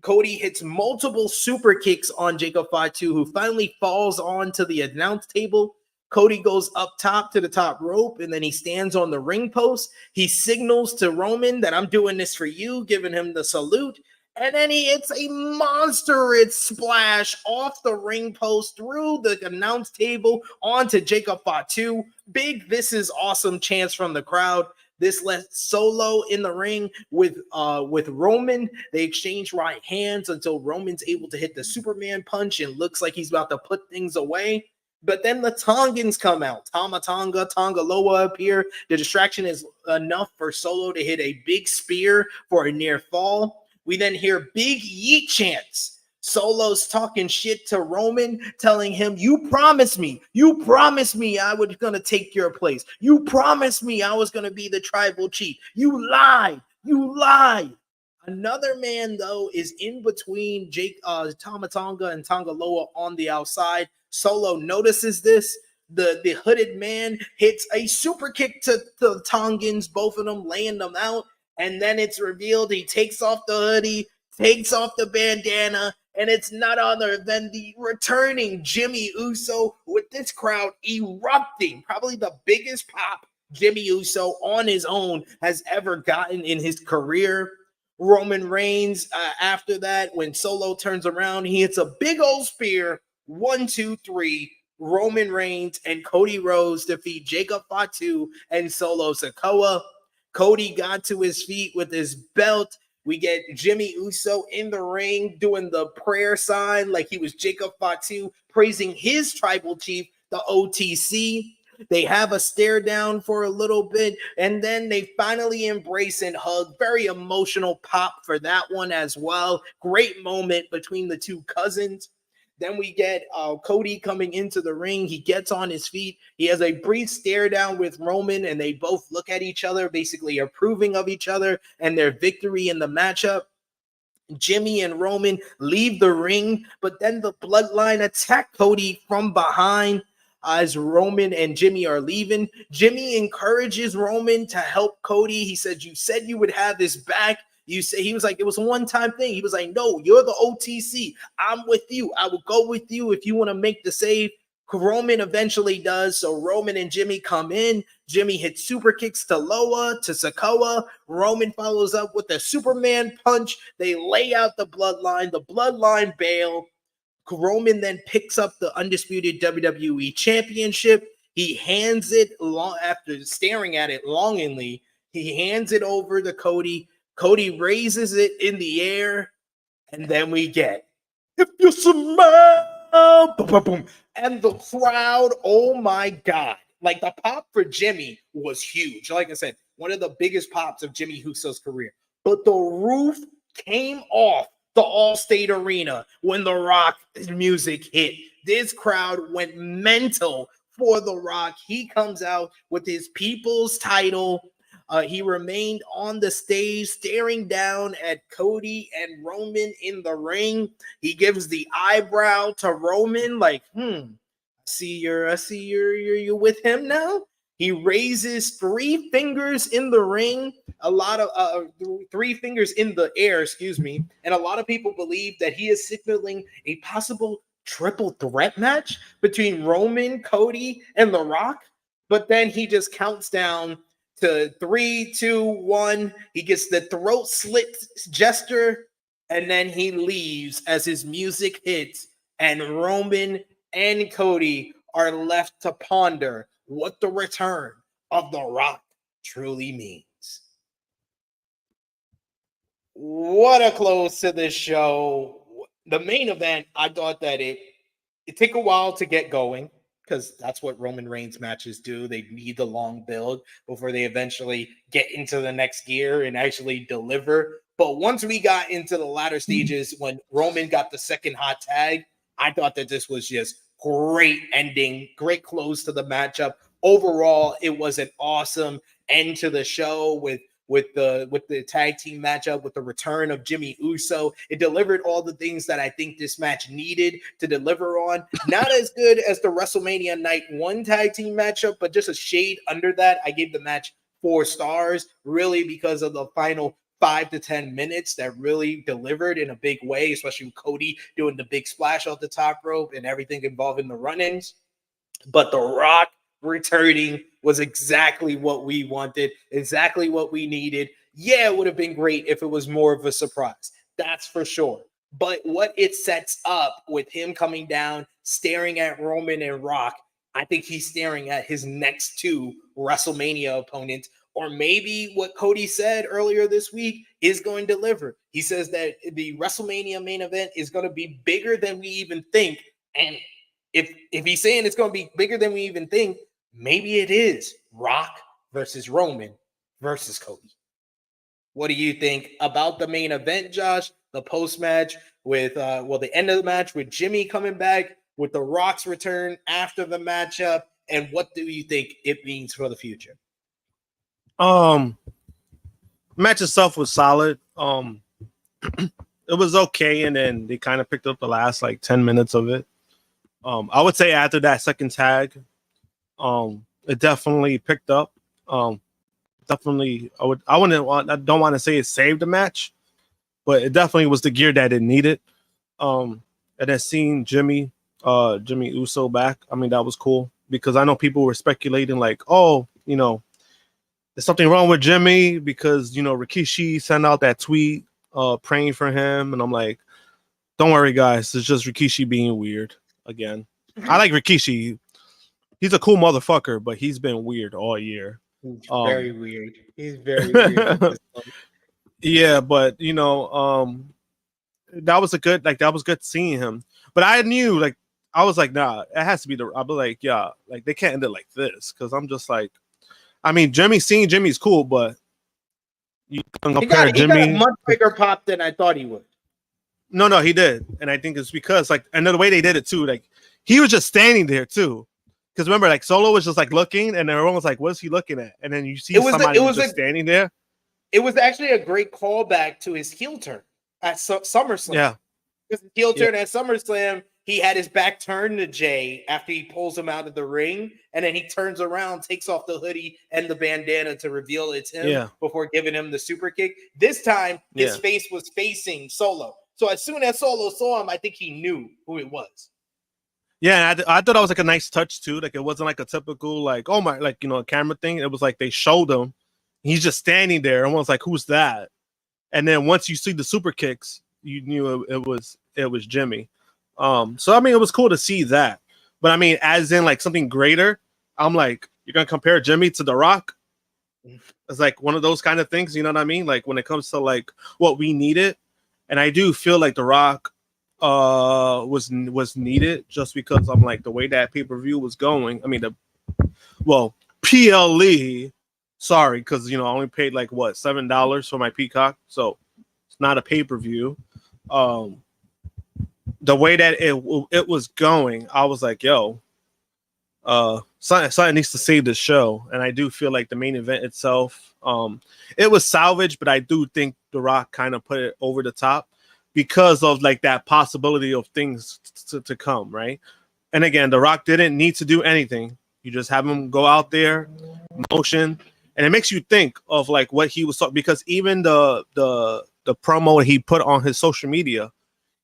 Cody hits multiple super kicks on Jacob Fatu, who finally falls onto the announce table. Cody goes up top to the top rope, and then he stands on the ring post. He signals to Roman that I'm doing this for you, giving him the salute. And then he hits a monstrous splash off the ring post through the announce table onto Jacob Fatu. Big "This is awesome" chants from the crowd. This left Solo in the ring with Roman. They exchange right hands until Roman's able to hit the Superman punch and looks like he's about to put things away. But then the Tongans come out. Tonga Loa appear. The distraction is enough for Solo to hit a big spear for a near fall. We then hear big yeet chants. Solo's talking shit to Roman, telling him, you promised me I was going to take your place. You promised me I was going to be the tribal chief. You lied. Another man, though, is in between Tama Tonga and Tonga Loa on the outside. Solo notices this. The hooded man hits a super kick to the Tongans, both of them laying them out. And then it's revealed he takes off the hoodie, takes off the bandana, and it's none other than the returning Jimmy Uso, with this crowd erupting. Probably the biggest pop Jimmy Uso on his own has ever gotten in his career. Roman Reigns, after that, when Solo turns around, he hits a big old spear. 1, 2, 3. Roman Reigns and Cody Rhodes defeat Jacob Fatu and Solo Sikoa. Cody got to his feet with his belt. We get Jimmy Uso in the ring doing the prayer sign like he was Jacob Fatu, praising his tribal chief, the OTC. They have a stare down for a little bit, and then they finally embrace and hug. Very emotional pop for that one as well. Great moment between the two cousins. Then we get Cody coming into the ring. He gets on his feet. He has a brief stare down with Roman, and they both look at each other, basically approving of each other and their victory in the matchup. Jimmy and Roman leave the ring, but then the Bloodline attack Cody from behind as Roman and Jimmy are leaving. Jimmy encourages Roman to help Cody. He said, "You said you would have his back." You say, he was like, it was a one-time thing. He was like, "No, you're the OTC. I'm with you. I will go with you if you want to make the save." Roman eventually does. So Roman and Jimmy come in. Jimmy hits super kicks to Loa, to Sikoa. Roman follows up with a Superman punch. They lay out the Bloodline. The Bloodline bail. Roman then picks up the undisputed WWE Championship. He hands it after staring at it longingly. He hands it over to Cody. Cody raises it in the air. And then we get, "If you smile," boom, boom, boom. And the crowd, oh my God. Like, the pop for Jimmy was huge. Like I said, one of the biggest pops of Jimmy Uso's career. But the roof came off the Allstate Arena when The Rock music hit. This crowd went mental for The Rock. He comes out with his People's title. He remained on the stage staring down at Cody and Roman in the ring. He gives the eyebrow to Roman like, I see you're with him now. He raises 3 fingers in the ring, a lot of 3 fingers in the air, excuse me. And a lot of people believe that he is signaling a possible triple threat match between Roman, Cody, and The Rock. But then he just counts down to 3, 2, 1. He gets the throat slit gesture, and then he leaves as his music hits, and Roman and Cody are left to ponder what the return of The Rock truly means. What a close to this show. The main event, I thought that it took a while to get going, because that's what Roman Reigns matches do. They need the long build before they eventually get into the next gear and actually deliver. But once we got into the latter stages, when Roman got the second hot tag, I thought that this was just great ending, great close to the matchup. Overall, it was an awesome end to the show with the tag team matchup, with the return of Jimmy Uso. It delivered all the things that I think this match needed to deliver on. Not as good as the WrestleMania Night 1 tag team matchup, but just a shade under that. I gave the match 4 stars, really because of the final 5 to 10 minutes that really delivered in a big way, especially with Cody doing the big splash off the top rope and everything involving the run-ins. But The Rock returning was exactly what we wanted, exactly what we needed. Yeah, it would have been great if it was more of a surprise. That's for sure. But what it sets up with him coming down, staring at Roman and Rock, I think he's staring at his next 2 WrestleMania opponents. Or maybe what Cody said earlier this week is going to deliver. He says that the WrestleMania main event is going to be bigger than we even think. And if he's saying it's going to be bigger than we even think, maybe it is Rock versus Roman versus Cody. What do you think about the main event, Josh? The post-match with, the end of the match with Jimmy coming back, with The Rock's return after the matchup, and what do you think it means for the future? Match itself was solid. It was okay, and then they kind of picked up the last 10 minutes of it. I would say after that second tag, it definitely picked up. Definitely, I don't want to say it saved the match, but it definitely was the gear that it needed. And then seeing Jimmy Uso back, I mean, that was cool, because I know people were speculating there's something wrong with Jimmy because, Rikishi sent out that tweet praying for him. And I'm like, don't worry, guys. It's just Rikishi being weird again. I like Rikishi. He's a cool motherfucker, but he's been weird all year. He's very weird. He's very weird. Yeah, but, that was that was good seeing him. But I I was like, nah, it has to be I'll be like, yeah, like they can't end it like this because I'm just like, I mean, Jimmy's cool, but you can compare He got a Jimmy. much bigger pop than I thought he would. No, he did, and I think it's because like, and the way they did it too, like he was just standing there too. Because remember, like Solo was just like looking, and everyone was like, "What is he looking at?" And then you see somebody just standing there. It was actually a great callback to his heel turn at SummerSlam. Yeah, because the heel turn at SummerSlam, he had his back turned to Jay after he pulls him out of the ring, and then he turns around, takes off the hoodie and the bandana to reveal it's him before giving him the super kick. This time, his face was facing Solo. So as soon as Solo saw him, I think he knew who it was. Yeah, I thought that was like a nice touch too. Like it wasn't like a typical like, oh my, like, you know, a camera thing. It was like they showed him. He's just standing there. Everyone's like, who's that? And then once you see the super kicks, you knew it was Jimmy. So I mean, it was cool to see that. But I mean, as in like something greater, I'm like, you're gonna compare Jimmy to The Rock? It's like one of those kind of things, you know what I mean? Like when it comes to like what we needed, and I do feel like The Rock was needed just because I'm like the way that pay-per-view was going. I mean, PLE. Sorry, because you know I only paid like what $7 for my Peacock, so it's not a pay-per-view. The way that it was going, I was like, yo, something needs to save this show. And I do feel like the main event itself, it was salvaged, but I do think The Rock kind of put it over the top because of like that possibility of things to come, right? And again, The Rock didn't need to do anything. You just have him go out there, motion, and it makes you think of like what he was talking, because even the promo he put on his social media,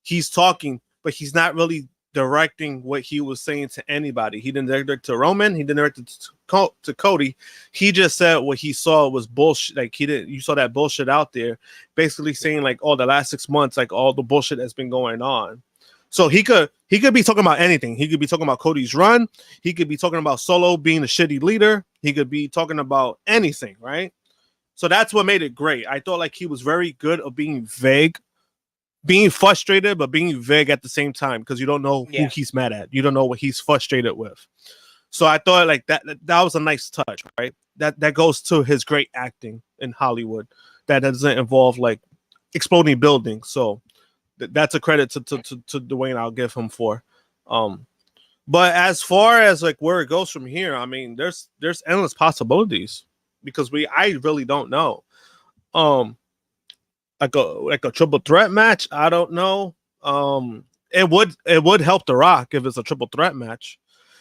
he's talking, but he's not really directing what he was saying to anybody. He didn't direct it to Roman. He didn't direct it to Cody. He just said what he saw was bullshit. Like you saw that bullshit out there, basically saying like, oh, the last 6 months, like all the bullshit that's been going on. So he could be talking about anything. He could be talking about Cody's run. He could be talking about Solo being a shitty leader. He could be talking about anything, right? So that's what made it great. I thought like he was very good at being vague, being frustrated, but being vague at the same time, because you don't know who he's mad at. You don't know what he's frustrated with. So I thought like that was a nice touch, right? That goes to his great acting in Hollywood. That doesn't involve like exploding buildings. So that's a credit to Dwayne. I'll give him for. But as far as like where it goes from here, I mean, there's endless possibilities because I really don't know. Like a triple threat match, I don't know. It would help The Rock if it's a triple threat match,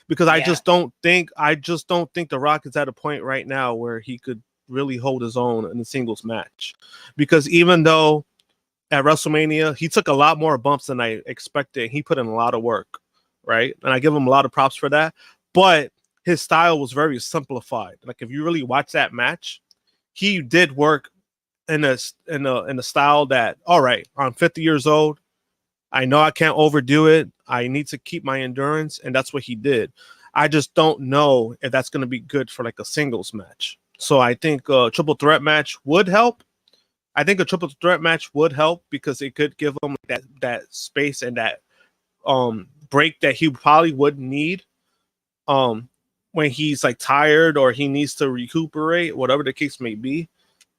because I just don't think The Rock is at a point right now where he could really hold his own in a singles match, because even though at WrestleMania he took a lot more bumps than I expected, he put in a lot of work, right? And I give him a lot of props for that. But his style was very simplified. Like if you really watch that match, he did work in a style that, all right, I'm 50 years old. I know I can't overdo it. I need to keep my endurance, and that's what he did. I just don't know if that's going to be good for like a singles match. So I think a triple threat match would help. I think a triple threat match would help because it could give him that space and that break that he probably would need when he's like tired or he needs to recuperate, whatever the case may be.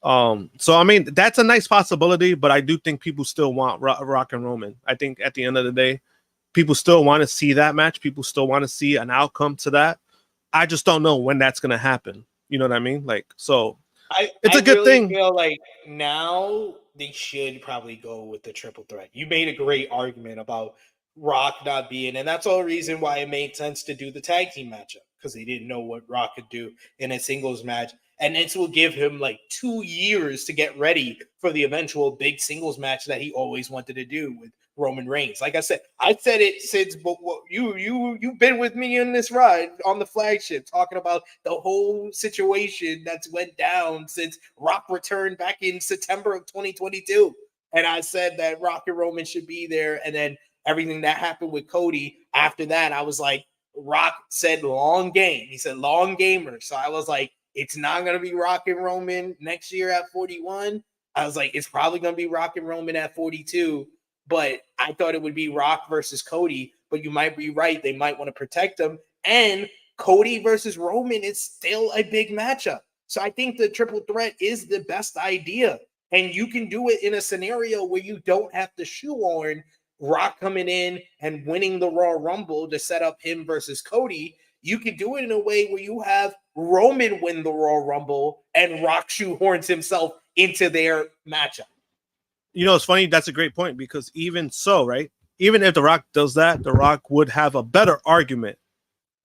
So I mean, that's a nice possibility, but I do think people still want Rock and Roman. I think at the end of the day, people still want to see that match. People still want to see an outcome to that. I just don't know when that's going to happen. You know what I mean? Like, so it's a good really thing. I feel like now they should probably go with the triple threat. You made a great argument about Rock not being, and that's the whole reason why it made sense to do the tag team matchup, because they didn't know what Rock could do in a singles match. And this will give him like 2 years to get ready for the eventual big singles match that he always wanted to do with Roman Reigns. Like I said it since you've been with me in this ride on the flagship, talking about the whole situation that's went down since Rock returned back in September of 2022. And I said that Rock and Roman should be there. And then everything that happened with Cody after that, I was like, Rock said long game. He said long gamer. So I was like, it's not going to be Rock and Roman next year at 41. I was like, it's probably going to be Rock and Roman at 42. But I thought it would be Rock versus Cody. but you might be right. They might want to protect him. And Cody versus Roman is still a big matchup. So I think the triple threat is the best idea. And you can do it in a scenario where you don't have to shoehorn Rock coming in and winning the Royal Rumble to set up him versus Cody. You could do it in a way where you have Roman win the Royal Rumble and Rock shoehorns himself into their matchup. You know, it's funny. That's a great point, because even so, right? Even if The Rock does that, The Rock would have a better argument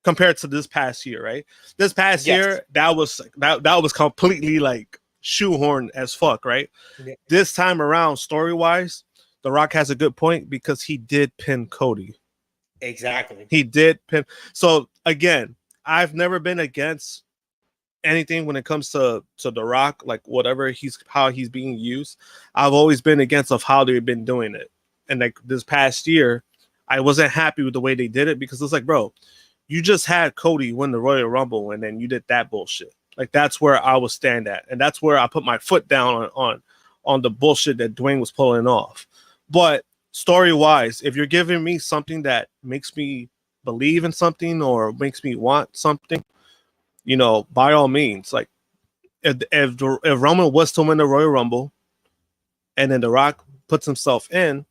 compared to this past year, right? This past year, that was completely like shoehorned as fuck, right? Yeah. This time around, story-wise, The Rock has a good point because he did pin Cody. Exactly. He did pin. So again, I've never been against anything when it comes to The Rock, like whatever how he's being used. I've always been against of how they've been doing it. And like this past year, I wasn't happy with the way they did it, because it's like, bro, you just had Cody win the Royal Rumble and then you did that bullshit. Like that's where I would stand at. And that's where I put my foot down on the bullshit that Dwayne was pulling off. But story-wise, if you're giving me something that makes me believe in something or makes me want something, you know, by all means, like if Roman was to win the Royal Rumble and then The Rock puts himself in,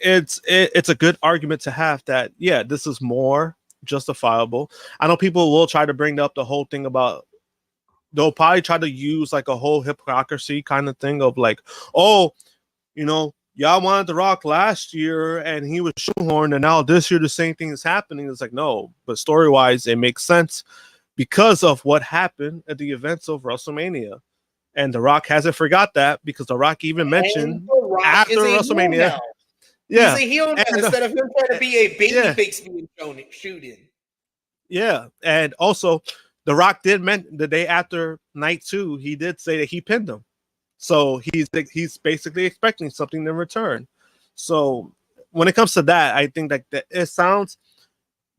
it's a good argument to have that, yeah, this is more justifiable. I know people will try to bring up the whole thing about, they'll probably try to use like a whole hypocrisy kind of thing of like, oh, you know, y'all wanted The Rock last year and he was shoehorned, and now this year the same thing is happening. It's like, no, but story-wise, it makes sense because of what happened at the events of WrestleMania. And The Rock hasn't forgot that, because The Rock even mentioned after WrestleMania. Yeah. He's a heel now, instead of him trying to be a babyface being shooting. Yeah. And also, The Rock did mention the day after night 2, he did say that he pinned him. So he's basically expecting something in return. So when it comes to that, I think that it sounds,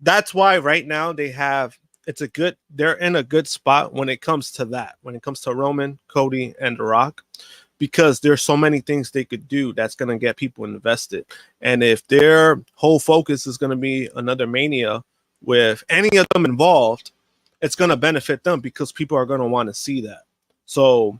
that's why right now they're in a good spot when it comes to that, when it comes to Roman, Cody, and The Rock, because there's so many things they could do that's going to get people invested. And if their whole focus is going to be another Mania with any of them involved, it's going to benefit them because people are going to want to see that. So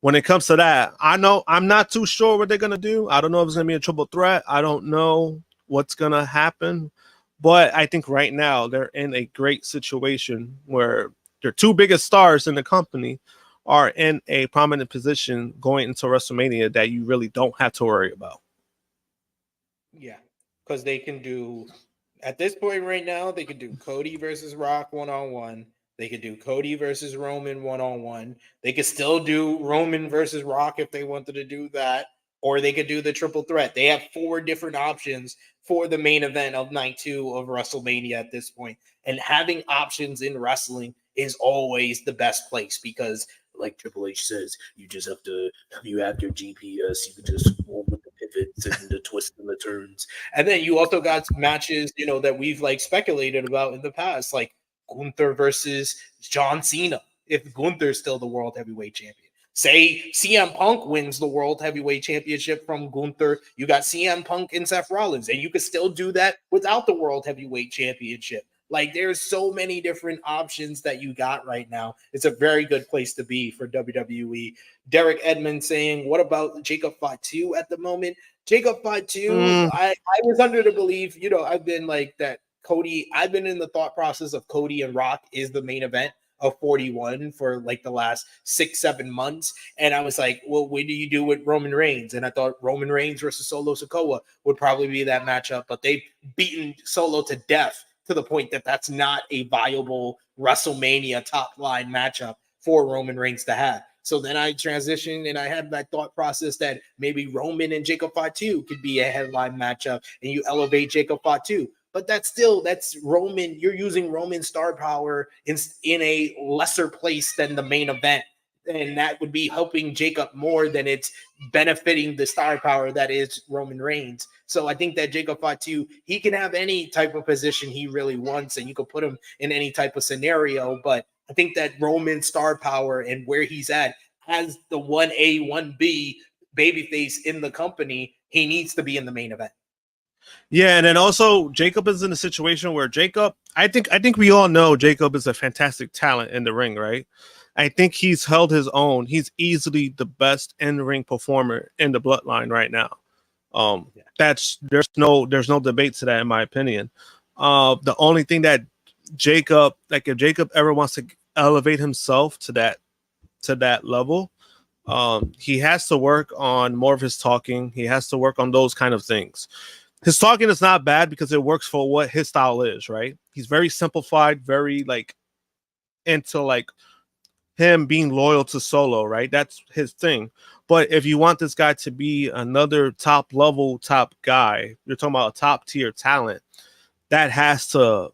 when it comes to that, I know I'm not too sure what they're going to do. I don't know if it's going to be a triple threat. I don't know what's going to happen. But I think right now they're in a great situation where their two biggest stars in the company are in a prominent position going into WrestleMania that you really don't have to worry about. Yeah, because they can do, at this point right now, they could do Cody versus Rock one-on-one. They could do Cody versus Roman one-on-one. They could still do Roman versus Rock if they wanted to do that, or they could do the triple threat. They have 4 different options for the main event of night 2 of WrestleMania at this point. And having options in wrestling is always the best place, because like Triple H says, you have your GPS, you can just roll with the pivots and the twists and the turns. And then you also got matches, you know, that we've like speculated about in the past, like Gunther versus John Cena, if Gunther's still the world heavyweight champion. Say CM Punk wins the World Heavyweight Championship from Gunther. You got CM Punk and Seth Rollins, and you could still do that without the World Heavyweight Championship. Like, there's so many different options that you got right now. It's a very good place to be for WWE. Derek Edmonds saying, what about Jacob Fatu at the moment? Jacob Fatu, I was under the belief, you know, I've been like that Cody, I've been in the thought process of Cody and Rock is the main event of 41 for like the last 6-7 months. And I was like, well, what do you do with Roman Reigns? And I thought Roman Reigns versus Solo Sikoa would probably be that matchup, but they've beaten Solo to death to the point that that's not a viable WrestleMania top line matchup for Roman Reigns to have. So then I transitioned and I had that thought process that maybe Roman and Jacob Fatu could be a headline matchup and you elevate Jacob Fatu. But that's Roman. You're using Roman star power in a lesser place than the main event. And that would be helping Jacob more than it's benefiting the star power that is Roman Reigns. So I think that Jacob Fatu, he can have any type of position he really wants, and you can put him in any type of scenario. But I think that Roman star power and where he's at as the 1A, 1B babyface in the company, he needs to be in the main event. Yeah, and then also Jacob is in a situation where Jacob, I think we all know Jacob is a fantastic talent in the ring, right? I think he's held his own. He's easily the best in-ring performer in the Bloodline right now. There's no debate to that in my opinion. The only thing that Jacob, like if Jacob ever wants to elevate himself to that level, he has to work on more of his talking. He has to work on those kind of things. His talking is not bad because it works for what his style is, right? He's very simplified, very like into like him being loyal to Solo, right? That's his thing. But if you want this guy to be another top guy, you're talking about a top tier talent, that has to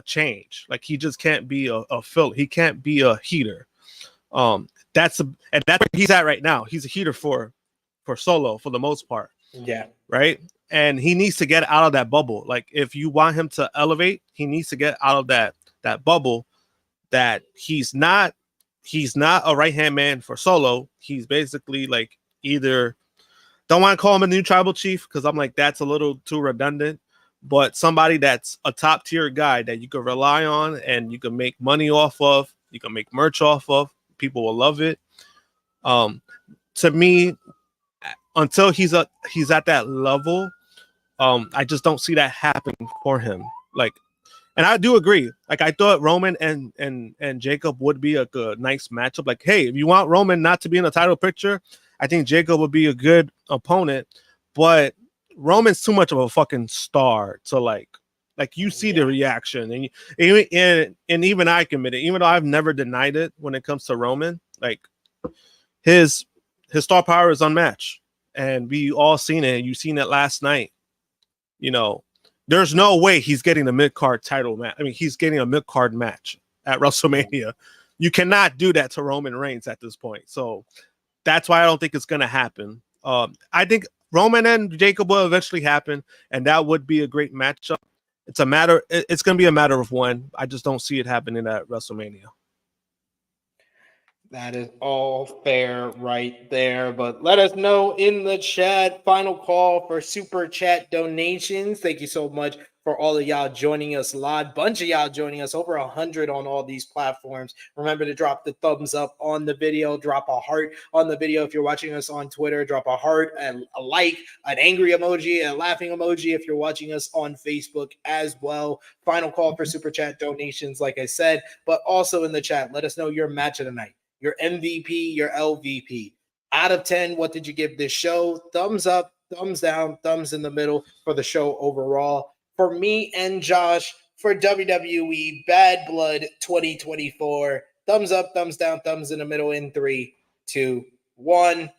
change. Like he just can't be a filler. He can't be a heater. That's where he's at right now. He's a heater for Solo for the most part. Yeah. Right. And he needs to get out of that bubble. Like if you want him to elevate, he needs to get out of that bubble that he's not a right-hand man for Solo. He's basically like either, don't want to call him a new tribal chief because I'm like, that's a little too redundant, but somebody that's a top tier guy that you can rely on and you can make money off of, you can make merch off of, people will love it. To me, until he's at that level, I just don't see that happening for him. Like, and I do agree. Like, I thought Roman and Jacob would be a nice matchup. Like, hey, if you want Roman not to be in the title picture, I think Jacob would be a good opponent. But Roman's too much of a fucking star to like you see the reaction, and even I can admit it. Even though I've never denied it when it comes to Roman, like his star power is unmatched. And we all seen it. You seen it last night. You know, there's no way he's getting the mid-card title match. I mean, he's getting a mid-card match at WrestleMania. You cannot do that to Roman Reigns at this point. So that's why I don't think it's going to happen. I think Roman and Jacob will eventually happen, and that would be a great matchup. It's going to be a matter of when. I just don't see it happening at WrestleMania. That is all fair right there. But let us know in the chat. Final call for super chat donations. Thank you so much for all of y'all joining us live. Bunch of y'all joining us, over 100 on all these platforms. Remember to drop the thumbs up on the video. Drop a heart on the video if you're watching us on Twitter. Drop a heart, and a like, an angry emoji, a laughing emoji if you're watching us on Facebook as well. Final call for super chat donations, like I said. But also in the chat, let us know your match of the night, your MVP, your LVP. Out of 10, what did you give this show? Thumbs up, thumbs down, thumbs in the middle for the show overall. For me and Josh, for WWE Bad Blood 2024, thumbs up, thumbs down, thumbs in the middle in 3, 2, 1.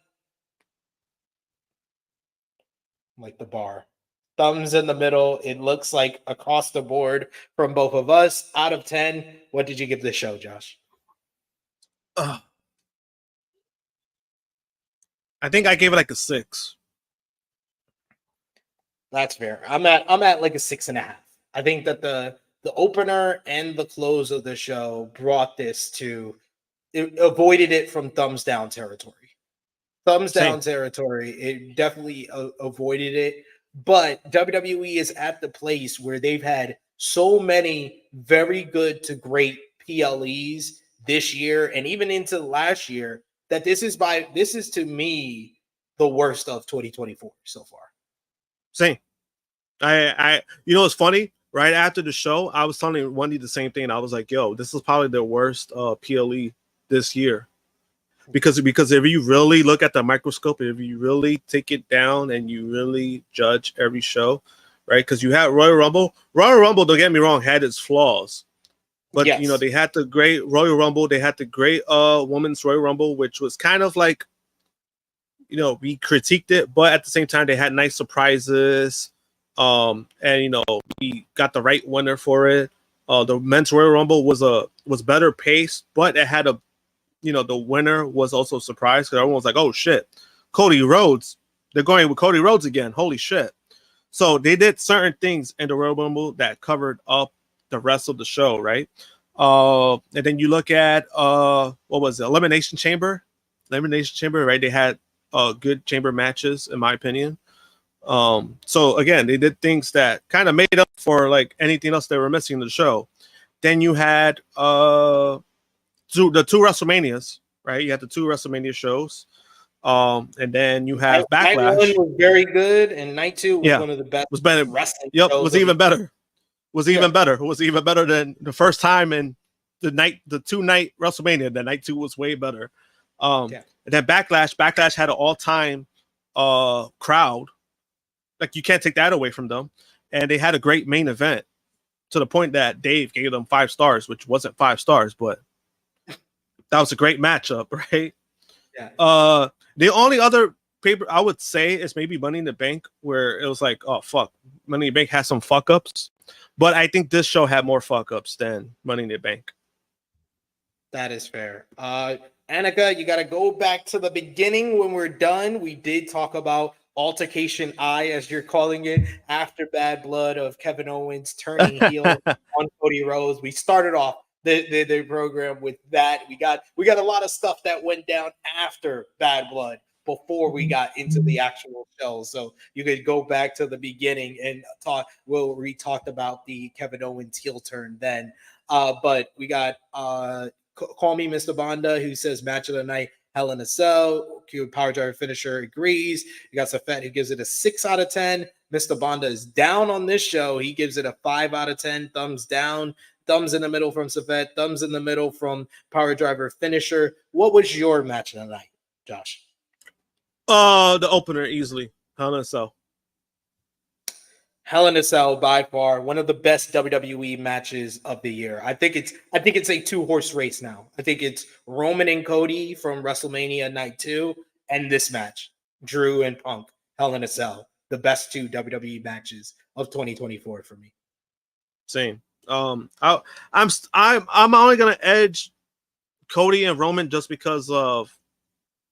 Like the bar. Thumbs in the middle. It looks like across the board from both of us. Out of 10, what did you give this show, Josh? I think I gave it like a 6. That's fair. I'm at like a 6.5. I think that the opener and the close of the show brought this to, it avoided it from thumbs down territory. Thumbs down territory. It definitely avoided it. But WWE is at the place where they've had so many very good to great PLEs this year and even into last year that this is to me the worst of 2024 so far. Same. I you know, it's funny. Right after the show, I was telling Wendy the same thing. I was like, "Yo, this is probably the worst PLE this year," because if you really look at the microscope, if you really take it down and you really judge every show, right? Because you had Royal Rumble. Royal Rumble, don't get me wrong, had its flaws, but yes, you know they had the great Royal Rumble. They had the great Women's Royal Rumble, which was kind of like, you know, we critiqued it, but at the same time they had nice surprises. And you know, we got the right winner for it. The men's Royal Rumble was better paced, but it had a, you know, the winner was also surprised because everyone was like, "Oh shit, Cody Rhodes! They're going with Cody Rhodes again! Holy shit!" So they did certain things in the Royal Rumble that covered up the rest of the show, right? And then you look at what was it, Elimination Chamber, right? They had good chamber matches, in my opinion. So again, they did things that kind of made up for like anything else they were missing in the show. Then you had the two WrestleManias, right? You had the 2 WrestleMania shows. And then you have Night Backlash. 1 was very good, and Night 2 was one of the best. Was better. Wrestling Yep, shows was of even the- better. Was even better. It was even better than the first time in the 2-night WrestleMania. The Night 2 was way better. And then Backlash had an all-time crowd. Like, you can't take that away from them. And they had a great main event to the point that Dave gave them 5 stars, which wasn't 5 stars, but that was a great matchup, right? Yeah. The only other paper I would say is maybe Money in the Bank, where it was like, oh fuck, Money in the Bank has some fuck ups, but I think this show had more fuck ups than Money in the Bank. That is fair. Annika, you got to go back to the beginning when we're done. We did talk about Altercation I, as you're calling it, after Bad Blood of Kevin Owens turning heel on Cody Rhodes. We started off the program with that. We got a lot of stuff that went down after Bad Blood before we got into the actual show. So you could go back to the beginning and talk. We talked about the Kevin Owens heel turn then. But we got Call Me Mr. Banda, who says match of the night, Hell in a Cell. Power Driver Finisher agrees. You got Safet, who gives it a 6 out of 10. Mr. Banda is down on this show. He gives it a 5 out of 10. Thumbs down. Thumbs in the middle from Safet. Thumbs in the middle from Power Driver Finisher. What was your match of the night, Josh? The opener easily. Hell in a Cell. Hell in a Cell, by far one of the best WWE matches of the year. I think it's a 2-horse race now. I think it's Roman and Cody from WrestleMania Night 2 and this match, Drew and Punk. Hell in a Cell, the best 2 WWE matches of 2024 for me. Same. I'm only gonna edge Cody and Roman just because of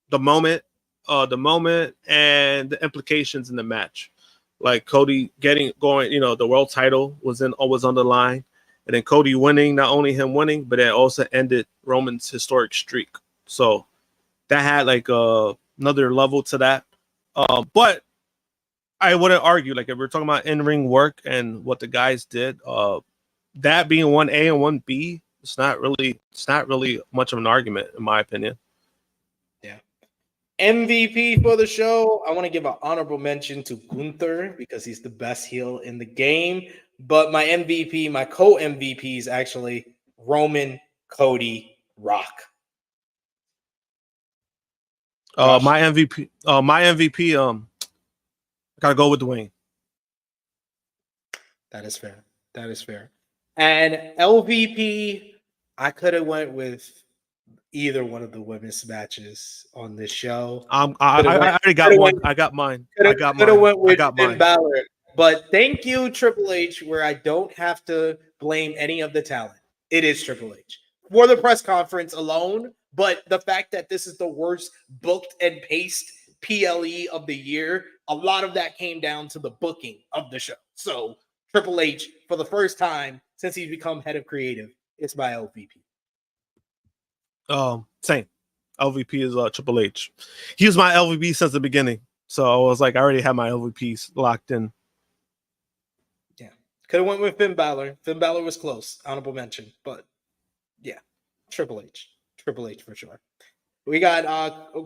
the moment and the implications in the match. Like Cody going, the world title was on the line, and then Cody winning, not only him winning, but it also ended Roman's historic streak. So that had like another level to that. But I wouldn't argue, like if we're talking about in-ring work and what the guys did, that being 1A and 1B, it's not really much of an argument in my opinion. Yeah. MVP for the show, I want to give an honorable mention to Gunther because he's the best heel in the game. But my MVP, my co-MVP is actually Roman, Cody, Rock. My MVP, I gotta go with Dwayne. That is fair. And LVP, I could have went with either one of the women's matches on this show. I already got one. I got mine. Could have went with Finn Balor. But thank you, Triple H, where I don't have to blame any of the talent. It is Triple H for the press conference alone. But the fact that this is the worst booked and paced PLE of the year, a lot of that came down to the booking of the show. So Triple H, for the first time since he's become head of creative, it's my LVP. Same. LVP is Triple H. He was my LVP since the beginning. So I was like, I already had my LVPs locked in. Yeah. Could have went with Finn Balor. Finn Balor was close. Honorable mention. But yeah, Triple H. Triple H for sure. We got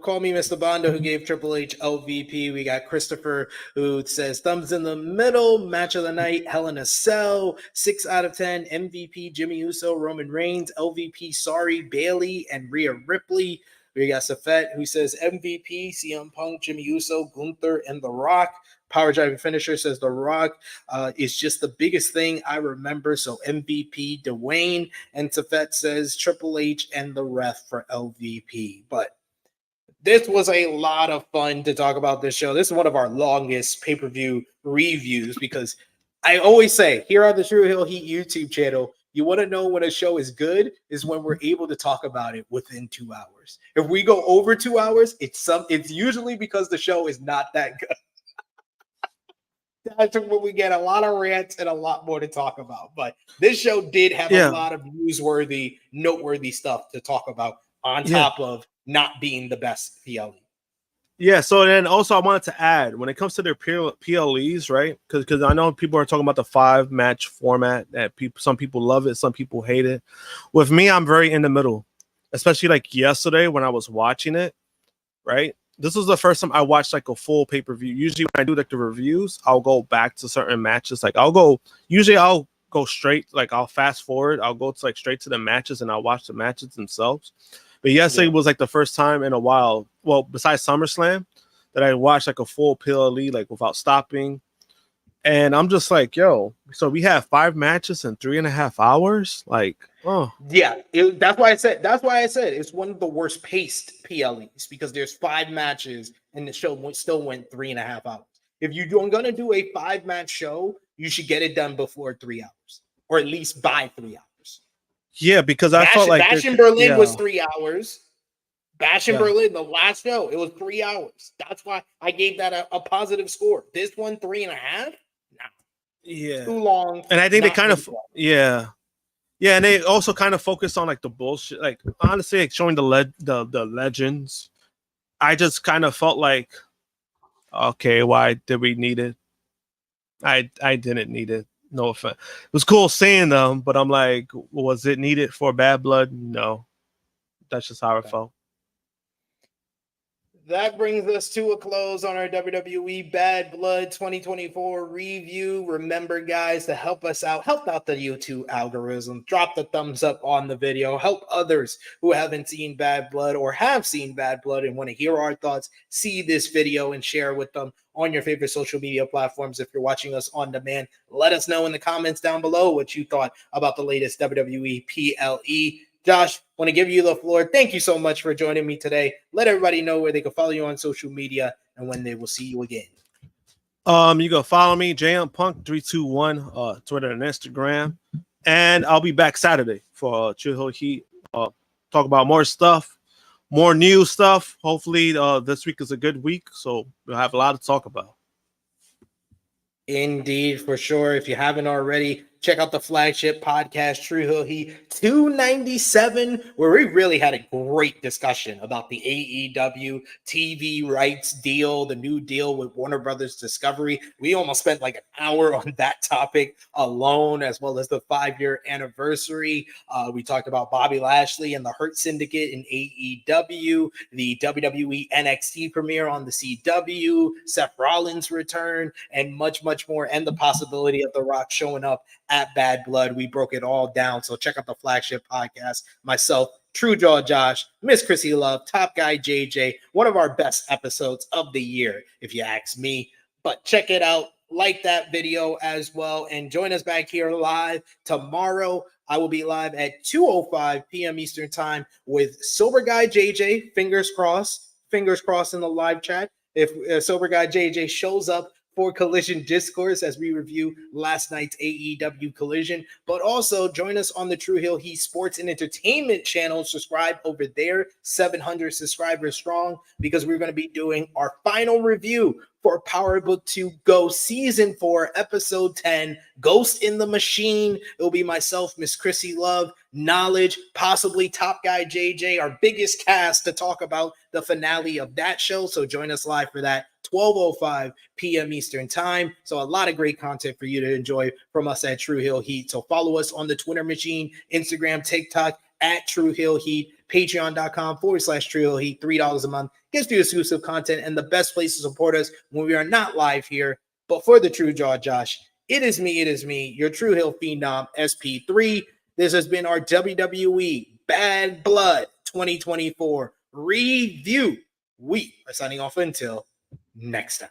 Call Me Mr. Banda, who gave Triple H LVP. We got Christopher, who says thumbs in the middle, match of the night, Hell in a Cell, 6 out of 10, MVP, Jimmy Uso, Roman Reigns, LVP, sorry, Bailey, and Rhea Ripley. We got Safet, who says MVP, CM Punk, Jimmy Uso, Gunther, and The Rock. Power Driving Finisher says The Rock is just the biggest thing I remember. So MVP, Dwayne. And Safet says Triple H and the ref for LVP. But this was a lot of fun to talk about this show. This is one of our longest pay-per-view reviews because I always say, here on the True Hill Heat YouTube channel, you want to know when a show is good is when we're able to talk about it within 2 hours. If we go over 2 hours, it's usually because the show is not that good. That's when we get a lot of rants and a lot more to talk about. But this show did have a lot of newsworthy, noteworthy stuff to talk about on top of not being the best PLE. Yeah, so then also I wanted to add when it comes to their PLEs, right? Because I know people are talking about the 5-match format that some people love it, some people hate it. With me, I'm very in the middle, especially like yesterday when I was watching it, right? This was the first time I watched like a full pay-per-view. Usually when I do like the reviews, I'll go back to certain matches. Like I'll go straight, like I'll fast forward, I'll go to like straight to the matches and I'll watch the matches themselves. But yesterday was like the first time in a while, well, besides SummerSlam, that I watched like a full PLE like without stopping. And I'm just like, yo, so we have 5 matches in 3.5 hours? Like, oh. Yeah, that's why I said it's one of the worst paced PLEs because there's 5 matches and the show still went 3.5 hours. If you're going to do a 5-match show, you should get it done before 3 hours or at least by 3 hours. Yeah, because I felt like Bash in Berlin was 3 hours. Bash in Berlin, the last show, it was 3 hours. That's why I gave that a positive score. This one, 3.5? Nah. Yeah. Too long. And I think they kind of, yeah. Yeah, and they also kind of focus on like the bullshit. Like, honestly, like showing the legends. I just kind of felt like, okay, why did we need it? I didn't need it. No offense. It was cool seeing them, but I'm like, was it needed for Bad Blood? No. That's just how it felt. That brings us to a close on our WWE Bad Blood 2024 review. Remember, guys, to help us out, help out the YouTube algorithm, drop the thumbs up on the video, help others who haven't seen Bad Blood or have seen Bad Blood and want to hear our thoughts, see this video and share with them on your favorite social media platforms. If you're watching us on demand, let us know in the comments down below what you thought about the latest WWE PLE. Josh, want to give you the floor. Thank you so much for joining me today. Let everybody know where they can follow you on social media and when they will see you again. You can follow me, JMPunk321, Twitter and Instagram. And I'll be back Saturday for True Hill Heat. Talk about more stuff, more new stuff. Hopefully this week is a good week, so we'll have a lot to talk about. Indeed, for sure. If you haven't already, check out the flagship podcast, True Hill Heat 297, where we really had a great discussion about the AEW TV rights deal, the new deal with Warner Brothers Discovery. We almost spent like an hour on that topic alone, as well as the 5-year anniversary. We talked about Bobby Lashley and the Hurt Syndicate in AEW, the WWE NXT premiere on the CW, Seth Rollins' return, and much, much more, and the possibility of The Rock showing up at Bad Blood. We broke it all down. So check out the flagship podcast. Myself, True Jaw Josh, Miss Chrissy Love, Top Guy JJ, one of our best episodes of the year, if you ask me. But check it out. Like that video as well. And join us back here live tomorrow. I will be live at 2:05 p.m. Eastern time with Sober Guy JJ. Fingers crossed in the live chat. If Sober Guy JJ shows up for Collision Discourse as we review last night's AEW Collision, but also join us on the True Hill Heat Sports and Entertainment channel. Subscribe over there, 700 subscribers strong, because we're going to be doing our final review for Power Book 2 Go Season 4, Episode 10, Ghost in the Machine. It'll be myself, Miss Chrissy Love, Knowledge, possibly Top Guy JJ, our biggest cast to talk about the finale of that show. So join us live for that, 12:05 p.m. Eastern time. So a lot of great content for you to enjoy from us at True Hill Heat. So follow us on the Twitter machine, Instagram, TikTok, at True Hill Heat, patreon.com/True Hill Heat, $3 a month. Gives you exclusive content and the best place to support us when we are not live here. But for the True Jaw Josh, it is me, your True Hill Phenom, SP3. This has been our WWE Bad Blood 2024 review. We are signing off until next time.